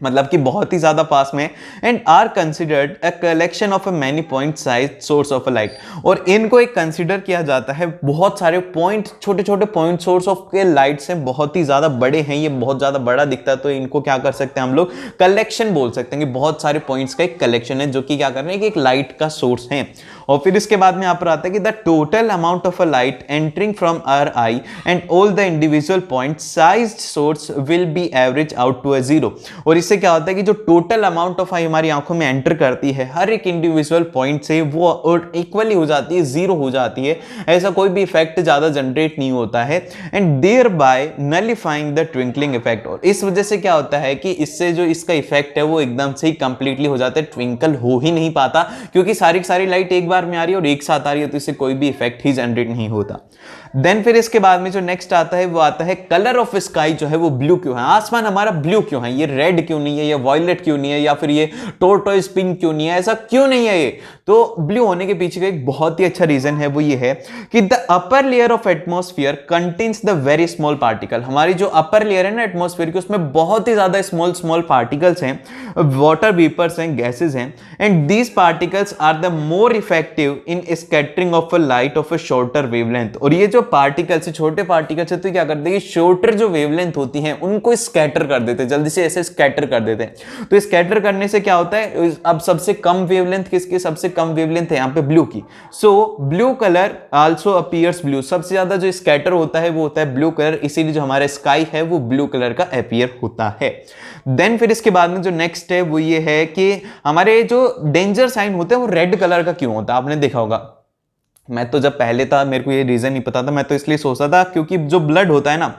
मतलब कि बहुत ही ज्यादा पास में। And are considered a collection of a many point size source of a light. और इनको एक कंसिडर किया जाता है, बहुत सारे पॉइंट, छोटे छोटे पॉइंट सोर्स ऑफ के लाइट से बहुत ही ज्यादा बड़े हैं, ये बहुत ज्यादा बड़ा दिखता है। तो इनको क्या कर सकते हैं हम लोग, कलेक्शन बोल सकते हैं कि बहुत सारे पॉइंट्स का एक कलेक्शन है जो कि क्या कर रहे हैं कि एक लाइट का सोर्स है। और फिर इसके बाद में यहाँ पर आता है कि the total amount of a light entering from our eye and all the individual point size source will be average out to a zero. और इससे क्या होता है कि जो टोटल अमाउंट ऑफ आई हमारी आंखों में एंटर करती है हर एक इंडिविजुअल पॉइंट से, वो इक्वली हो जाती है, जीरो हो जाती है, ऐसा कोई भी इफेक्ट ज्यादा जनरेट नहीं होता है। And thereby nullifying the twinkling effect. और इस वजह से क्या होता है कि इससे जो इसका इफेक्ट है वो एकदम से ही कंप्लीटली हो जाता है, ट्विंकल हो ही नहीं पाता, क्योंकि सारी की सारी लाइट एक बार में आ रही है और एक साथ आ रही है, तो इससे कोई भी इफेक्ट ही जनरेट नहीं होता। देन फिर इसके बाद में जो नेक्स्ट आता है वो आता है कलर ऑफ स्काई जो है वो ब्लू क्यों है, आसमान हमारा ब्लू क्यों है, ये रेड क्यों नहीं है, ये वॉयलेट क्यों नहीं है, या फिर ये टोर्टोइज पिंक क्यों नहीं है, ऐसा क्यों नहीं है ये। तो ब्लू होने के पीछे का एक बहुत ही अच्छा रीजन है, वो ये है कि the upper layer of atmosphere contains the very small particle. हमारी जो अपर लेयर है ना एटमॉस्फेयर की, उसमें बहुत ही ज्यादा स्मॉल स्मॉल पार्टिकल्स हैं, वाटर वेपर्स हैं, गैसेज हैं। And these particles are the more effective in scattering of a light of a shorter wavelength. और ये जो पार्टिकल्स है, छोटे पार्टिकल्स है, तो क्या करते हैं, शॉर्टर जो वेवलेंथ होती है उनको स्कैटर कर देते हैं, जल्दी से ऐसे स्कैटर कर देते हैं। तो स्कैटर करने से क्या होता है, अब सबसे कम वेवलेंथ किसकी, सबसे कम वेवलेंथ है यहाँ पे ब्लू की। सो blue colour also appears blue, सबसे ज्यादा जो स्कैटर होता है वो होता है ब्लू कलर, इसीलिए जो हमारा स्काई है वो ब्लू कलर का अपीयर होता है। देन फिर इसके बाद में जो नेक्स्ट है वो ये है कि हमारे जो डेंजर साइन होते हैं वो रेड कलर का क्यों होता है। आपने देखा होगा, मैं तो जब पहले था मेरे को ये रीजन नहीं पता था, मैं तो इसलिए सोचता था क्योंकि जो ब्लड होता है ना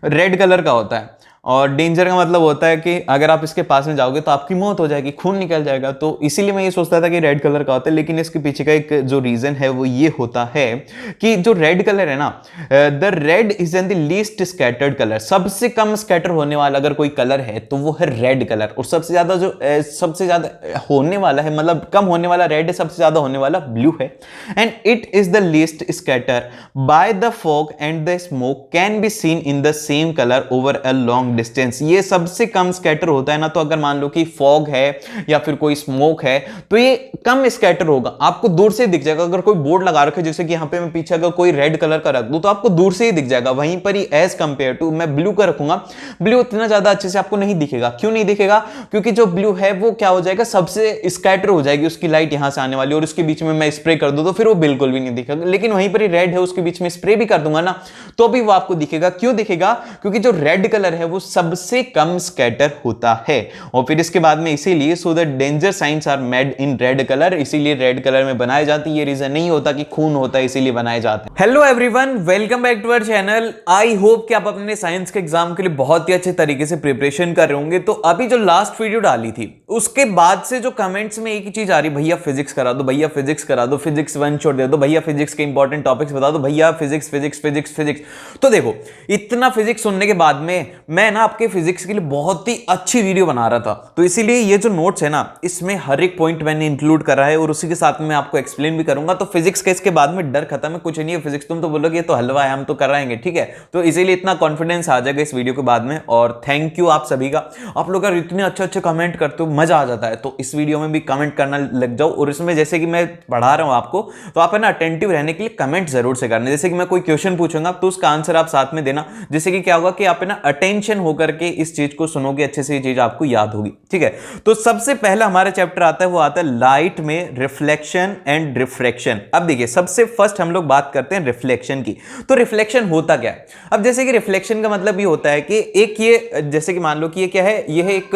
रेड कलर का होता है, और डेंजर का मतलब होता है कि अगर आप इसके पास में जाओगे तो आपकी मौत हो जाएगी, खून निकल जाएगा। तो इसीलिए मैं ये सोचता था कि रेड कलर का होता है, लेकिन इसके पीछे का एक जो रीजन है वो ये होता है कि जो रेड कलर है ना, the red is an the least scattered colour. सबसे कम स्कैटर होने वाला अगर कोई कलर है तो वो है रेड कलर, और सबसे ज्यादा जो सबसे ज्यादा होने वाला है, मतलब कम होने वाला रेड है, सबसे ज्यादा होने वाला ब्लू है। And it is the least scatter by the fog and the smoke can be seen in the same colour over a long distance. ये सबसे कम स्कैटर होता है ना, तो अगर मान लो कि फॉग है या फिर कोई स्मोक है तो ये कम स्कैटर होगा, आपको दूर से दिख जाएगा। अगर कोई बोर्ड लगा रखे जैसे कि यहाँ पे मैं पीछे अगर कोई रेड कलर का रख दूं तो आपको दूर से ही दिख जाएगा, वहीं पर ही एज कंपेयर टू मैं ब्लू का रखूंगा, ब्लू इतना ज्यादा अच्छे से आपको नहीं दिखेगा। क्यों नहीं दिखेगा, क्योंकि जो ब्लू है वो क्या हो जाएगा, सबसे स्कैटर हो जाएगी उसकी लाइट यहां से आने वाली, और उसके बीच में मैं स्प्रे कर दूं तो फिर वो बिल्कुल भी नहीं दिखेगा। लेकिन वहीं पर ही रेड है, उसके बीच में स्प्रे भी कर दूंगा ना तो भी वो आपको दिखेगा। क्यों दिखेगा, क्योंकि जो रेड कलर है वो सबसे कम स्कैटर होता है। और फिर इसके बाद में इसीलिए so the danger signs are made in red colour, इसीलिए रेड कलर में बनाए जाते हैं। ये रीजन नहीं होता कि खून होता है इसीलिए बनाए जाते हैं। Hello everyone, welcome back to our channel. I hope कि आप अपने साइंस के एग्जाम के लिए बहुत ही अच्छे तरीके से प्रिपरेशन कर रहे होंगे। तो अभी जो लास्ट वीडियो डाली थी उसके बाद से जो कमेंट्स में एक ही चीज आ रही, भैया फिजिक्स करा दो, भैया फिजिक्स करा दो, फिजिक्स 1 छोड़ दे दो, भैया फिजिक्स के इंपॉर्टेंट टॉपिक्स बता दो, भैया फिजिक्स फिजिक्स फिजिक्स फिजिक्स। तो देखो, इतना फिजिक्स सुनने के बाद में मैं ना आपके फिजिक्स के लिए बहुत ही अच्छी वीडियो बना रहा था, तो इसीलिए ये जो नोट्स है ना इसमें हर एक पॉइंट मैंने इंक्लूड करा है और उसी के साथ में आपको एक्सप्लेन भी करूंगा। तो फिजिक्स के इसके बाद में डर खत्म है, कुछ नहीं है फिजिक्स, तुम तो बोलोगे ये तो हलवा है, हम तो कराएंगे, ठीक है। तो इसीलिए इतना कॉन्फिडेंस आ जाएगा इस वीडियो के बाद में। और थैंक यू आप सभी का, आप लोग अगर इतने अच्छे अच्छे कमेंट करते हो मजा आ जाता है। तो इस वीडियो में भी कमेंट करना लग जाओ, और इसमें जैसे कि मैं पढ़ा रहा हूं आपको, तो आप है ना अटेंटिव रहने के लिए कमेंट जरूर से करना। जैसे कि मैं कोई क्वेश्चन पूछूंगा तो उसका आंसर आप साथ में देना, जिससे कि क्या होगा कि आप है ना अटेंशन होकर के इस चीज को सुनोगे अच्छे से, ये चीज आपको याद होगी, ठीक है। तो सबसे पहला हमारा चैप्टर आता है, वो आता है लाइट में रिफ्लेक्शन एंड रिफ्रैक्शन। अब देखिए सबसे फर्स्ट हम लोग बात करते हैं रिफ्लेक्शन की। तो रिफ्लेक्शन होता क्या है? अब जैसे कि रिफ्लेक्शन का मतलब ये होता है कि एक ये, जैसे कि मान लो कि ये क्या है, ये है एक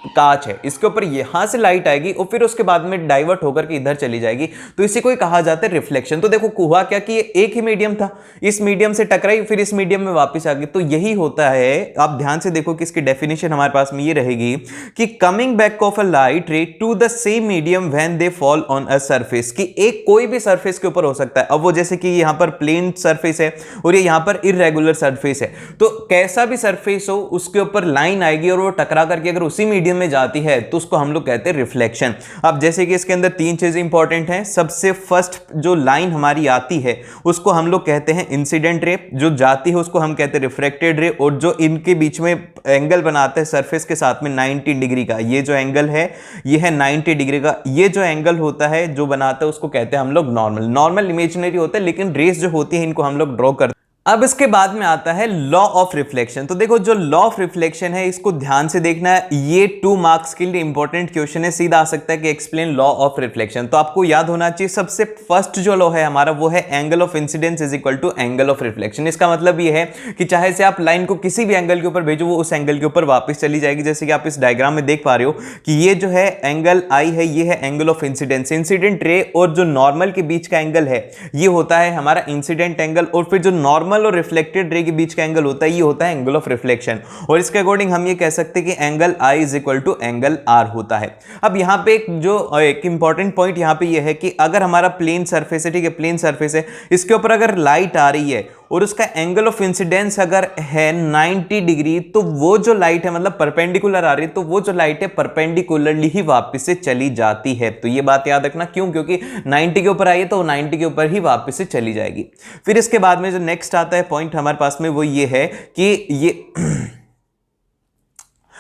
कांच है, इसके ऊपर यहां से लाइट आएगी और फिर उसके बाद में डाइवर्ट होकर के इधर चली जाएगी, तो इसी को कहा जाता है रिफ्लेक्शन। तो देखो हुआ क्या कि ये एक ही मीडियम था, इस मीडियम से टकराई, फिर इस मीडियम में वापस आ गई, तो यही होता है। आप ध्यान से देखो कि इसकी डेफिनेशन हमारे पास में ये रहेगी कि coming back of a light ray to the same medium when they fall on a surface, कि एक कोई भी सरफेस के ऊपर हो सकता है। अब वो जैसे कि यहां पर प्लेन सरफेस है और ये यहां पर इररेगुलर सरफेस है, तो कैसा भी सरफेस हो उसके ऊपर लाइन आएगी और वो टकरा करके अगर उसी मीडियम में जाती है तो उसको हम लोग कहते हैं रिफ्लेक्शन। अब जैसे कि इसके अंदर तीन चीजें इंपॉर्टेंट हैं। सबसे फर्स्ट जो लाइन हमारी आती है उसको हम लोग कहते हैं इंसिडेंट रे, जो जाती है उसको हम कहते हैं रिफ्रैक्टेड रे, और जो इनके बीच में एंगल बनाते हैं सरफेस के साथ में 90 डिग्री का, ये जो एंगल है ये है 90 डिग्री का, ये जो एंगल होता है जो बनाता है उसको कहते हैं हम लोग नॉर्मल। नॉर्मल इमेजिनरी होता है, लेकिन रेस जो होती है इनको हम लोग ड्रॉ करते हैं। अब इसके बाद में आता है लॉ ऑफ रिफ्लेक्शन। तो देखो जो लॉ ऑफ रिफ्लेक्शन है इसको ध्यान से देखना है, ये 2 मार्क्स के लिए इंपॉर्टेंट क्वेश्चन है। सीधा आ सकता है कि एक्सप्लेन लॉ ऑफ रिफ्लेक्शन, तो आपको याद होना चाहिए सबसे फर्स्ट जो लॉ है हमारा वो है angle of incidence is equal to angle of reflection. इसका मतलब ये है कि चाहे से आप लाइन को किसी भी एंगल के ऊपर भेजो वो उस एंगल के ऊपर वापस चली जाएगी। जैसे कि आप इस डायग्राम में देख पा रहे हो कि ये जो है एंगल आई है, ये है angle of incidence. Incident ray और जो नॉर्मल के बीच का एंगल है ये होता है हमारा इंसिडेंट एंगल, और फिर जो नॉर्मल और रिफ्लेक्टेड रे के बीच का एंगल होता है ये होता है एंगल ऑफ रिफ्लेक्शन। और इसके अकॉर्डिंग हम ये कह सकते हैं कि angle I is equal to angle R होता है। अब यहां पे एक इंपॉर्टेंट पॉइंट यहां पे ये है कि अगर हमारा प्लेन सरफेस है, ठीक है, प्लेन सरफेस है, इसके ऊपर अगर लाइट आ रही है और उसका एंगल ऑफ इंसिडेंस अगर है 90 डिग्री, तो वो जो लाइट है मतलब परपेंडिकुलर आ रही है, तो वो जो लाइट है परपेंडिकुलरली ही वापस से चली जाती है। तो ये बात याद रखना, क्यों? क्योंकि 90 के ऊपर आई है तो 90 के ऊपर ही वापस से चली जाएगी। फिर इसके बाद में जो नेक्स्ट आता है पॉइंट हमारे पास में वो ये है कि ये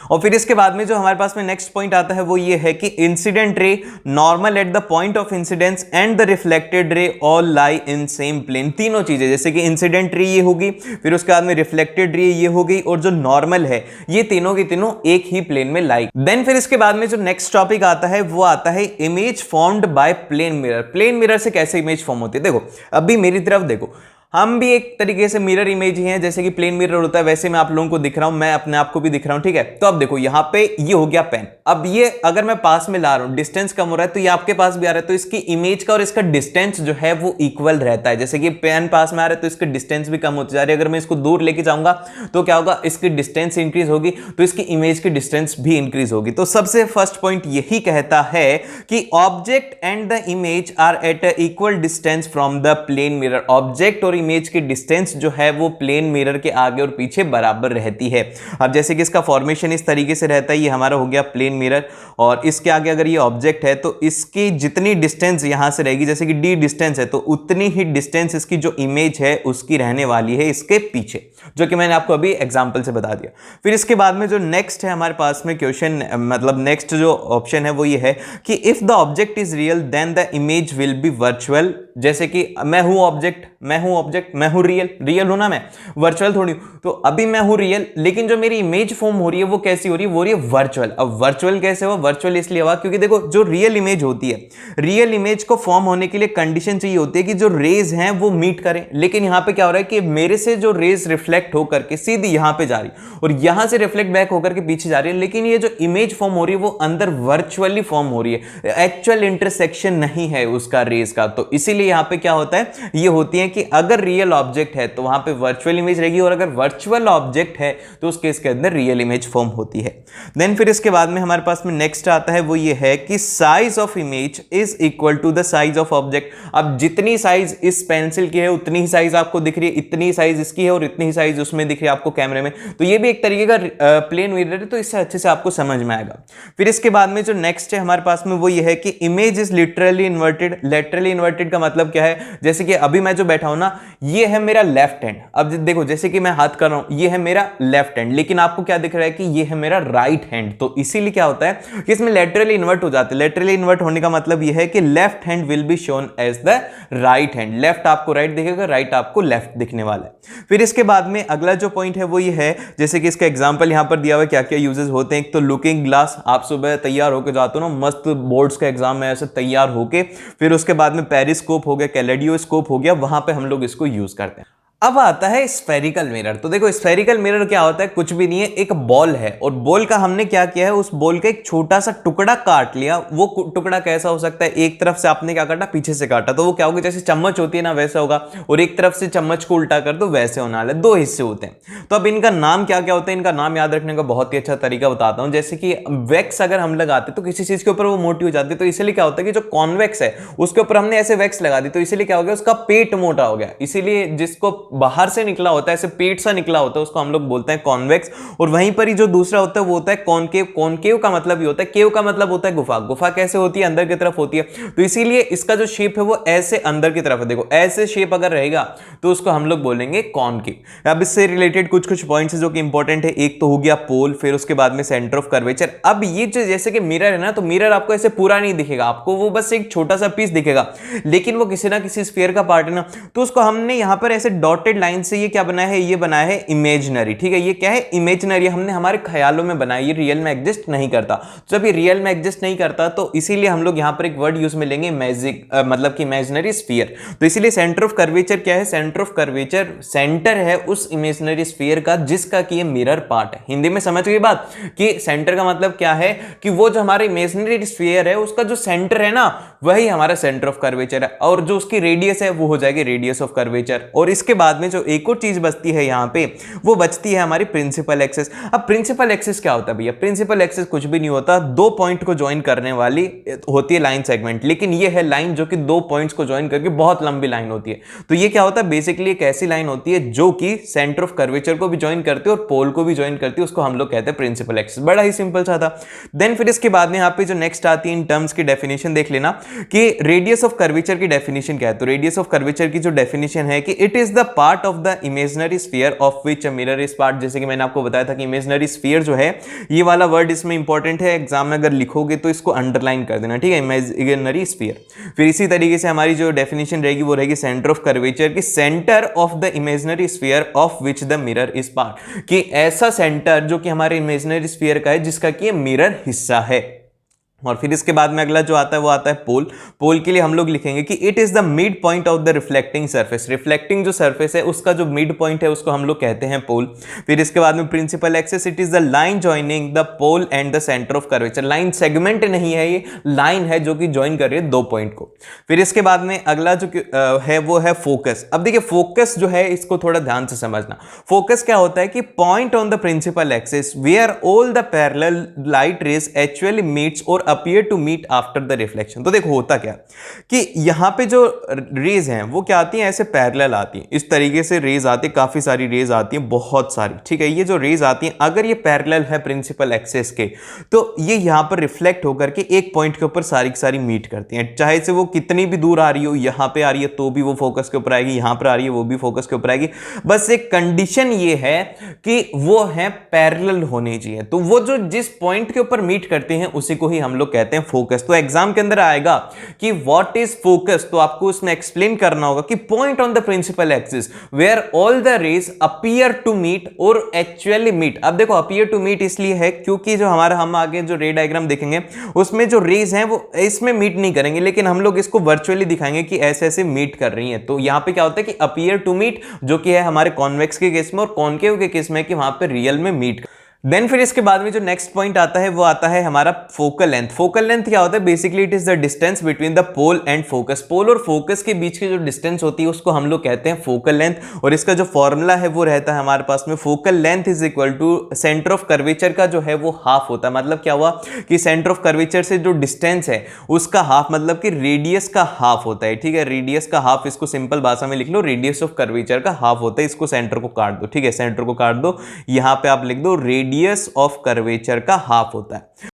और फिर इसके बाद में जो हमारे पास में नेक्स्ट पॉइंट आता है वो ये है कि incident ray normal at the point of incidence and the reflected ray all lie in same plane. तीनों चीजें, जैसे कि इंसिडेंट रे ये होगी, फिर उसके बाद में रिफ्लेक्टेड रे ये हो गई, और जो नॉर्मल है ये तीनों की तीनों एक ही प्लेन में लाई। देन फिर इसके बाद में जो नेक्स्ट टॉपिक आता है वो आता है image formed by plane mirror. Plane mirror से कैसे इमेज फॉर्म होती है? देखो अभी मेरी तरफ देखो, हम भी एक तरीके से मिरर इमेज ही हैं, जैसे कि प्लेन मिरर होता है वैसे मैं आप लोगों को दिख रहा हूं, मैं अपने आप को भी दिख रहा हूं, ठीक है। तो अब देखो यहां पे ये हो गया पेन, अब ये अगर मैं पास में ला रहा हूं, डिस्टेंस कम हो रहा है तो ये आपके पास भी आ रहा है, तो इसकी इमेज का और इसका डिस्टेंस जो है वो इक्वल रहता है। जैसे कि पेन पास में आ रहा है तो इसकी डिस्टेंस भी कम होती जा रही है, अगर मैं इसको दूर लेके जाऊंगा तो क्या होगा, इसकी डिस्टेंस इंक्रीज होगी, तो इसकी इमेज की डिस्टेंस भी इंक्रीज होगी। तो सबसे फर्स्ट पॉइंट यही कहता है कि object and the image are at equal distance from the plane mirror. Object और इमेज की डिस्टेंस जो है वो प्लेन मिरर के आगे और पीछे बराबर रहती है। अब जैसे कि इसका फॉर्मेशन इस तरीके से रहता है, ये हमारा हो गया प्लेन मिरर, और इसके आगे अगर ये ऑब्जेक्ट है तो इसकी जितनी डिस्टेंस यहां से रहेगी, जैसे कि डी डिस्टेंस है, तो उतनी ही डिस्टेंस इसकी जो इमेज है उसकी रहने वाली है इसके पीछे, जो कि मैंने आपको अभी एग्जांपल से बता दिया। फिर इसके बाद में जो नेक्स्ट है हमारे पास में क्वेश्चन, मतलब नेक्स्ट जो ऑप्शन है वो ये है कि if the object is real then the image will be virtual. जैसे कि मैं हूं ऑब्जेक्ट, मैं हूं रियल हूं ना, मैं वर्चुअल थोड़ी हूं। तो अभी मैं हूं रियल, लेकिन जो मेरी इमेज फॉर्म हो रही है वो कैसी हो रही है, वो रही है वर्चुअल। अब वर्चुअल कैसे हुआ? वर्चुअल इसलिए हुआ क्योंकि देखो जो रियल इमेज होती है, रियल इमेज को फॉर्म होने के लिए कंडीशन चाहिए होती है कि जो रेज हैं वो मीट करें, लेकिन यहां पे क्या हो रहा है कि मेरे से जो रेज रिफ्लेक्ट होकर के सीधी यहां पे जा रही और यहां से रिफ्लेक्ट बैक होकर के पीछे जा रही है, लेकिन ये जो इमेज फॉर्म हो रही है वो अंदर वर्चुअली फॉर्म हो रही है, एक्चुअल इंटरसेक्शन नहीं है उसका रेज का। तो इसीलिए यहां पे क्या होता है, ये होती है कि अगर रियल ऑब्जेक्ट है तो वहां पे वर्चुअल इमेज रहेगी, और अगर वर्चुअल ऑब्जेक्ट है तो उस केस के अंदर रियल इमेज फॉर्म होती है। देन फिर इसके बाद में हमारे पास में नेक्स्ट आता है वो ये है कि size of image is equal to the size of object. अब जितनी साइज इस पेंसिल की है उतनी ही साइज आपको दिख रही है, इतनी साइज इसकी है और इतनी ही साइज उसमें दिख रही है आपको कैमरे में। तो ये भी एक तरीके का प्लेन मिरर है, तो इससे अच्छे से आपको समझ में आएगा। फिर इसके बाद में जो नेक्स्ट है हमारे पास में वो ये है कि image is literally inverted. Literally inverted का मतलब क्या है, जैसे कि अभी मैं जो बैठा हूं ना, ये है मेरा लेफ्ट हैंड। अब देखो जैसे कि मैं हाथ कर रहा हूं, ये है मेरा लेफ्ट हैंड, लेकिन आपको क्या दिख रहा है कि ये है मेरा राइट हैंड। तो इसीलिए क्या होता है कि इसमें लेटरली इन्वर्ट हो जाते हैं। लेटरली इन्वर्ट होने का मतलब ये है कि left hand will be shown as the right hand. Left आपको राइट दिखेगा, राइट आपको लेफ्ट दिखने वाला है। फिर इसके बाद में अगला जो पॉइंट है वो ये है, जैसे कि इसका एग्जांपल यहां पर दिया हुआ है क्या क्या यूजेस होते हैं। एक तो लुकिंग ग्लास, आप सुबह तैयार होकर जाते हो ना, मस्त बोर्ड्स का एग्जाम में ऐसे तैयार होके, फिर उसके बाद में पेरिस्कोप हो गया, कैलेडियोस्कोप हो गया, वहां पे हम लोग इसको यूज करते हैं। अब आता है स्फेरिकल मिरर। तो देखो स्फेरिकल मिरर क्या होता है, कुछ भी नहीं है, एक बॉल है और बॉल का हमने क्या किया है, उस बॉल का एक छोटा सा टुकड़ा काट लिया। वो टुकड़ा कैसा हो सकता है, एक तरफ से आपने क्या काटा, पीछे से काटा, तो वो क्या होगा, जैसे चम्मच होती है ना वैसा होगा, और एक तरफ से चम्मच को उल्टा कर दो वैसे होने वाला है। दो हिस्से होते हैं। तो अब इनका नाम क्या क्या होता है, इनका नाम याद रखने का बहुत ही अच्छा तरीका बताता हूं। जैसे कि वैक्स अगर हम लगाते तो किसी चीज के ऊपर वो मोटी हो जाती है, तो इसलिए क्या होता है कि जो कॉन्वेक्स है उसके ऊपर हमने ऐसे वैक्स लगा दी, तो इसीलिए क्या हो गया, उसका पेट मोटा हो गया। इसीलिए जिसको बाहर से निकला होता है, ऐसे पेट सा निकला होता है, उसको हम लोग बोलते हैं कॉन्वेक्स। और वहीं पर ही जो दूसरा होता है वो होता है कॉनकेव। कॉनकेव का मतलब ये होता है, केव का मतलब होता है गुफा। गुफा कैसे होती है, अंदर की तरफ होती है, तो इसीलिए इसका जो शेप है वो ऐसे अंदर की तरफ है। देखो ऐसे शेप अगर रहेगा तो उसको हम लोग बोलेंगे कॉनकेव। अब इससे रिलेटेड कुछ कुछ पॉइंट्स जो कि इंपॉर्टेंट है, एक तो हो गया पोल, फिर उसके बाद में सेंटर ऑफ कर्वेचर। अब ये जो जैसे कि मिरर है ना, तो मिरर आपको ऐसे पूरा नहीं दिखेगा, आपको वो बस एक छोटा सा पीस दिखेगा, लेकिन वो किसी ना किसी स्फीयर का पार्ट है ना, तो उसको हमने यहां पर ऐसे डॉटेड लाइन से ये क्या बनाया है, ये बनाया है इमेजिनरी। ठीक है, ये क्या है, इमेजिनरी, हमने हमारे ख्यालों में बनाया, ये रियल में एग्जिस्ट नहीं करता। जब ये रियल में एग्जिस्ट नहीं करता तो इसीलिए हम लोग यहां पर एक वर्ड यूज में लेंगे मैजिक, मतलब कि इमेजिनरी स्फीयर। तो इसीलिए सेंटर ऑफ कर्वेचर क्या है, सेंटर ऑफ कर्वेचर सेंटर है उस इमेजिनरी स्फीयर का जिसका कि ये मिरर पार्ट है। हिंदी में समझ गई बात कि सेंटर का मतलब क्या है, कि वो जो हमारा इमेजिनरी स्फीयर है उसका जो सेंटर है ना, वही हमारा सेंटर ऑफ कर्वेचर है, और जो उसकी रेडियस है वो हो जाएगी रेडियस ऑफ कर्वेचर। और इसके बाद में जो एक और चीज बचती है यहां पे, वो बचती है हमारी प्रिंसिपल एक्सिस। अब प्रिंसिपल एक्सिस क्या होता है भैया, प्रिंसिपल एक्सिस कुछ भी नहीं होता, दो पॉइंट को ज्वाइन करने वाली होती है लाइन सेगमेंट। लेकिन ये है लाइन जो कि दो पॉइंट्स को ज्वाइन करके बहुत लंबी लाइन होती है। तो ये क्या होता है, बेसिकली एक ऐसी लाइन होती है जो कि सेंटर ऑफ कर्वेचर को भी ज्वाइन करती है और पोल को भी ज्वाइन करती है, उसको हम लोग कहते हैं प्रिंसिपल एक्सिस। बड़ा ही सिंपल सा था। देन फिर इसके बाद में यहाँ पे जो नेक्स्ट आती है इन टर्म्स की डेफिनेशन देख लेना कि रेडियस ऑफ कर्वेचर की डेफिनेशन क्या है। तो रेडियस ऑफ कर्वेचर की जो डेफिनेशन है कि it is the part of the imaginary sphere of which a mirror is part. जैसे कि मैंने आपको बताया था कि इमेजिनरी स्फीयर जो है, ये वाला वर्ड इसमें इंपॉर्टेंट है, एग्जाम में अगर लिखोगे तो इसको अंडरलाइन कर देना, ठीक है, इमेजिनरी स्फीयर। फिर इसी तरीके से हमारी जो डेफिनेशन रहेगी वो रहेगी सेंटर ऑफ कर्वेचर की centre of the imaginary sphere of which the mirror is part, कि ऐसा सेंटर जो कि हमारे इमेजिनरी स्फीयर का है जिसका कि मिरर हिस्सा है। और फिर इसके बाद में अगला जो आता है वो आता है पोल। पोल के लिए हम लोग लिखेंगे कि it is the mid point of the reflecting surface. Reflecting जो सरफेस है उसका जो मिड पॉइंट है उसको हम लोग कहते हैं पोल। फिर इसके बाद में principal axis, it is the line joining the pole and the centre of curvature. Line segment नहीं है, ये लाइन है जो कि ज्वाइन कर रही है दो पॉइंट को। फिर इसके बाद में अगला जो है वो है फोकस। अब देखिए फोकस जो है इसको थोड़ा ध्यान से समझना। फोकस क्या होता है कि point on the principal axis where all the parallel light rays actually meets और appear to meet after the reflection. तो देखो होता क्या कि यहां पे जो रेज हैं वो क्या आती हैं, ऐसे पैरेलल आती हैं, इस तरीके से रेज आती है, काफी सारी रेज आती हैं, बहुत सारी, ठीक है। ये जो रेज आती हैं अगर ये पैरेलल है प्रिंसिपल एक्सिस के, तो ये यहां पर रिफ्लेक्ट होकर के एक पॉइंट के ऊपर सारी की सारी मीट करती हैं, चाहे से वो कितनी भी दूर आ रही हो, यहां पे आ रही है तो भी वो फोकस के ऊपर आएगी, यहां पर आ रही है वो भी फोकस के ऊपर आएगी। बस एक कंडीशन ये है कि वो है पैरेलल होनी चाहिए। तो वो जो जिस पॉइंट के ऊपर मीट करते हैं उसी को ही हम लोग कहते हैं फोकस। तो एग्जाम के अंदर आएगा कि व्हाट इज फोकस, तो आपको उसमें एक्सप्लेन करना होगा कि point on the principal axis where all the rays appear to meet और एक्चुअली मीट। अब देखो अपीयर टू मीट इसलिए है क्योंकि जो हमारा हम आगे जो रे डायग्राम देखेंगे उसमें जो रेज हैं वो इसमें मीट नहीं करेंगे, लेकिन हम लोग इसको वर्चुअली दिखाएंगे कि ऐसे ऐसे मीट कर रही हैं। तो यहां पे क्या होता है कि अपीयर टू मीट जो कि है हमारे कॉन्वेक्स के केस में, और कॉनकेव के केस में कि वहां पे रियल में मीट। देन फिर इसके बाद में जो नेक्स्ट पॉइंट आता है वो आता है हमारा फोकल लेंथ। फोकल लेंथ क्या होता है, basically it is the distance between the pole and focus. Pole और फोकस के बीच की जो डिस्टेंस होती है उसको हम लोग कहते हैं फोकल लेंथ। और इसका जो फॉर्मूला है वो रहता है हमारे पास में, focal length is equal to centre of curvature का जो है वो हाफ होता है। मतलब क्या हुआ कि सेंटर ऑफ कर्वेचर से जो डिस्टेंस है उसका हाफ, मतलब कि रेडियस का हाफ होता है, ठीक है। रेडियस का हाफ, इसको सिंपल भाषा में लिख लो, रेडियस ऑफ कर्वेचर का हाफ होता है। इसको सेंटर को काट दो, ठीक है, सेंटर को काट दो, यहां पे आप लिख दो रेडियस ऑफ कर्वेचर का हाफ होता है।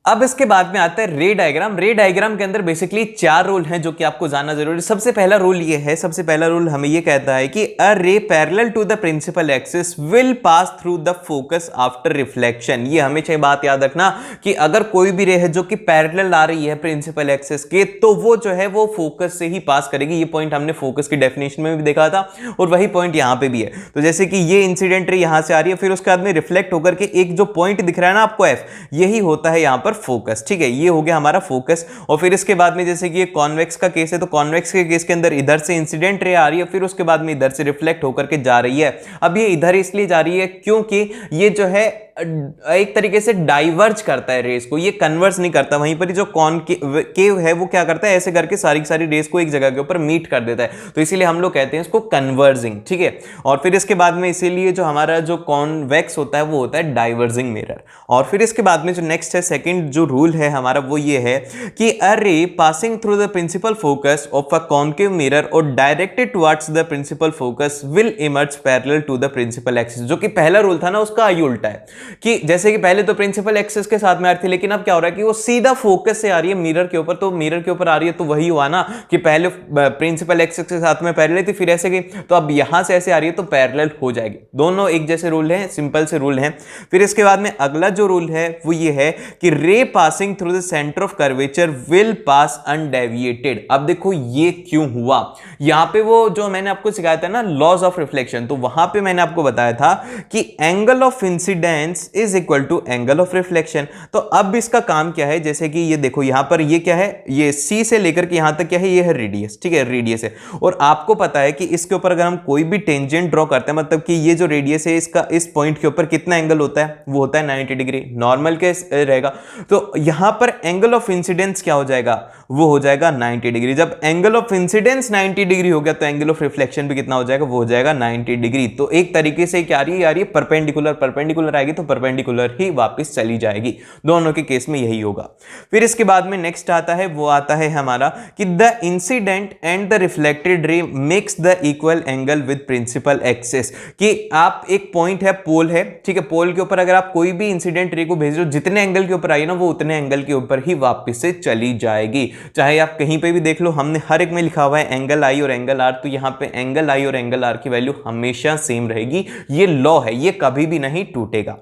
अब इसके बाद में आता है रे डायग्राम। रे डायग्राम के अंदर बेसिकली 4 रूल हैं जो कि आपको जानना जरूरी है। सबसे पहला रूल ये है, सबसे पहला रूल हमें ये कहता है कि a ray parallel to the principal axis will pass through the focus after reflection. ये हमेशा ये बात याद रखना कि अगर कोई भी रे है जो कि पैरेलल आ रही है प्रिंसिपल एक्सिस के, तो वो जो है वो फोकस से ही पास करेगी। ये पॉइंट हमने फोकस की डेफिनेशन में भी देखा था और वही पॉइंट यहां पे भी है। तो जैसे कि ये इंसिडेंट रे यहां से आ रही है, फिर उसके बाद में रिफ्लेक्ट होकर के एक जो पॉइंट दिख रहा है ना आपको एफ, यही होता है यहां पर फोकस। ठीक है, ये हो गया हमारा फोकस। और फिर इसके बाद में जैसे कि ये कॉन्वेक्स का केस है, तो कॉन्वेक्स के केस के अंदर इधर से इंसिडेंट रे आ रही है, फिर उसके बाद में इधर से रिफ्लेक्ट होकर के जा रही है। अब ये इधर इसलिए जा रही है क्योंकि ये जो है एक तरीके से डाइवर्ज करता है रेस को, ये कन्वर्स नहीं करता। वहीं पर जो कॉनकेव है वो क्या करता है, ऐसे करके सारी की सारी रेस को एक जगह के ऊपर मीट कर देता है, तो इसीलिए हम लोग कहते हैं इसको कन्वर्जिंग। ठीक है, और फिर इसके बाद में इसीलिए जो हमारा जो कॉन्वेक्स होता है वो होता है डाइवर्जिंग मिरर। और फिर इसके बाद में जो नेक्स्ट है, सेकंड जो रूल है हमारा वो ये है कि a ray passing through the principal focus of a concave mirror और directed towards the principal focus will emerge parallel to the principal axis. जो कि पहला रूल था ना उसका ही उल्टा है कि जैसे कि पहले तो प्रिंसिपल एक्सिस के साथ में आ रही थी, लेकिन अब क्या हो रहा है कि वो सीधा फोकस से आ रही है मिरर के ऊपर। तो मिरर के ऊपर आ रही है तो वही हुआ ना कि पहले प्रिंसिपल एक्सिस के साथ में पैरेलल थी, फिर ऐसे गई, तो अब यहां से ऐसे आ रही है तो पैरेलल हो जाएगी। दोनों एक जैसे रूल हैं, सिंपल से रूल हैं। फिर इसके बाद में अगला जो रूल है वो ये है कि रे passing through the centre of curvature will pass undeviated. अब देखो ये क्यों हुआ, यहां पे वो जो मैंने आपको सिखाया था ना लॉज ऑफ रिफ्लेक्शन, तो वहां पे मैंने आपको बताया था कि angle of incidence is equal to angle of reflection. तो अब इसका काम क्या है, जैसे कि ये देखो यहां पर ये क्या है, ये सी से लेकर के यहां तक क्या है, ये है रेडियस। ठीक है, रेडियस है, और आपको पता है कि इसके ऊपर अगर हम कोई भी टेंजेंट ड्रॉ करते हैं, मतलब कि ये जो रेडियस है इसका इस पॉइंट के ऊपर कितना एंगल होता है, वो होता है 90 डिग्री। नॉर्मल केस रहेगा, तो यहां पर एंगल ऑफ इंसिडेंस क्या हो जाएगा, वो हो जाएगा 90 डिग्री। जब एंगल ऑफ इंसिडेंस 90 डिग्री हो गया तो एंगल ऑफ रिफ्लेक्शन भी कितना हो जाएगा, वो हो जाएगा 90 डिग्री। तो एक तरीके से क्या आ रही है परपेंडिकुलर, परपेंडिकुलर आएगी तो परपेंडिकुलर ही वापस चली जाएगी। दोनों के केस में यही होगा। फिर इसके बाद में नेक्स्ट आता है, वो आता है हमारा कि the incident and the reflected ray makes the equal angle with principal axis. कि आप एक पॉइंट है, पोल है, ठीक है, पोल के ऊपर अगर आप कोई भी इंसिडेंट रे को भेज रहे हो, जितने एंगल के ऊपर आई ना वो उतने एंगल के ऊपर ही वापस से चली जाएगी। चाहे आप कहीं पे भी देख लो, हमने हर एक में लिखा हुआ है एंगल आई और एंगल आर, तो यहां पे एंगल आई और एंगल आर की वैल्यू हमेशा सेम रहेगी। ये लॉ है, ये कभी भी नहीं टूटेगा।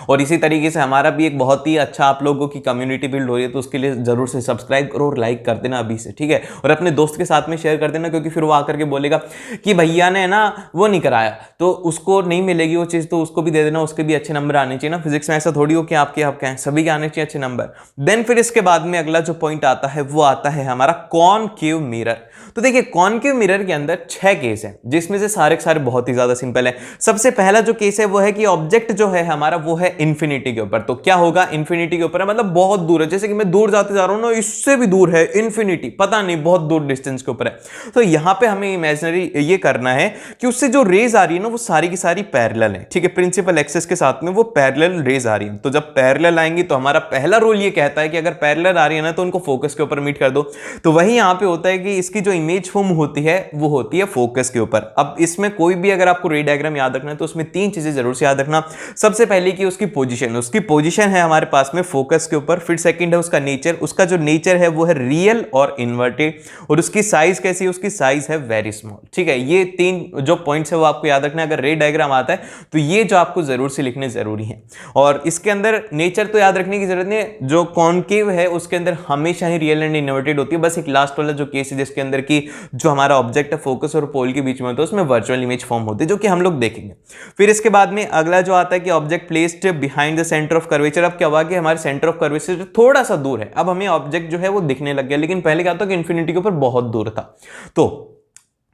और इसी तरीके से हमारा भी एक बहुत ही अच्छा आप लोगों की कम्युनिटी बिल्ड हो रही है, तो उसके लिए जरूर से सब्सक्राइब करो और लाइक कर देना अभी से। ठीक है, और अपने दोस्त के साथ में शेयर कर देना, क्योंकि फिर वो आकर के बोलेगा कि भैया ने ना वो नहीं कराया तो उसको नहीं मिलेगी वो चीज़, तो उसको भी दे देना, उसके भी अच्छे नंबर आने चाहिए ना। फिजिक्स में ऐसा थोड़ी हो कि आपके हैं, सभी के आने चाहिए अच्छे नंबर। देन फिर इसके बाद में अगला जो पॉइंट आता है वो आता है हमारा कॉनकेव मिरर। तो देखिए कॉनकेव मिरर के अंदर 6 केस हैं, जिसमें से सारे के सारे बहुत ही ज्यादा सिंपल है। सबसे पहला जो केस है वो है कि ऑब्जेक्ट जो है हमारा वो है इंफिनिटी के ऊपर। तो क्या होगा, इंफिनिटी के ऊपर है, मतलब बहुत दूर है, जैसे कि मैं दूर जाते जा रहा हूं ना, इससे भी दूर है इंफिनिटी, पता नहीं बहुत दूर डिस्टेंस के ऊपर है। तो यहां पे हमें इमेजिनरी ये करना है कि उससे जो रेज आ रही है ना वो सारी की सारी पैरेलल है। ठीक है, प्रिंसिपल एक्सिस के साथ में वो पैरेलल रेज आ रही है। तो जब पैरेलल आएंगी तो हमारा पहला रूल ये कहता है कि अगर पैरेलल आ रही है ना तो उनको फोकस के ऊपर मीट कर दो। तो वही यहां पे होता है कि इसकी जो इमेज फॉर्म होती है वो होती है फोकस के ऊपर। अब इसमें कोई भी अगर आपको रे डायग्राम याद रखना है तो उसमें 3 चीजें जरूर से याद रखना। सबसे पहले कि उसकी पोजीशन है हमारे पास में फोकस के ऊपर। फिर सेकंड है उसका नेचर, उसका जो नेचर है वो है रियल और इन्वर्टेड। और उसकी साइज कैसी है, उसकी साइज है वेरी स्मॉल। ठीक है, ये 3 जो पॉइंट्स है वो आपको याद रखना है। अगर रे डायग्राम आता है तो ये जो आपको जरूर से लिखने जरूरी है। और इसके अंदर नेचर तो याद रखने की जरूरत नहीं है, जो कॉनकेव है उसके अंदर हमेशा ही रियल एंड इन्वर्टेड होती है। बस एक लास्ट वाला जो केस है जिसके अंदर की जो हमारा ऑब्जेक्ट है फोकस और पोल के बीच में होता है, उसमें वर्चुअल इमेज फॉर्म होती है, जो कि हम लोग देखेंगे। फिर इसके बाद में अगला जो आता है कि object placed behind the centre of curvature. अब क्या हुआ कि हमारे सेंटर ऑफ कर्वेचर थोड़ा सा दूर है, अब हमें ऑब्जेक्ट जो है वो दिखने लग गया, लेकिन पहले क्या था कि इंफिनिटी के ऊपर बहुत दूर था। तो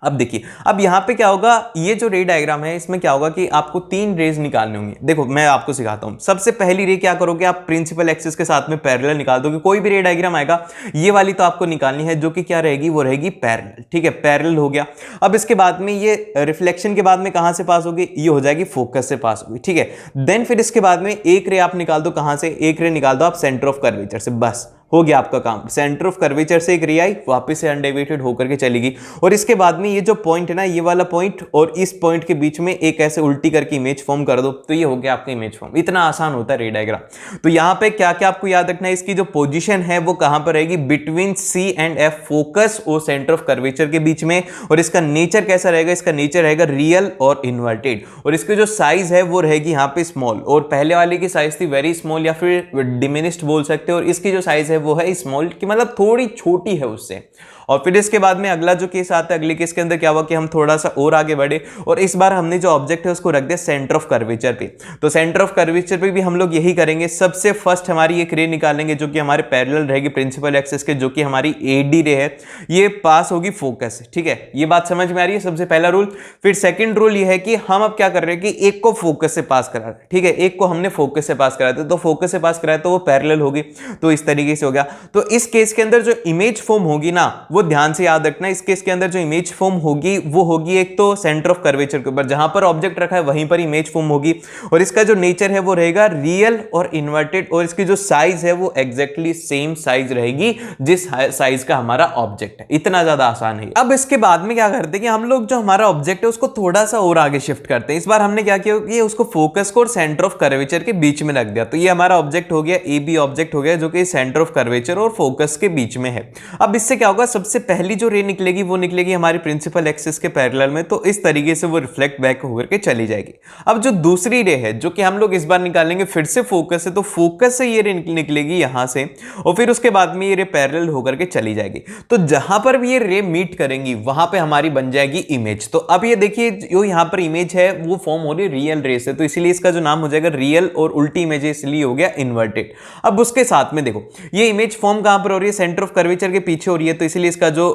अब देखिए, अब यहां पे क्या होगा, ये जो रे डायग्राम है इसमें क्या होगा कि आपको 3 रेज निकालने होंगे। देखो मैं आपको सिखाता हूं। सबसे पहली रे क्या करोगे, आप प्रिंसिपल एक्सिस के साथ में पैरेलल निकाल दोगे। कोई भी रे डायग्राम आएगा ये वाली तो आपको निकालनी है, जो कि क्या रहेगी, वो रहेगी पैरेलल। ठीक है, पैरेलल हो गया। अब इसके बाद में ये रिफ्लेक्शन के बाद में कहां से पास होगी, ये हो जाएगी फोकस से पास होगी। ठीक है, देन फिर इसके बाद में एक रे आप निकाल दो, कहां से, एक रे निकाल दो आप सेंटर ऑफ कर्वेचर से, बस हो गया आपका काम। सेंटर ऑफ कर्वेचर से एक रे आई वापस से अनडेविएटेड होकर के चलेगी, और इसके बाद में ये जो पॉइंट है ना, ये वाला पॉइंट और इस पॉइंट के बीच में एक ऐसे उल्टी करके इमेज फॉर्म कर दो, तो ये हो गया आपका इमेज फॉर्म। इतना आसान होता है रे डायग्राम। तो यहाँ पे क्या क्या आपको याद रखना है, इसकी जो पोजीशन है वो कहां पर रहेगी, between C and F, focus और सेंटर ऑफ कर्वेचर के बीच में। और इसका नेचर कैसा रहेगा, इसका नेचर रहेगा रियल और इन्वर्टेड, और इसकी जो साइज है वो रहेगी यहाँ पे स्मॉल, और पहले वाले की साइज थी वेरी स्मॉल या फिर डिमिनिश्ड बोल सकते हो, और इसकी जो साइज है वो है स्मॉल, की मतलब थोड़ी छोटी है उससे। और फिर इसके बाद में अगला जो केस आता है, अगले केस के अंदर क्या हुआ कि हम थोड़ा सा और आगे बढ़े, और इस बार हमने जो ऑब्जेक्ट है उसको रख दिया सेंटर ऑफ कर्वेचर पे। तो सेंटर ऑफ कर्वेचर पे भी हम लोग यही करेंगे, सबसे फर्स्ट हमारी एक रे निकालेंगे जो कि हमारे पैरेलल रहेगी प्रिंसिपल एक्सिस के, जो कि हमारी एडी रे है, ये पास होगी फोकस से। ठीक है, ये बात समझ में आ रही है, सबसे पहला रूल। फिर सेकंड रूल ये है कि हम अब क्या कर रहे हैं कि एक को फोकस से पास करा रहे हैं। ठीक है, एक को हमने फोकस से पास कराया, तो फोकस से पास कराया तो वो पैरेलल होगी, तो इस तरीके से हो गया। तो इस केस के अंदर जो इमेज फॉर्म होगी ना, वो ध्यान से याद रखना, इस केस के अंदर जो इमेज फॉर्म होगी वो होगी एक तो सेंटर ऑफ कर्वेचर के ऊपर, जहां पर ऑब्जेक्ट रखा है वहीं पर इमेज फॉर्म होगी, और इसका जो नेचर है वो रहेगा रियल और इन्वर्टेड, और इसकी जो साइज है वो एग्जैक्टली सेम साइज रहेगी जिस साइज का हमारा ऑब्जेक्ट है। इतना ज्यादा आसान है। अब इसके बाद में क्या करते हैं कि हम लोग जो हमारा ऑब्जेक्ट है उसको थोड़ा सा और आगे शिफ्ट करते हैं। इस बार हमने क्या किया कि उसको फोकस को और सेंटर ऑफ कर्वेचर के बीच में रख दिया, तो ये हमारा ऑब्जेक्ट हो गया, ए बी ऑब्जेक्ट हो गया, जो कि सेंटर ऑफ कर्वेचर और फोकस के बीच में है। अब इससे क्या होगा, सबसे पहली जो रे निकलेगी वो निकलेगी हमारी प्रिंसिपल एक्सिस के पैरेलल में, तो इस तरीके से वो रिफ्लेक्ट बैक होकर के चली जाएगी। अब जो दूसरी रे है जो कि हम लोग इस बार निकालेंगे फिर से फोकस से, तो फोकस से ये रे निकलेगी यहां से, और फिर उसके बाद में ये रे पैरेलल होकर के चली जाएगी। तो जहां पर भी ये रे मीट करेंगी वहां पे हमारी बन जाएगी इमेज। तो अब ये देखिए जो यहां पर इमेज है वो फॉर्म हो रही है रियल रे से, तो इसीलिए इसका जो नाम हो जाएगा रियल, और उल्टी इमेज इसलिए हो गया इन्वर्टेड। अब उसके साथ में देखो ये इमेज फॉर्म कहां पर हो रही है, सेंटर ऑफ कर्वेचर के पीछे हो रही है, तो इसीलिए इसका जो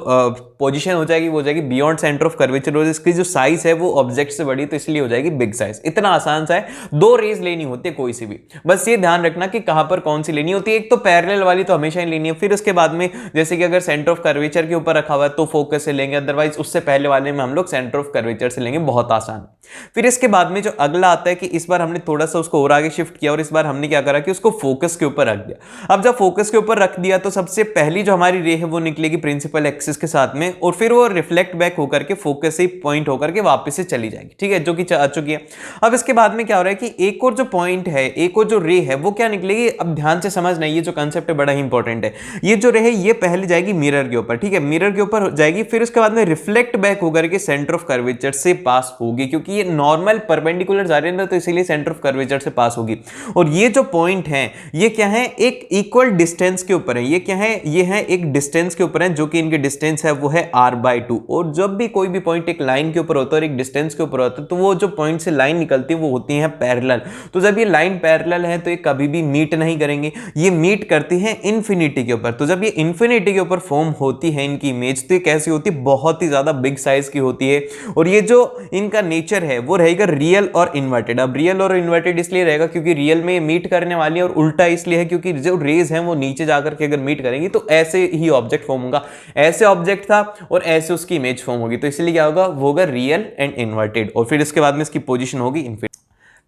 पोजीशन हो जाएगी वो हो जाएगी बियॉन्ड सेंटर ऑफ कर्वेचर, और इसकी जो साइज है वो ऑब्जेक्ट से बड़ी, तो इसलिए हो जाएगी बिग साइज। इतना आसान सा है, दो रेज लेनी होती है कोई सी भी, बस ये ध्यान रखना कि कहां पर कौन सी लेनी होती है। एक तो पैरेलल वाली तो हमेशा ही लेनी है, फिर उसके बाद में जैसे कि अगर सेंटर ऑफ कर्वेचर के ऊपर रखा हुआ है तो फोकस से लेंगे, अदरवाइज उससे पहले वाले में हम लोग सेंटर ऑफ कर्वेचर से लेंगे, बहुत आसान। फिर इसके बाद में जो अगला आता है कि इस बार हमने थोड़ा सा उसको और आगे शिफ्ट किया, और इस बार हमने क्या करा कि उसको फोकस के ऊपर रख दिया। अब जब फोकस के ऊपर रख दिया तो सबसे पहली जो हमारी रे है वो निकलेगी प्रिंसिपल एक्सिस के साथ में, और फिर वो रिफ्लेक्ट बैक होकर के फोकस से पॉइंट होकर के वापस से चली जाएगी। ठीक है, जो कि आ चुकी है। अब इसके बाद में क्या हो रहा है कि एक और जो पॉइंट है, एक और जो रे है वो क्या निकलेगी, अब ध्यान से समझना, ये जो कंसेप्ट है बड़ा ही इंपॉर्टेंट है। ये जो रे है ये पहले जाएगी मिरर के ऊपर, ठीक है, मिरर के ऊपर जाएगी, फिर उसके बाद में रिफ्लेक्ट बैक होकर के सेंटर ऑफ कर्वेचर से पास होगी, क्योंकि ये नॉर्मल परपेंडिकुलर जा रहे हैं तो इसीलिए सेंटर ऑफ कर्वेचर से पास होगी। और ये जो पॉइंट है ये क्या है, एक इक्वल डिस्टेंस के ऊपर है। ये क्या है, ये है एक डिस्टेंस के ऊपर है, जो कि इनकी डिस्टेंस है वो है r/2। और जब भी कोई भी पॉइंट एक लाइन के ऊपर होता है और एक डिस्टेंस के ऊपर होता है, तो वो जो पॉइंट से लाइन निकलती है वो होती है पैरेलल। तो जब ये लाइन पैरेलल है तो ये कभी भी मीट नहीं करेंगे, ये मीट करती है इंफिनिटी के ऊपर। तो जब ये इंफिनिटी के ऊपर फॉर्म होती है इनकी इमेज, तो ये कैसी होती है, बहुत ही ज्यादा बिग साइज की होती है। और ये जो इनका नेचर है वो रहेगा रियल और इन्वर्टेड। अब रियल और इन्वर्टेड इसलिए रहेगा क्योंकि रियल में मीट करने वाली है, और उल्टा इसलिए है क्योंकि जो रेज हैं वो नीचे जाकर के अगर मीट करेंगी तो ऐसे ही ऑब्जेक्ट फॉर्म होगा। ऐसे ऑब्जेक्ट था और ऐसे उसकी इमेज फॉर्म होगी, तो इसलिए क्या होगा, वो होगा रियल एंड इन्वर्टेड। और फिर इसके बाद में इसकी पोजीशन होगी इन्फिनिटी।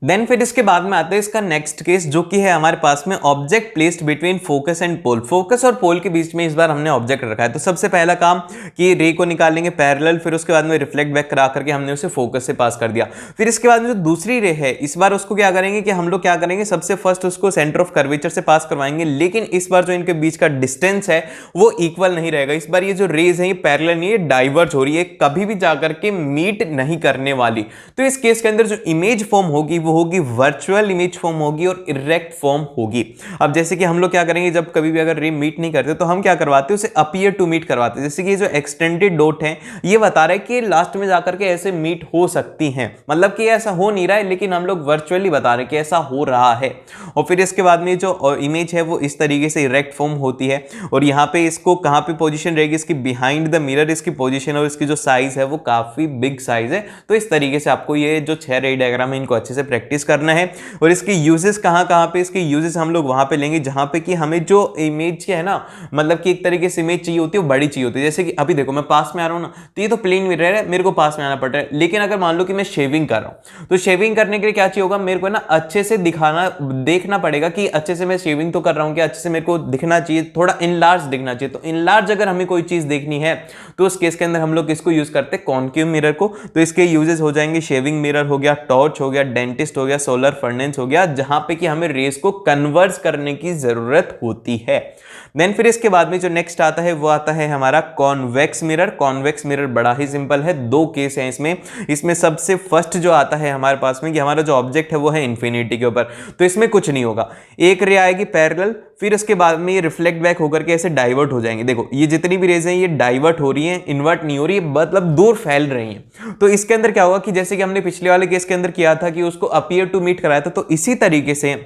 देन फिर इसके बाद में आता है इसका नेक्स्ट केस, जो कि है हमारे पास में object placed between focus and pole. Focus और पोल के बीच में इस बार हमने ऑब्जेक्ट रखा है। तो सबसे पहला काम कि रे को निकालेंगे पैरेलल, फिर उसके बाद में रिफ्लेक्ट बैक करा करके हमने उसे फोकस से पास कर दिया। फिर इसके बाद में जो दूसरी रे है, इस बार उसको क्या करेंगे कि हम लोग क्या करेंगे, सबसे फर्स्ट उसको सेंटर ऑफ कर्वेचर से पास करवाएंगे, लेकिन इस बार जो इनके बीच का डिस्टेंस है वो इक्वल नहीं रहेगा। इस बार ये जो रेज है ये पैरेलल नहीं है, डाइवर्ज हो रही है, कभी भी जाकर के मीट नहीं करने वाली। तो इस केस के अंदर जो इमेज फॉर्म होगी वो होगी वर्चुअल इमेज फॉर्म होगी और इरेक्ट फॉर्म होगी। अब जैसे कि हम लोग क्या करेंगे, जब कभी भी अगर रे मीट नहीं करते तो हम क्या करवाते हैं, उसे अपीयर टू मीट करवाते हैं। जैसे कि ये जो एक्सटेंडेड डॉट है ये बता रहा है कि लास्ट में जाकर के ऐसे मीट हो सकती हैं, मतलब कि ऐसा हो नहीं रहा है लेकिन हम लोग वर्चुअली बता रहे हैं कि ऐसा हो रहा है। और फिर इसके बाद में जो इमेज है वो इस तरीके से इरेक्ट फॉर्म होती है, और यहाँ पे इसको कहाँ पे पोजीशन रहेगी, इसकी बिहाइंड द मिरर इसकी पोजीशन, और इसकी जो साइज है वो काफी बिग साइज है। तो इस तरीके से आपको ये जो 6 रे डायग्राम है इनको अच्छे से प्रैक्टिस करना है। और इसके यूजेस कहाँ कहाँ पे, इसके यूजेस हम लोग वहाँ पे लेंगे जहाँ पे कि हमें जो इमेज है ना, मतलब कि एक तरीके से इमेज चाहिए होती है वो बड़ी चाहिए होती है। जैसे कि अभी देखो मैं पास में आ रहा हूँ ना, तो ये तो प्लेन मिरर है, मेरे को पास में आना पड़ रहा है। लेकिन अगर मान लो कि मैं शेविंग कर रहा हूँ, तो शेविंग करने के लिए क्या चाहिए होगा, मेरे को ना अच्छे से देखना पड़ेगा कि अच्छे से मैं शेविंग तो कर रहा हूँ, कि अच्छे से मेरे को दिखना चाहिए, थोड़ा इनलार्ज दिखना चाहिए। तो इनलार्ज अगर हमें कोई चीज देखनी है तो उस केस के अंदर हम लोग किसको यूज करते हैं, कॉन्केव मिरर को। तो इसके यूजेस हो जाएंगे शेविंग मिरर हो गया, टॉर्च हो गया, डेंटिस्ट हो गया, सोलर फर्नेस हो गया, जहां पे कि हमें रेस को कन्वर्ज करने की जरूरत होती है। देन फिर इसके बाद में जो नेक्स्ट आता है वो आता है हमारा कॉन्वेक्स मिरर। कॉन्वेक्स मिरर बड़ा ही सिंपल है, दो केस हैं इसमें सबसे फर्स्ट जो आता है हमारे पास में कि हमारा जो ऑब्जेक्ट है वो है इन्फिनिटी के ऊपर, तो इसमें कुछ नहीं होगा, एक रे आएगी पैरेलल, फिर उसके बाद में ये रिफ्लेक्ट बैक होकर के ऐसे डाइवर्ट हो जाएंगे। देखो ये जितनी भी रेज हैं ये डाइवर्ट हो रही हैं, इन्वर्ट नहीं हो रही, मतलब दूर फैल रही हैं। तो इसके अंदर क्या होगा कि जैसे कि हमने पिछले वाले केस के अंदर किया था कि उसको अपीयर टू मीट कराया था, तो इसी तरीके से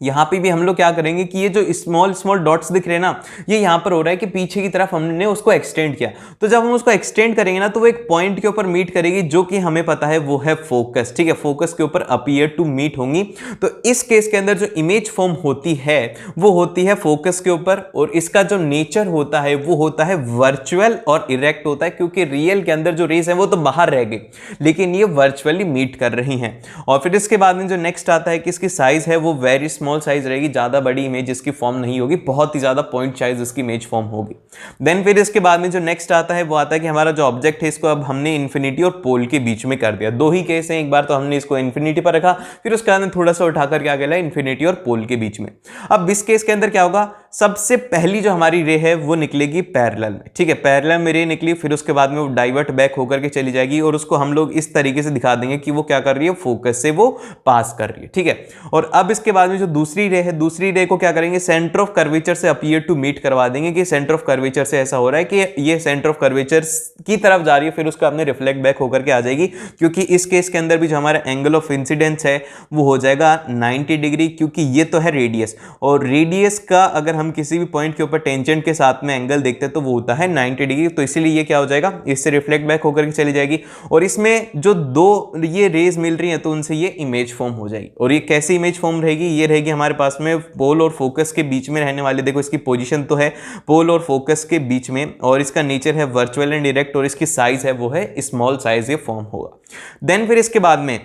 यहां पे भी हम लोग क्या करेंगे कि ये जो स्मॉल स्मॉल डॉट्स दिख रहे हैं ना, ये यहां पर हो रहा है कि पीछे की तरफ हमने उसको एक्सटेंड किया। तो जब हम उसको एक्सटेंड करेंगे ना, तो वो एक पॉइंट के ऊपर मीट करेगी, जो कि हमें पता है वो है फोकस। ठीक है, फोकस के ऊपर अपीयर टू मीट होंगी। तो इस केस के अंदर जो इमेज फॉर्म होती है वो होती है फोकस के ऊपर, और इसका जो नेचर होता है वो होता है वर्चुअल और इरेक्ट होता है, क्योंकि रियल के अंदर जो रेस है वो तो बाहर रह गई, लेकिन ये वर्चुअली मीट कर रही हैं। और फिर इसके बाद में जो नेक्स्ट आता है कि इसकी साइज है वो वेरी स्मॉल साइज रहेगी, ज्यादा बड़ी इमेज इसकी फॉर्म नहीं होगी, बहुत ही ज्यादा पॉइंट साइज इसकी इमेज फॉर्म होगी। देन फिर इसके बाद में जो नेक्स्ट आता है वो आता है कि हमारा जो ऑब्जेक्ट है इसको अब हमने इन्फिनिटी और पोल के बीच में कर दिया। दो ही केस हैं, एक बार तो हमने इसको इन्फिनिटी पर रखा, फिर उसके बाद में थोड़ा सा उठाकर क्या गया इन्फिनिटी और पोल के बीच में। अब इस केस के अंदर क्या होगा, सबसे पहली जो हमारी रे है वो निकलेगी पैरेलल में। ठीक है, पैरेलल में रे निकली, फिर उसके बाद में वो डाइवर्ट बैक होकर के चली जाएगी, और उसको हम लोग इस तरीके से दिखा देंगे कि वो क्या कर रही है, फोकस से वो पास कर रही है। ठीक है, और अब इसके बाद में जो दूसरी रे है, दूसरी रे को क्या करेंगे, सेंटर ऑफ कर्वेचर से अपीयर टू मीट करवा देंगे कि सेंटर ऑफ कर्वेचर से ऐसा हो रहा है कि ये सेंटर ऑफ कर्वेचर की तरफ जा रही है, फिर उसका हमने रिफ्लेक्ट बैक होकर के आ जाएगी, क्योंकि इस केस के अंदर भी जो हमारा एंगल ऑफ इंसिडेंस है वो हो जाएगा 90 डिग्री, क्योंकि ये तो है रेडियस, और रेडियस का अगर हम किसी भी पॉइंट के ऊपर टेंजेंट के साथ में एंगल देखते हैं तो वो होता है 90 डिग्री। तो इसीलिए ये क्या हो जाएगा, इससे रिफ्लेक्ट बैक होकर के चली जाएगी, और इसमें जो दो ये रेज मिल रही है तो उनसे ये इमेज फॉर्म हो जाएगी। और ये कैसी इमेज फॉर्म रहेगी, ये रहेगी हमारे पास में पोल और फोकस के बीच में रहने वाले, देखो इसकी पोजीशन तो है पोल और फोकस के बीच में, और इसका नेचर है वर्चुअल एंड डायरेक्ट, और इसकी साइज है वो है स्मॉल साइज, ये फॉर्म होगा। देन फिर इसके बाद में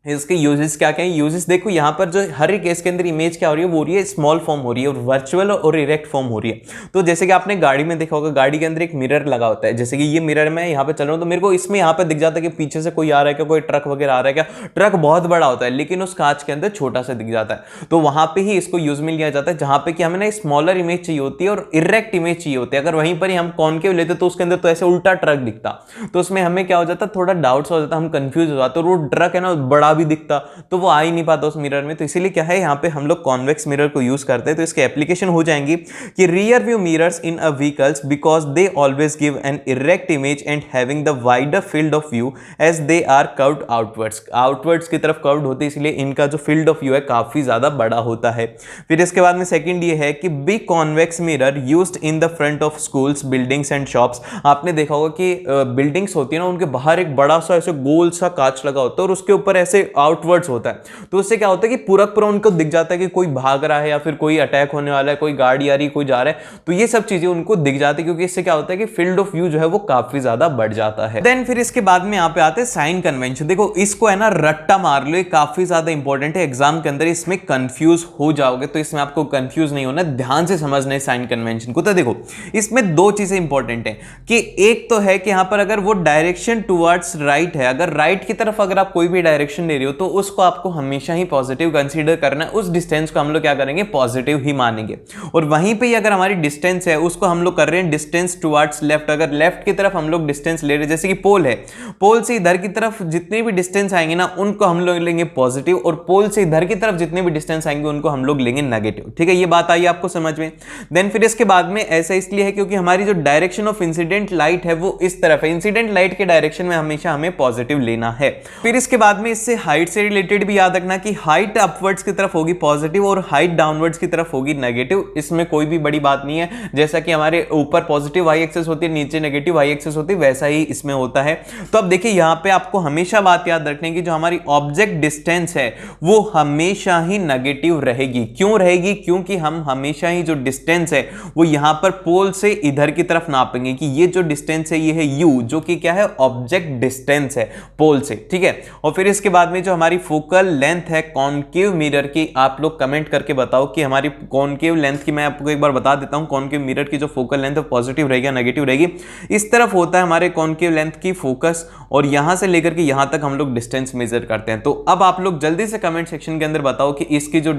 इसके यूजेस क्या क्या है, यूजेस देखो यहाँ पर जो हर एक केस के अंदर इमेज क्या हो रही है, वो हो रही है स्मॉल फॉर्म हो रही है, और वर्चुअल और इरेक्ट फॉर्म हो रही है। तो जैसे कि आपने गाड़ी में देखा होगा, गाड़ी के अंदर एक मिरर लगा होता है, जैसे कि ये मिरर में यहाँ पे चल रहा हूँ तो मेरे को इसमें यहाँ पे दिख जाता है कि पीछे से कोई आ रहा है क्या, कोई ट्रक वगैरह आ रहा है क्या। ट्रक बहुत बड़ा होता है लेकिन उस कांच के अंदर छोटा सा दिख जाता है, तो वहां पे ही इसको यूज में लिया जाता है, जहां पे कि हमें ना स्मॉलर इमेज चाहिए होती है और इरेक्ट इमेज चाहिए होती है। अगर वहीं पर ही हम कॉनकेव लेते तो उसके अंदर तो ऐसे उल्टा ट्रक दिखता, तो उसमें हमें क्या हो जाता, थोड़ा डाउट्स हो जाता, हम कंफ्यूज हो जाते, और वो ट्रक है ना बड़ा भी दिखता तो वो आ ही नहीं पाता उस मिरर में। तो इसीलिए क्या है, यहाँ पे हम लोग कॉन्वेक्स मिरर को यूज करते हैं। तो इसके एप्लीकेशन हो जाएंगी कि rear view mirrors in a vehicles because they always give an erect image and having the wider field of view as they are curved outwards की तरफ कर्व्ड होते, इसलिए इनका जो फील्ड ऑफ व्यू है काफी ज्यादा बड़ा होता है। फिर इसके बाद में सेकंड ये है कि big convex mirror used in the front of schools, buildings and shops. आपने देखा होगा कि बिल्डिंग्स होती है ना, उनके बाहर एक बड़ा सा ऐसे गोल सा कांच लगा होता है और उसके ऊपर ऐसे आउटवर्ड्स होता है, तो उससे क्या होता है कि पूरा पूरा उनको दिख जाता है कि कोई भाग रहा है या फिर कोई अटैक होने वाला है, कोई गाड़ी आ रही है, कोई जा रहा है, तो ये सब चीजें उनको दिख जाती है, क्योंकि इससे क्या होता है कि फील्ड ऑफ व्यू जो है वो काफी ज्यादा बढ़ जाता है। देन फिर इसके बाद में यहाँ पे आते हैं साइन कन्वेंशन। देखो इसको है ना रट्टा मार लो, ये काफी ज्यादा इंपॉर्टेंट है, एग्जाम के अंदर इसमें कंफ्यूज हो जाओगे, तो इसमें आपको कंफ्यूज नहीं होना, ध्यान से समझना है साइन कन्वेंशन को। तो देखो इसमें दो चीजें इंपॉर्टेंट है कि एक तो है कि यहाँ पर अगर वो डायरेक्शन टुवर्ड्स राइट है, अगर राइट की तरफ अगर आप कोई भी डायरेक्शन ले रहे हो तो उसको आपको हमेशा ही पॉजिटिव कंसीडर करना है, उस डिस्टेंस को हम लोग क्या करेंगे, पॉजिटिव ही मानेंगे। और वहीं पे अगर हमारी डिस्टेंस है उसको हम लोग कर रहे हैं डिस्टेंस टुवर्ड्स लेफ्ट, अगर लेफ्ट की तरफ हम लोग डिस्टेंस ले रहे हैं, जैसे कि पोल है, पोल से इधर की तरफ जितने भी डिस्टेंस आएंगे ना उनको हम लोग लेंगे पॉजिटिव, और पोल से इधर की तरफ जितने भी डिस्टेंस आएंगे उनको हम लोग लेंगे नेगेटिव। ठीक है, ये बात आई आपको समझ में। देन फिर इसके बाद में ऐसा इसलिए है क्योंकि हमारी जो डायरेक्शन ऑफ इंसिडेंट लाइट है वो इस तरफ है, इंसिडेंट लाइट के डायरेक्शन में हमेशा हमें पॉजिटिव लेना है। फिर इसके बाद में इससे हाइट से रिलेटेड भी याद रखना कि हाइट अपवर्ड्स की तरफ होगी पॉजिटिव और हाइट डाउनवर्ड्स की तरफ होगी नेगेटिव। इसमें कोई भी बड़ी बात नहीं है, जैसा कि हमारे ऊपर पॉजिटिव वाई एक्सेस होती है, नीचे नेगेटिव वाई एक्सेस होती है, वैसा ही इसमें होता है। तो अब देखिए यहाँ पे आपको हमेशा बात याद रखने की, जो हमारी ऑब्जेक्ट डिस्टेंस है वो हमेशा ही नेगेटिव रहेगी। क्यों रहेगी? क्योंकि हम हमेशा ही जो डिस्टेंस है वो यहां पर पोल से इधर की तरफ नापेंगे कि ये जो डिस्टेंस है ये है u, जो कि क्या है, ऑब्जेक्ट डिस्टेंस है पोल से, ठीक है। और फिर इसके बाद में जो हमारी फोकल लेंथ है कॉनकेव मिरर की, आप लोग कमेंट करके बताओ कि हमारी कॉनकेव लेंथ की, मैं आपको एक बार बता देता हूं, कॉनकेव मिरर की जो फोकल लेंथ है पॉजिटिव रहेगी या नेगेटिव रहेगी। इस तरफ होता है हमारे कॉनकेव लेंथ की फोकस और यहां से लेकर के यहां तक हम लोग डिस्टेंस मेजर करते हैं। तो अब आप लोग जल्दी से कमेंट सेक्शन के अंदर बताओ कि इसकी जो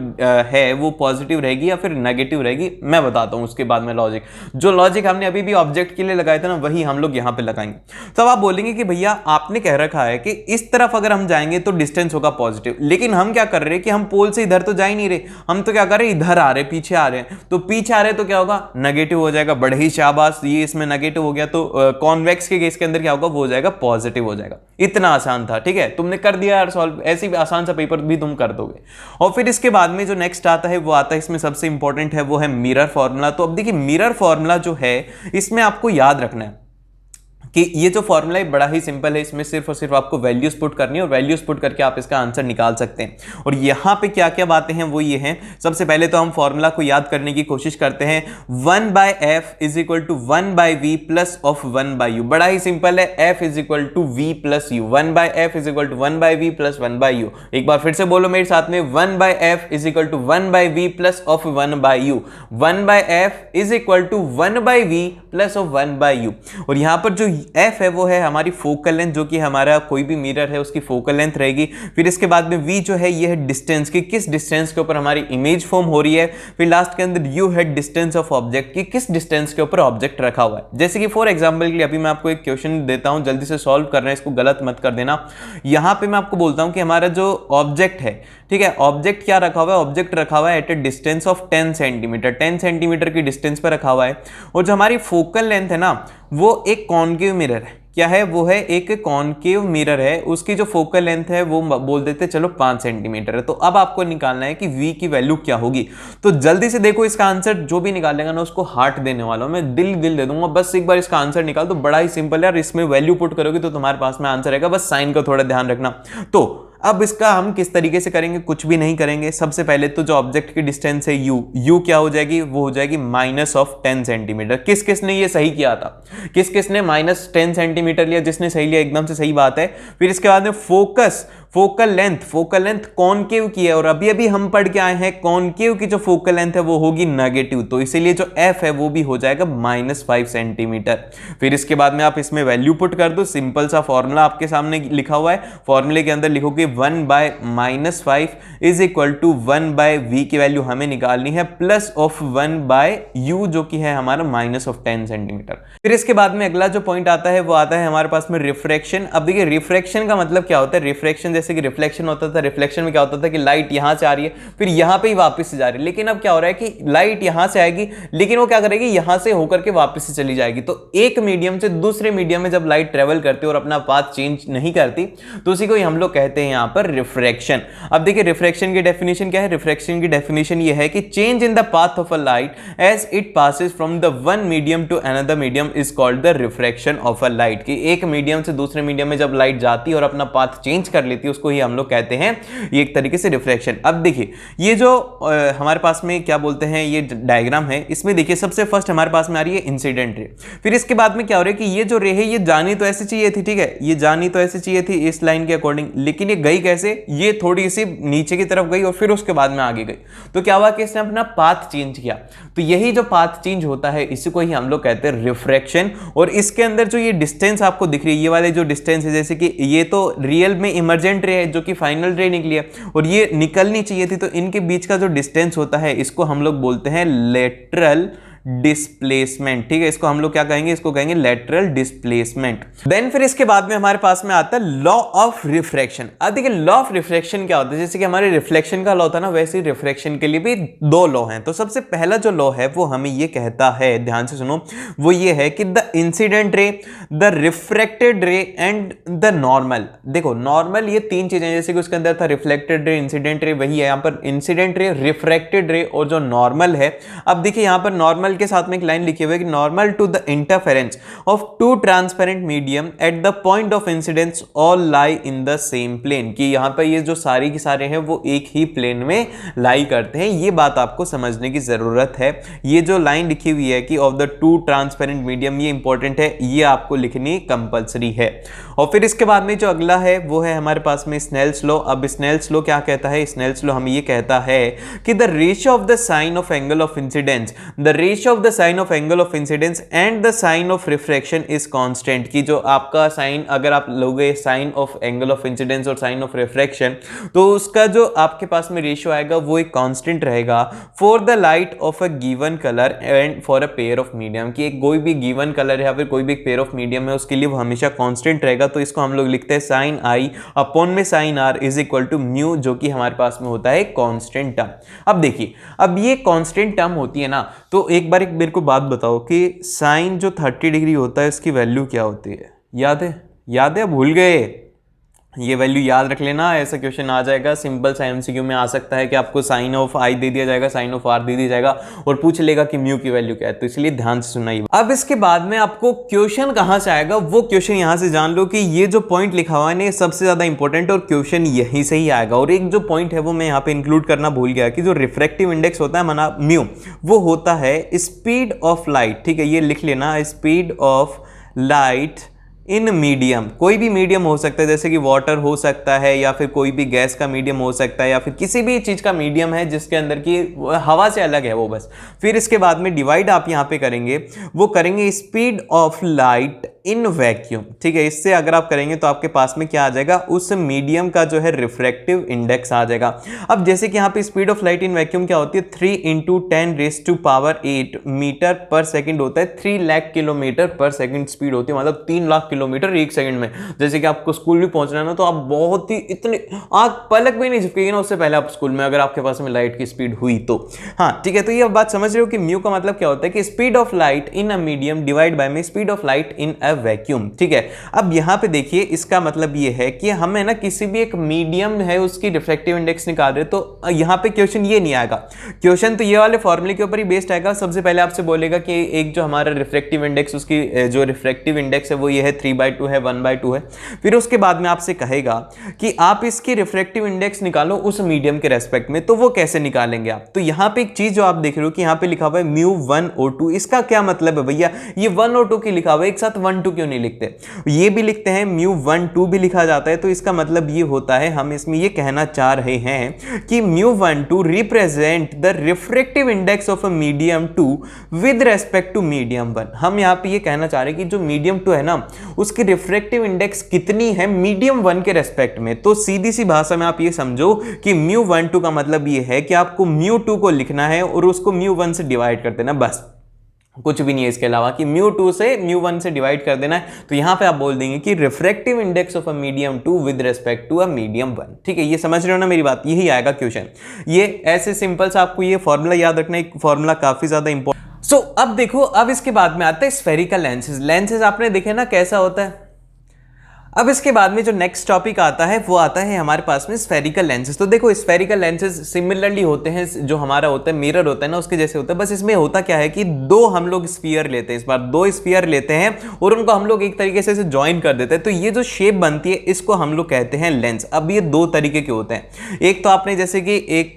है वो पॉजिटिव रहेगी या फिर नेगेटिव रहेगी। मैं बताता हूं उसके बाद में लॉजिक, जो लॉजिक हमने अभी भी ऑब्जेक्ट के लिए लगाए थे ना, वही हम लोग यहां पे लगाएंगे। तो आप बोलेंगे कि भैया आपने कह रखा है कि इस तरफ अगर हम जाएंगे तो डिस्टेंस होगा पॉजिटिव, लेकिन हम क्या कर रहे हैं कि हम पोल से इधर तो जा ही नहीं रहे, हम तो क्या कर रहे हैं, इधर आ रहे, पीछे आ रहे हैं। तो पीछे आ रहे तो क्या होगा, नेगेटिव हो जाएगा। बड़े ही शाबाश, ये इसमें नेगेटिव हो गया, तो कॉन्वेक्स के केस के अंदर क्या होगा, वो हो जाएगा पॉजिटिव हो जाएगा। इतना आसान था, ठीक है, तुमने कर दिया यार सॉल्व, ऐसी भी आसान सा पेपर भी तुम कर दोगे। और फिर इसके बाद में जो नेक्स्ट आता है वो आता है, इसमें सबसे इंपॉर्टेंट है वो है मिरर फॉर्मूला। तो अब देखिए मिरर फॉर्मूला जो है इसमें आपको याद रखना है कि ये जो फॉर्मूला है बड़ा ही सिंपल है, इसमें सिर्फ और सिर्फ आपको वैल्यूज पुट करनी है और वैल्यूज पुट करके आप इसका आंसर निकाल सकते हैं। और यहाँ पे क्या क्या बातें हैं वो ये हैं, सबसे पहले तो हम फॉर्मूला को याद करने की कोशिश करते हैं। 1/f is equal to 1/v plus of 1/u। बड़ा ही सिंपल है, f is equal to v plus u। 1/f is equal to 1/v plus 1/u। एक बार फिर से बोलो मेरे साथ में, 1/f is equal to 1/v plus of 1/u। 1/f is equal to 1/v plus of 1/u। और यहाँ पर जो f है वो है हमारी फोकल लेंथ, जो कि हमारा कोई भी मिरर है उसकी फोकल लेंथ रहेगी। फिर इसके बाद में v जो है ये है डिस्टेंस की, किस डिस्टेंस के ऊपर हमारी इमेज फॉर्म हो रही है। फिर लास्ट के अंदर u है डिस्टेंस ऑफ ऑब्जेक्ट की, किस डिस्टेंस के ऊपर ऑब्जेक्ट रखा हुआ है। जैसे कि फॉर एग्जांपल के लिए अभी मैं आपको एक क्वेश्चन देता हूं, जल्दी से सॉल्व करना है, इसको गलत मत कर देना। यहां पे मैं आपको बोलता हूं कि हमारा जो ऑब्जेक्ट है, ठीक है, ऑब्जेक्ट क्या रखा हुआ है, ऑब्जेक्ट रखा हुआ है at a distance of 10 centimetre, 10 centimetre की डिस्टेंस पर रखा हुआ है। और जो हमारी फोकल लेंथ है ना वो एक कॉनकेव मिरर है, क्या है वो है एक कॉनकेव मिरर है, उसकी जो फोकल लेंथ है वो बोल देते चलो 5 सेंटीमीटर है। तो अब आपको निकालना है कि v की वैल्यू क्या होगी। तो जल्दी से देखो, इसका आंसर जो भी निकालेगा ना उसको हार्ट देने वाला हूं मैं, दिल दे दूंगा। बस एक बार इसका आंसर निकाल दो, बड़ा ही सिंपल है यार, इसमें वैल्यू पुट करोगे तो तुम्हारे पास में आंसर आएगा, बस साइन का थोड़ा ध्यान रखना। तो अब इसका हम किस तरीके से करेंगे, कुछ भी नहीं करेंगे। सबसे पहले तो जो ऑब्जेक्ट की डिस्टेंस है u क्या हो जाएगी, वो हो जाएगी माइनस ऑफ 10 सेंटीमीटर। किस किस ने ये सही किया था, किस किस ने माइनस 10 सेंटीमीटर लिया, जिसने सही लिया एकदम से सही बात है। फिर इसके बाद में फोकल लेंथ कॉनकेव की है, और अभी अभी हम पढ़ के आए हैं कॉनकेव की जो फोकल लेंथ है वो होगी नेगेटिव, तो इसीलिए जो f है वो भी हो जाएगा -5 सेंटीमीटर। फिर इसके बाद में आप इसमें वैल्यू पुट कर दो, सिंपल सा फॉर्मूला आपके सामने लिखा हुआ है। फॉर्मूले के अंदर लिखोगे 1/-5 इज इक्वल टू 1/v की वैल्यू हमें निकालनी है, प्लस ऑफ 1/u जो कि है हमारा -10 सेंटीमीटर। फिर इसके बाद में अगला जो पॉइंट आता है वो आता है हमारे पास में रिफ्रैक्शन। अब देखिए रिफ्रैक्शन का मतलब क्या होता है, रिफ्रैक्शन जैसे कि रिफ्लेक्शन होता था, रिफ्लेक्शन में क्या होता था कि लाइट यहां से आ रही है फिर यहां पे ही वापस से जा रही है, लेकिन अब क्या हो रहा है कि लाइट यहां से आएगी लेकिन वो क्या करेगी, यहां से होकर के वापस से चली जाएगी। तो एक मीडियम से दूसरे मीडियम में जब लाइट ट्रेवल करती है और अपना पाथ चेंज नहीं करती तो उसी को हम लोग कहते हैं यहां पर रिफ्रैक्शन। अब देखिए रिफ्रैक्शन की डेफिनेशन क्या है, रिफ्रैक्शन की डेफिनेशन ये है कि change in the path of a light as it passes from the one medium to another medium is called the refraction of a light. कि एक मीडियम से दूसरे मीडियम में जब लाइट जाती है और अपना पाथ चेंज कर लेती है उसको ही हम लोग कहते हैं ये एक तरीके से रिफ्रैक्शन। अब देखिए ये जो हमारे पास में क्या बोलते हैं ये डायग्राम है, इसमें देखिए सबसे फर्स्ट हमारे पास में आ रही है इंसिडेंट रे। फिर इसके बाद में क्या हो रहा है कि ये जो रे है ये जानी तो ऐसे चाहिए थी, ठीक है, ये जानी तो ऐसे चाहिए थी इस लाइन के अकॉर्डिंग, लेकिन ये गई कैसे, ये थोड़ी सी नीचे की तरफ गई और फिर उसके बाद में आगे गई। तो क्या हुआ कि इसने अपना पाथ चेंज किया। तो यही जो पाथ चेंज होता है इसी को ही हम लोग कहते हैं रिफ्रैक्शन। और इसके अंदर जो ये डिस्टेंस आपको दिख रही है, ये वाले जो डिस्टेंस है, जैसे कि ये तो रियल में इमर्जेंट रे है जो कि फाइनल रे निकली है और ये निकलनी चाहिए थी, तो इनके बीच का जो डिस्टेंस होता है इसको हम लोग बोलते हैं लेटरल डिस्प्लेसमेंट। ठीक है, इसको हम लोग क्या कहेंगे, इसको कहेंगे लेटरल डिस्प्लेसमेंट। देन फिर इसके बाद में हमारे पास में आता है लॉ ऑफ रिफ्रैक्शन। अब देखिए लॉ ऑफ रिफ्रैक्शन क्या होता है, जैसे कि हमारे रिफ्लेक्शन का लॉ था ना, वैसे ही रिफ्रैक्शन के लिए भी दो लॉ हैं। तो सबसे पहला जो लॉ है वो हमें ये कहता है, ध्यान से सुनो, वो ये है कि the incident ray, the refracted रे एंड द नॉर्मल। देखो नॉर्मल ये तीन चीजें, जैसे कि उसके अंदर था रिफ्लेक्टेड रे, इंसिडेंट रे, वही है यहाँ पर इंसिडेंट रे, रिफ्रैक्टेड रे और जो नॉर्मल है। अब देखिए यहाँ पर नॉर्मल के साथ में एक लाइन लिखी हुई है कि normal to the interference of two transparent medium at the point of incidence all lie in the same plane, कि यहाँ पर ये जो सारी की सारे हैं वो एक ही प्लेन में लाई करते हैं। ये बात आपको समझने की जरूरत है। ये जो लाइन लिखी हुई है कि of the two transparent medium, ये इंपॉर्टेंट है, ये आपको लिखनी कंपलसरी है। और फिर इसके बाद में जो अगला है वो है हमारे पास में स्नेल्स लॉ। अब स्नेल्स लॉ क्या कहता है? स्नेल्स लॉ हमें ये कहता है कि the ratio of the sine of angle of incidence, the ratio of the sine of angle of incidence and the sine of refraction is constant, कि जो आपका साइन, अगर आप लोगे sine of angle of incidence और sine of refraction, तो उसका जो आपके पास में रेशियो आएगा वो एक कांस्टेंट रहेगा for the light of a given colour and for a pair of medium, कि कोई भी गिवन कलर है या फिर कोई भी पेयर ऑफ मीडियम है उसके लिए वो हमेशा कांस्टेंट रहेगा। तो इसको हम लोग लिखते हैं साइन आई अपॉन में sine R is equal to mu, जो कि हमारे पास में होता है कांस्टेंट टर्म। अब देखिए, अब ये कांस्टेंट टर्म होती है ना, तो एक बार एक मेरे को बात बताओ कि साइन जो 30 डिग्री होता है इसकी वैल्यू क्या होती है? याद है? याद है? भूल गए? ये वैल्यू याद रख लेना, ऐसा क्वेश्चन आ जाएगा सिंपल सा एमसीक्यू में आ सकता है कि आपको साइन ऑफ आई दे दिया जाएगा, साइन ऑफ आर दे दिया जाएगा और पूछ लेगा कि म्यू की वैल्यू क्या है, तो इसलिए ध्यान से सुनना। अब इसके बाद में आपको क्वेश्चन कहां से आएगा वो क्वेश्चन यहां से जान लो कि ये जो पॉइंट लिखा हुआ है ना, सबसे ज्यादा इंपॉर्टेंट और क्वेश्चन यहीं से ही आएगा। और एक जो पॉइंट है वो मैं यहाँ पे इंक्लूड करना भूल गया कि जो रिफ्रैक्टिव इंडेक्स होता है माना म्यू, वो होता है स्पीड ऑफ लाइट। ठीक है, ये लिख लेना, speed of light in medium. कोई भी मीडियम हो सकता है, जैसे कि वाटर हो सकता है या फिर कोई भी गैस का मीडियम हो सकता है या फिर किसी भी चीज का मीडियम है जिसके अंदर की हवा से अलग है वो बस। फिर इसके बाद में डिवाइड आप यहाँ पे करेंगे, वो करेंगे speed of light in vacuum. ठीक है, इससे अगर आप करेंगे तो आपके पास में क्या आ जाएगा? उस मीडियम का जो है रिफ्रैक्टिव इंडेक्स आ जाएगा। अब जैसे कि यहाँ पे speed of light in vacuum क्या होती है? 3 × 10⁸ मीटर पर सेकंड होता है। 3 लाख किलोमीटर पर सेकंड स्पीड होती है, मतलब 3 लाख किलोमीटर एक सेकंड में। जैसे कि आपको स्कूल भी पहुंचना है ना, तो आप बहुत ही इतने आंख पलक भी नहीं झपकेगी ना उससे पहले आप स्कूल में, अगर आपके पास में लाइट की स्पीड हुई तो। हाँ ठीक है, तो ये बात समझ रहे हो कि म्यू का मतलब क्या होता है कि speed of light in a medium divide by में speed of light in a vacuum. ठीक है, अब यहां पे देखिए इसका मतलब ये है कि हमें ना किसी भी एक मीडियम है उसकी रिफ्रैक्टिव इंडेक्स निकाल रहे, तो यहां पे क्वेश्चन ये नहीं आएगा। क्वेश्चन तो ये वाले फॉर्मूले के ऊपर ही बेस्ड आएगा। सबसे पहले आपसे बोलेगा कि एक जो हमारा रिफ्रैक्टिव इंडेक्स, उसकी जो रिफ्रैक्टिव इंडेक्स है वो ये है 3/2 है, 1/2 है। फिर उसके बाद में आपसे कहेगा कि आप इसकी रिफ्रैक्टिव इंडेक्स निकालो उस मीडियम के रेस्पेक्ट में, तो वो कैसे निकालेंगे आप? तो यहां पे एक चीज जो आप देख रहे हो कि यहां पे लिखा हुआ है μ1 O2। इसका क्या मतलब है भैया? ये 1 और 2 की लिखा हुआ है, एक साथ 1 2 क्यों नहीं लिखते? ये भी लिखते हैं, μ1 2 भी लिखा जाता है। तो इसका मतलब ये होता है, हम इसमें ये कहना चाह रहे हैं कि μ1 2 represent the refractive index of a medium 2 with respect to medium 1। हम यहां पे ये कहना चाह रहे हैं कि जो मीडियम 2 है ना, उसकी रिफ्रैक्टिव इंडेक्स कितनी है मीडियम 1 के रेस्पेक्ट में। तो सीधी सी भाषा में आप ये समझो कि μ1 2 का मतलब ये है कि आपको μ2 को लिखना है और उसको μ1 से डिवाइड कर देना, बस कुछ भी नहीं है इसके अलावा, कि μ2 से μ1 से डिवाइड कर देना है। तो यहां पे आप बोल देंगे कि refractive index of a medium 2 with respect to a medium 1। ठीक है, ये समझ रहे हो ना मेरी बात? यही आएगा क्वेश्चन। ये ऐसे सिंपल सा आपको ये फॉर्मूला याद रखना, एक फॉर्मूला काफी ज्यादा इंपॉर्टेंट। सो अब देखो, अब इसके बाद में आता है स्फेरिकल लेंसेज। लेंसेज आपने देखे ना कैसा होता है। अब इसके बाद में जो नेक्स्ट टॉपिक आता है वो आता है हमारे पास में स्फेरिकल लेंसेज। तो देखो स्फेरिकल लेंसेज सिमिलरली होते हैं, जो हमारा होता है मिरर होता है ना उसके जैसे होता है, बस इसमें होता क्या है कि दो हम लोग स्फीयर लेते हैं, इस बार 2 स्फीयर लेते हैं और उनको हम लोग एक तरीके से ज्वाइन कर देते हैं। तो ये जो शेप बनती है इसको हम लोग कहते हैं लेंस। अब ये 2 तरीके के होते हैं। एक तो आपने जैसे कि एक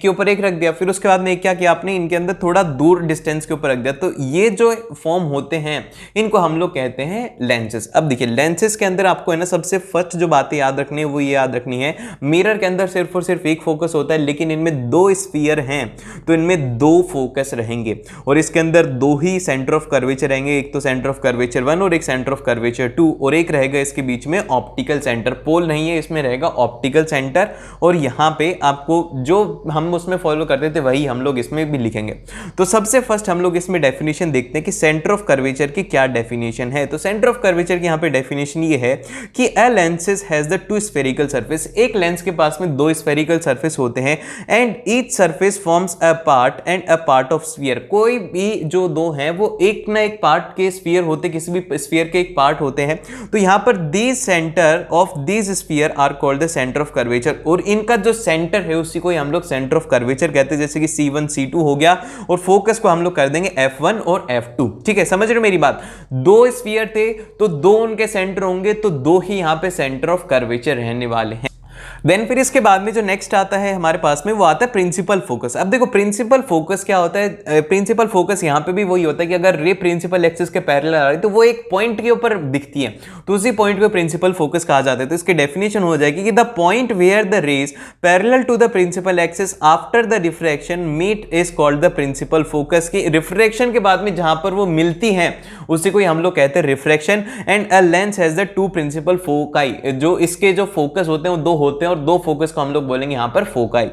के ऊपर एक रख दिया, फिर उसके बाद में क्या किया आपने, इनके अंदर थोड़ा दूर डिस्टेंस के ऊपर रख दिया, तो ये जो फॉर्म होते हैं इनको हम लोग कहते हैं लेंसेज। अब देखिए लेंसेज के अंदर आपको है ना सबसे फर्स्ट जो बातें याद रखनी है वो ये याद रखनी है, मिरर के अंदर सिर्फ और सिर्फ एक फोकस होता है, लेकिन इनमें 2 स्फीयर हैं तो इनमें 2 फोकस रहेंगे और इसके अंदर 2 ही सेंटर ऑफ कर्वेचर रहेंगे। एक तो सेंटर ऑफ कर्वेचर 1 और एक सेंटर ऑफ कर्वेचर 2, और एक रहेगा इसके बीच में ऑप्टिकल सेंटर। पोल नहीं है, इसमें रहेगा ऑप्टिकल सेंटर। और यहां पे आपको जो हम उसमें फॉलो करते थे वही हम लोग इसमें भी लिखेंगे। तो सबसे फर्स्ट हम लोग इसमें डेफिनेशन देखते हैं कि सेंटर ऑफ कर्वेचर की क्या डेफिनेशन है। तो सेंटर ऑफ कर्वेचर की यहां पे डेफिनेशन ये है कि a lenses has the two spherical surface, एक लेंस के पास में दो स्फेरिकल सरफेस होते हैं, and each surface forms a part and a part of sphere, कोई भी जो दो हैं वो एक ना एक पार्ट के स्फीयर होते, किसी भी स्फीयर के एक पार्ट होते हैं। तो यहां पर these centre of these sphere are called the centre of curvature, और इनका जो सेंटर है उसी को हम लोग सेंटर ऑफ कर्वेचर कहते हैं, जैसे कि C1 C2 हो गया, और फोकस को हम लोग कर देंगे F1 और F2। ठीक है, समझ रहे हो मेरी बात? दो स्फीयर थे तो दो उनके सेंटर होंगे, तो दो ही यहां पे सेंटर ऑफ कर्वेचर रहने वाले हैं। देन फिर इसके बाद में जो नेक्स्ट आता है हमारे पास में वो आता है प्रिंसिपल फोकस। अब देखो प्रिंसिपल फोकस क्या होता है, प्रिंसिपल फोकस यहां पे भी वही होता है कि अगर रे प्रिंसिपल एक्सिस के पैरेलल आ रही है तो वो एक पॉइंट के ऊपर दिखती है, तो उसी पॉइंट को प्रिंसिपल फोकस कहा जाता है। तो इसकी डेफिनेशन हो जाएगी कि the point where the rays parallel to the principal axis after the refraction meet is called the principal focus, की रिफ्रैक्शन के बाद में जहां पर वो मिलती है उसी को हम लोग कहते हैं refraction. And a lens has the two principal foci, जो इसके जो फोकस होते हैं वो दो होते हैं, और दो फोकस को हम लोग बोलेंगे यहां पर फोकाई।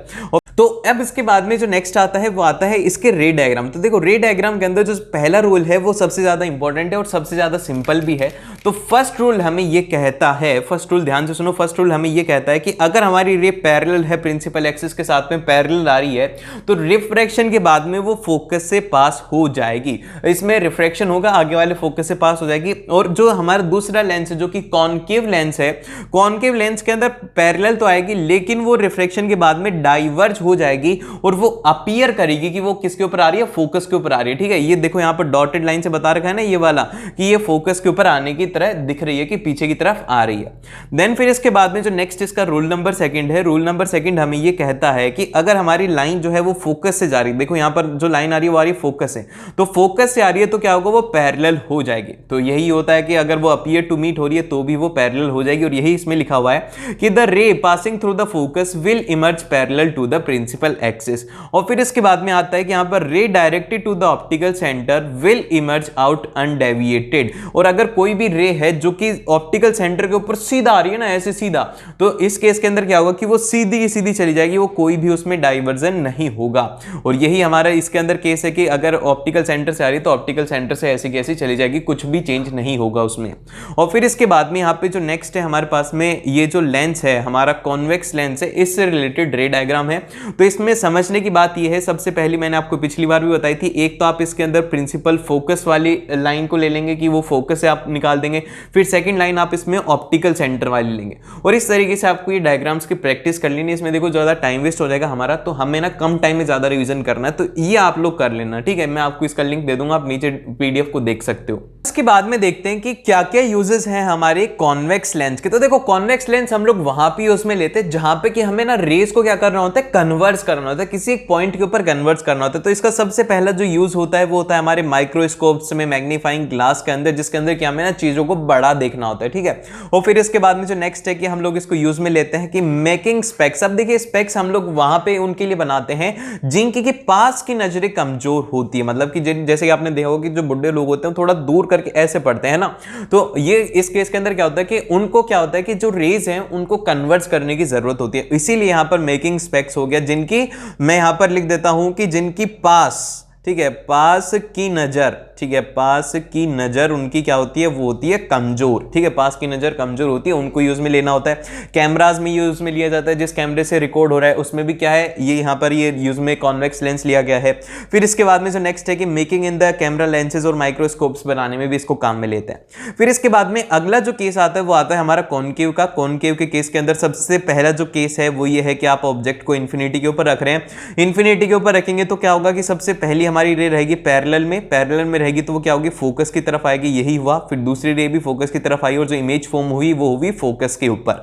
तो अब इसके बाद में जो नेक्स्ट आता है वो आता है इसके रे डायग्राम। तो देखो रे डायग्राम के अंदर जो पहला रूल है वो सबसे ज्यादा इंपॉर्टेंट है और सबसे ज्यादा सिंपल भी है। तो फर्स्ट रूल हमें ये कहता है, फर्स्ट रूल ध्यान से सुनो, फर्स्ट रूल हमें ये कहता है कि अगर हमारी रे पैरेलल है प्रिंसिपल एक्सिस के साथ में पैरेलल आ रही है तो रिफ्रैक्शन के बाद में वो फोकस से पास हो जाएगी, इसमें रिफ्रैक्शन होगा, आगे वाले फोकस से पास हो जाएगी। और जो हमारा दूसरा लेंस है जो कि कॉनकेव लेंस है, कॉनकेव लेंस के अंदर पैरेलल तो आएगी लेकिन वो रिफ्रैक्शन के बाद में डाइवर्ज हो जाएगी और वो अपीयर करेगी कि वो किसके ऊपर आ रही है, फोकस के ऊपर आ रही है। ठीक है, ये देखो यहां पर डॉटेड लाइन से बता रखा है ना ये वाला, कि ये फोकस के ऊपर आने की तरह दिख रही है कि पीछे की तरफ आ रही है। देन फिर इसके बाद में जो नेक्स्ट इसका रूल नंबर सेकंड है, रूल नंबर सेकंड हमें ये कहता है कि अगर हमारी लाइन जो है वो फोकस से जा रही है, देखो यहां पर जो लाइन आ रही है वो आ रही है फोकस से, तो फोकस से आ रही है तो क्या होगा, वो पैरेलल हो जाएगी। तो यही होता है कि अगर वो अपीयर टू मीट हो रही है तो भी वो पैरेलल हो जाएगी, और यही इसमें लिखा हुआ है कि the ray passing through the focus will emerge parallel to the principal axis. और फिर इसके बाद में आता है कि यहां पर ray directed to the optical centre will emerge out undeviated. और अगर कोई भी रे है जो कि ऑप्टिकल सेंटर के ऊपर सीधा आ रही है ना, ऐसे सीधा, तो इस केस के अंदर क्या होगा कि वो सीधी की सीधी चली जाएगी, वो कोई भी उसमें डाइवर्जन नहीं होगा। और यही हमारा इसके अंदर केस है कि अगर ऑप्टिकल सेंटर से आ रही है तो ऑप्टिकल सेंटर से ऐसी कैसी चली जाएगी, कुछ भी चेंज नहीं होगा उसमें। और फिर इसके बाद में यहाँ पे जो नेक्स्ट है हमारे पास में ये जो लेंस है हमारा कॉन्वेक्स लेंस है, इससे रिलेटेड रे डायग्राम है। तो इसमें समझने की बात यह है, सबसे पहली मैंने आपको पिछली बार भी बताई थी, एक तो आप इसके अंदर प्रिंसिपल फोकस वाली लाइन को ले लेंगे कि वो फोकस से आप निकाल देंगे, फिर सेकंड लाइन आप इसमें ऑप्टिकल सेंटर वाली लेंगे, और इस तरीके से आपको ये डायग्राम्स की प्रैक्टिस कर लेनी है। इसमें देखो ज्यादा टाइम वेस्ट हो जाएगा हमारा, तो हमें ना कम टाइम में ज्यादा रिवीजन करना है, तो ये आप लोग कर लेना। ठीक है, मैं आपको इसका लिंक दे दूंगा, आप नीचे पीडीएफ को देख सकते हो। इसके बाद में देखते हैं कि क्या क्या यूजेस हैं हमारे कॉन्वेक्स लेंस के। तो देखो कॉन्वेक्स लेंस हम लोग वहां पे उसमें लेते हैं जहां पे कि हमें ना रेस को क्या करना होता है, कन्वर्स करना होता है, किसी एक पॉइंट के ऊपर कन्वर्स करना होता है। तो इसका सबसे पहला जो यूज होता है वो होता है हमारे माइक्रोस्कोप्स में, मैग्नीफाइंग ग्लास के अंदर, जिसके अंदर क्या हमें ना चीजों को बड़ा देखना होता है। ठीक है, और फिर इसके बाद में जो नेक्स्ट है कि हम लोग इसको यूज में लेते हैं कि मेकिंग स्पेक्स। अब देखिए स्पेक्स हम लोग वहां पे उनके लिए बनाते हैं जिनकी के पास की नजरें कमजोर होती है, मतलब कि जैसे कि आपने देखा होगा कि जो बुढ़े लोग होते हैं थोड़ा दूर करके ऐसे पढ़ते हैं ना, तो ये इस केस के अंदर क्या होता है कि उनको क्या होता है कि जो रेज हैं उनको कन्वर्ट करने की जरूरत होती है, इसीलिए यहां पर मेकिंग स्पेक्स हो गया, जिनकी मैं यहां पर लिख देता हूं कि जिनकी पास, ठीक है, पास की नजर, ठीक है, पास की नजर उनकी क्या होती है, वो होती है कमजोर। ठीक है, पास की नजर कमजोर होती है, उनको यूज में लेना होता है। कैमराज में यूज में लिया जाता है, जिस कैमरे से रिकॉर्ड हो रहा है उसमें भी क्या है, ये यहाँ पर ये यूज में कॉन्वेक्स लेंस लिया गया है। फिर इसके बाद में जो नेक्स्ट है कि making in the camera lenses और माइक्रोस्कोप्स बनाने में भी इसको काम में लेते हैं। फिर इसके बाद में अगला जो केस आता है वो आता है हमारा कॉनकेव का। कॉनकेव के केस के अंदर सबसे पहला जो केस है वो ये है कि आप ऑब्जेक्ट को इन्फिनिटी के ऊपर रख रहे हैं, इन्फिनिटी के ऊपर रखेंगे तो क्या होगा कि सबसे पहली हमारी रे रहेगी पैरेलल में, पैरेलल में रहेगी तो वो क्या होगी, फोकस की तरफ आएगी, यही हुआ। फिर दूसरी रे भी फोकस की तरफ आई और जो इमेज फॉर्म हुई वो हुई फोकस के ऊपर।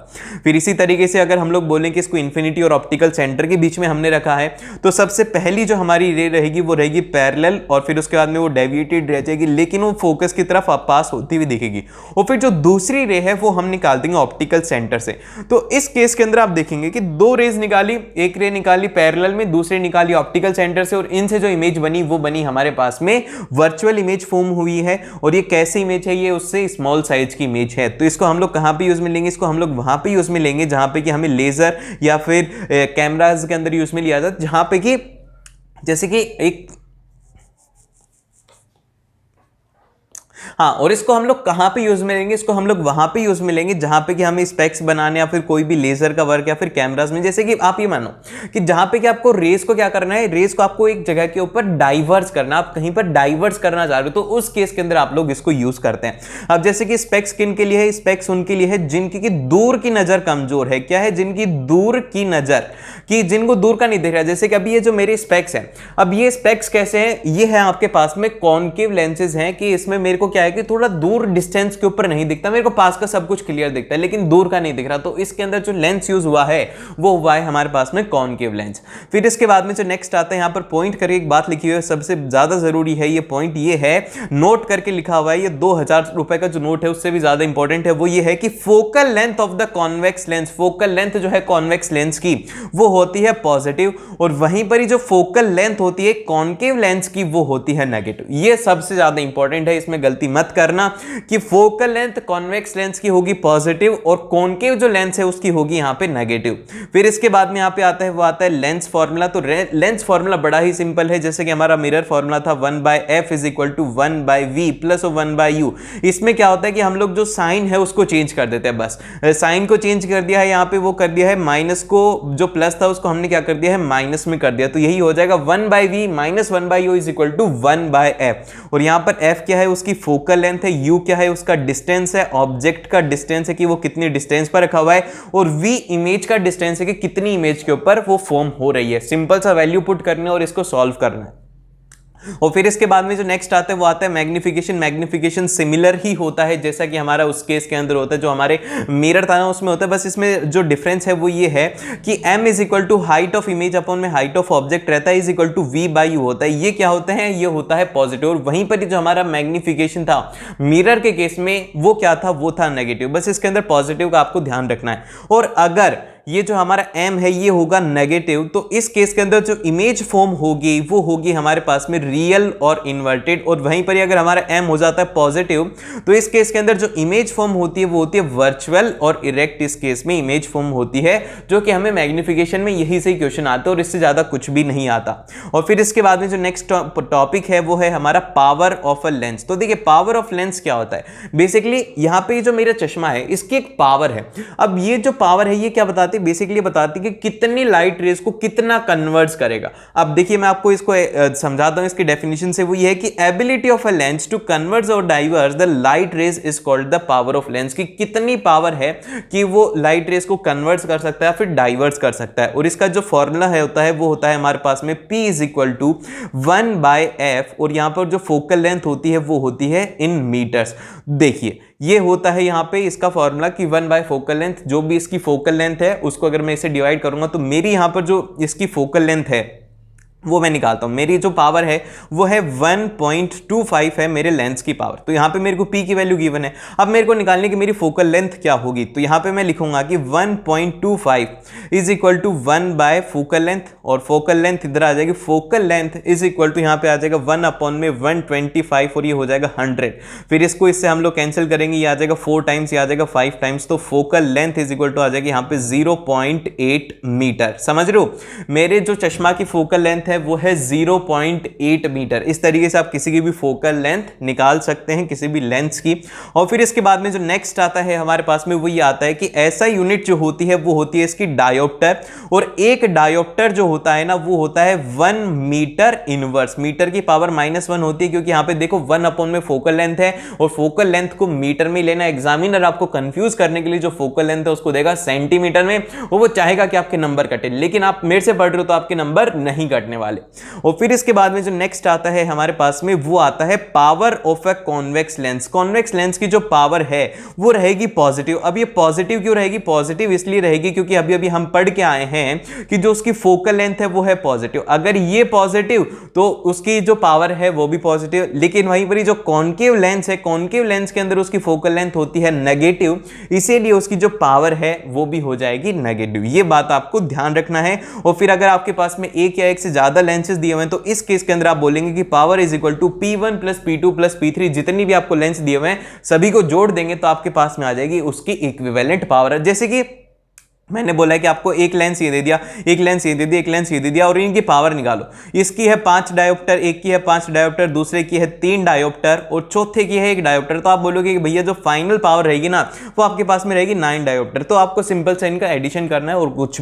फिर इसी तरीके से अगर हम लोग बोलें कि इसको इन्फिनिटी और ऑप्टिकल सेंटर के बीच में हमने रखा है, तो सबसे पहली जो हमारी रे रहेगी वो रहेगी पैरेलल, और फिर उसके बाद में वो डेविएटेड रह जाएगी लेकिन वो फोकस की तरफ पास होती हुई दिखेगी। और फिर जो दूसरी रे है वो हम निकाल देंगे ऑप्टिकल सेंटर से। तो इस केस के अंदर आप देखेंगे कि दो रेज निकाली, एक रे निकाली पैरेलल में, दूसरी निकाली ऑप्टिकल सेंटर से, और इनसे जो इमेज बनी वो बनी हमारे पास में वर्चुअल इमेज फॉर्म हुई है। और ये कैसी इमेज है, ये उससे स्मॉल साइज की इमेज है। तो इसको हम लोग कहां पे यूज में लेंगे, इसको हम लोग वहां पे यूज में लेंगे जहां पे कि हमें लेजर या फिर कैमरास के अंदर यूज में लिया जाता है, जहां पे कि जैसे कि एक हाँ, और इसको हम लोग कहाँ पे यूज में लेंगे, इसको हम लोग वहां पे यूज में लेंगे जहां पे कि हमें स्पेक्स बनाने या फिर कोई भी लेजर का वर्क या फिर कैमरास में, जैसे कि आप ये मानो कि जहां पे कि आपको रेस को क्या करना है, रेस को आपको एक जगह के ऊपर डाइवर्स करना, आप कहीं पर डाइवर्स करना चाह रहे हो तो उस केस के अंदर आप लोग इसको यूज करते हैं। अब जैसे कि स्पेक्स किन के लिए है, स्पेक्स उनके लिए है जिनकी की दूर की नजर कमजोर है। क्या है, जिनकी दूर की नजर, कि जिनको दूर का नहीं दिख रहा। जैसे कि अभी ये जो मेरे स्पेक्स हैं, अब ये स्पेक्स कैसे हैं, ये है आपके पास में कॉनकेव लेंसेज हैं कि इसमें मेरे को क्या है कि थोड़ा दूर डिस्टेंस के ऊपर नहीं दिखता, मेरे को पास का सब कुछ क्लियर दिखता है लेकिन दूर का नहीं दिख रहा। तो इसके अंदर जो लेंस यूज हुआ है वो हुआ है हमारे पास में कॉनकेव लेंस। फिर इसके बाद में जो नेक्स्ट आता है, यहां पर पॉइंट करके एक बात लिखी हुई है, सबसे ज्यादा जरूरी है ये पॉइंट, ये है नोट करके लिखा हुआ है, ये 2000 रुपए का जो नोट है उससे भी ज्यादा इंपॉर्टेंट है। वो ये है कि focal length of the convex lens, focal length जो है कॉन्वेक्स लेंस की वो होती है पॉजिटिव, और वहीं पर ही जो फोकल लेंथ होती है कॉनकेव लेंस की वो होती है नेगेटिव। ये सबसे ज्यादा इंपॉर्टेंट है, इसमें गलती मत करना कि फोकल लेंथ कॉन्वेक्स लेंस की होगी पॉजिटिव और कॉनकेव जो लेंस है उसकी होगी यहां पे नेगेटिव। फिर इसके बाद में यहां पे आता है, वो आता है लेंस फॉर्मूला। तो लेंस फॉर्मूला बड़ा ही सिंपल है, जैसे कि हमारा मिरर फॉर्मूला था 1/f is equal to 1/v plus 1/u। इसमें क्या होता है कि हम लोग जो साइन है उसको चेंज कर देते हैं, बस साइन को चेंज कर दिया है, यहां पे वो कर दिया है माइनस को, जो प्लस था उसको हमने क्या कर दिया है माइनस में कर दिया। तो यही हो जाएगा 1/v minus 1/u is equal to 1/f। और यहां पर f क्या है, उसकी फोकल लेंथ है, u क्या है, उसका डिस्टेंस है, ऑब्जेक्ट का डिस्टेंस है कि वो कितनी डिस्टेंस पर रखा हुआ है, और v इमेज का डिस्टेंस है कि कितनी इमेज के ऊपर वो फॉर्म हो रही है। सिंपल सा वैल्यू पुट करने और इसको सॉल्व करना है। और फिर इसके बाद में जो नेक्स्ट आता है वो आता है मैग्निफिकेशन। मैग्निफिकेशन सिमिलर ही होता है जैसा कि हमारा उस केस के अंदर होता है जो हमारे मिरर था ना उसमें होता है, बस इसमें जो डिफरेंस है वो ये है कि m is equal to height of image upon में हाइट ऑफ ऑब्जेक्ट रहता है, इज इक्वल टू v/u होता है। ये क्या होता है, ये होता है पॉजिटिव, और वहीं पर जो हमारा मैग्निफिकेशन था मिरर के केस में वो क्या था, वो था नेगेटिव। बस इसके अंदर पॉजिटिव का आपको ध्यान रखना है। और अगर ये जो हमारा m है ये होगा नेगेटिव, तो इस केस के अंदर जो इमेज फॉर्म होगी वो होगी हमारे पास में रियल और इन्वर्टेड। और वहीं पर अगर हमारा m हो जाता है पॉजिटिव तो इस केस के अंदर जो इमेज फॉर्म होती है वो होती है वर्चुअल और इरेक्ट। इस केस में इमेज फॉर्म होती है, जो कि हमें मैग्निफिकेशन में यही से क्वेश्चन आता है और इससे ज्यादा कुछ भी नहीं आता। और फिर इसके बाद में जो नेक्स्ट टॉपिक है वो है हमारा पावर ऑफ अ लेंस। तो देखिए पावर ऑफ लेंस क्या होता है, बेसिकली यहाँ पे जो मेरा चश्मा है इसकी एक पावर है। अब ये जो पावर है ये क्या बताती है, बेसिकली बताती है कि कितनी लाइट रेज को कितना कन्वर्ट्स करेगा। अब देखिए मैं आपको इसको समझाता हूं, इसकी डेफिनेशन से वो ये है कि ability of a lens to convert और diverse the light rays is called the power of lens. की कितनी पावर है कि वो लाइट रेज को कन्वर्ट कर सकता है फिर डाइवर्स कर सकता है। और इसका जो फॉर्मूला है होता है वो होता है हमारे पास में p is equal to 1/f, और यहां पर जो फोकल लेंथ होती है वो होती है इन मीटर्स। देखिए ये होता है यहाँ पे इसका फॉर्मूला कि 1/4 फोकल लेंथ, जो भी इसकी फोकल लेंथ है उसको अगर मैं इसे डिवाइड करूंगा तो मेरी यहाँ पर जो इसकी फोकल लेंथ है वो मैं निकालता हूं, मेरी जो पावर है वो है 1.25 है मेरे लेंस की पावर। तो यहां पे मेरे को p की वैल्यू गिवन है, अब मेरे को निकालने की मेरी फोकल लेंथ क्या होगी, तो यहां पे मैं लिखूंगा कि 1.25 is equal to 1/4 focal length, और फोकल लेंथ इधर आ जाएगी, focal length is equal to यहां पे आ जाएगा 1 अपॉन में 125 और ये हो जाएगा 100। फिर इसको इससे हम लोग कैंसिल करेंगे, ये आ जाएगा 4 टाइम्स, ये आ जाएगा 5 टाइम्स, तो focal length is equal to आ जाएगी यहां पे 0.8 मीटर। समझ रहे हो, मेरे जो चश्मा की फोकल लेंथ वो है 0.8 मीटर। इस तरीके से आप किसी की भी फोकल लेंथ निकाल सकते हैं किसी भी लेंस की। और फिर इसके बाद में जो नेक्स्ट आता है हमारे पास में वो ये आता है कि ऐसा यूनिट जो होती है वो होती है इसकी डायोप्टर, और एक डायोप्टर जो होता है ना वो होता है 1 मीटर इनवर्स। मीटर की पावर -1 होती है क्योंकि यहां पे देखो 1 अपॉन में फोकल लेंथ है और फोकल लेंथ को मीटर में लेना। एग्जामिनर आपको कंफ्यूज करने के लिए जो फोकल लेंथ है उसको देगा सेंटीमीटर में, और वो चाहेगा कि आपके नंबर कटे, लेकिन आप मेरे से पढ़ रहे हो तो आपके नंबर नहीं कटने वाले। और फिर इसके बाद में जो नेक्स्ट आता है हमारे पास में वो आता है power of a convex lens. Convex lens की जो पावर है वो रहेगी पॉजिटिव। अब ये पॉजिटिव क्यों रहेगी, पॉजिटिव इसलिए रहेगी क्योंकि अभी अभी हम पढ़ के आए हैं कि जो उसकी फोकल लेंथ है वो है पॉजिटिव। अगर ये पॉजिटिव तो उसकी जो पावर है वो भी पॉजिटिव, लेकिन वहीं पर जो कॉन्केव लेंस है, कॉन्केव लेंस के अंदर उसकी फोकल लेंथ होती है नेगेटिव, इसीलिए उसकी जो पावर है वो भी हो जाएगी नेगेटिव। ये बात आपको ध्यान रखना है। और फिर अगर आपके पास में एक या एक से ज्यादा लेंसेज दिए हुए हैं तो इस केस के अंदर आप बोलेंगे कि power is equal to P1 plus P2 plus P3, जितनी भी आपको लेंस दिए हुए हैं सभी को जोड़ देंगे तो आपके पास में आ जाएगी उसकी इक्विवेलेंट पावर। जैसे कि मैंने बोला है कि आपको एक लेंस ये दे दिया, एक लेंस ये दे दिया, एक लेंस ये दे दिया और इनकी पावर निकालो। इसकी है 5 डायोप्टर, एक की है 5 डायोप्टर, दूसरे की है 3 डायोप्टर और चौथे की है 1 डायोप्टर। तो आप बोलोगे कि भैया जो फाइनल पावर रहेगी ना वो आपके पास में रहेगी 9 डायोप्टर। तो आपको सिंपल से इनका एडिशन करना है और कुछ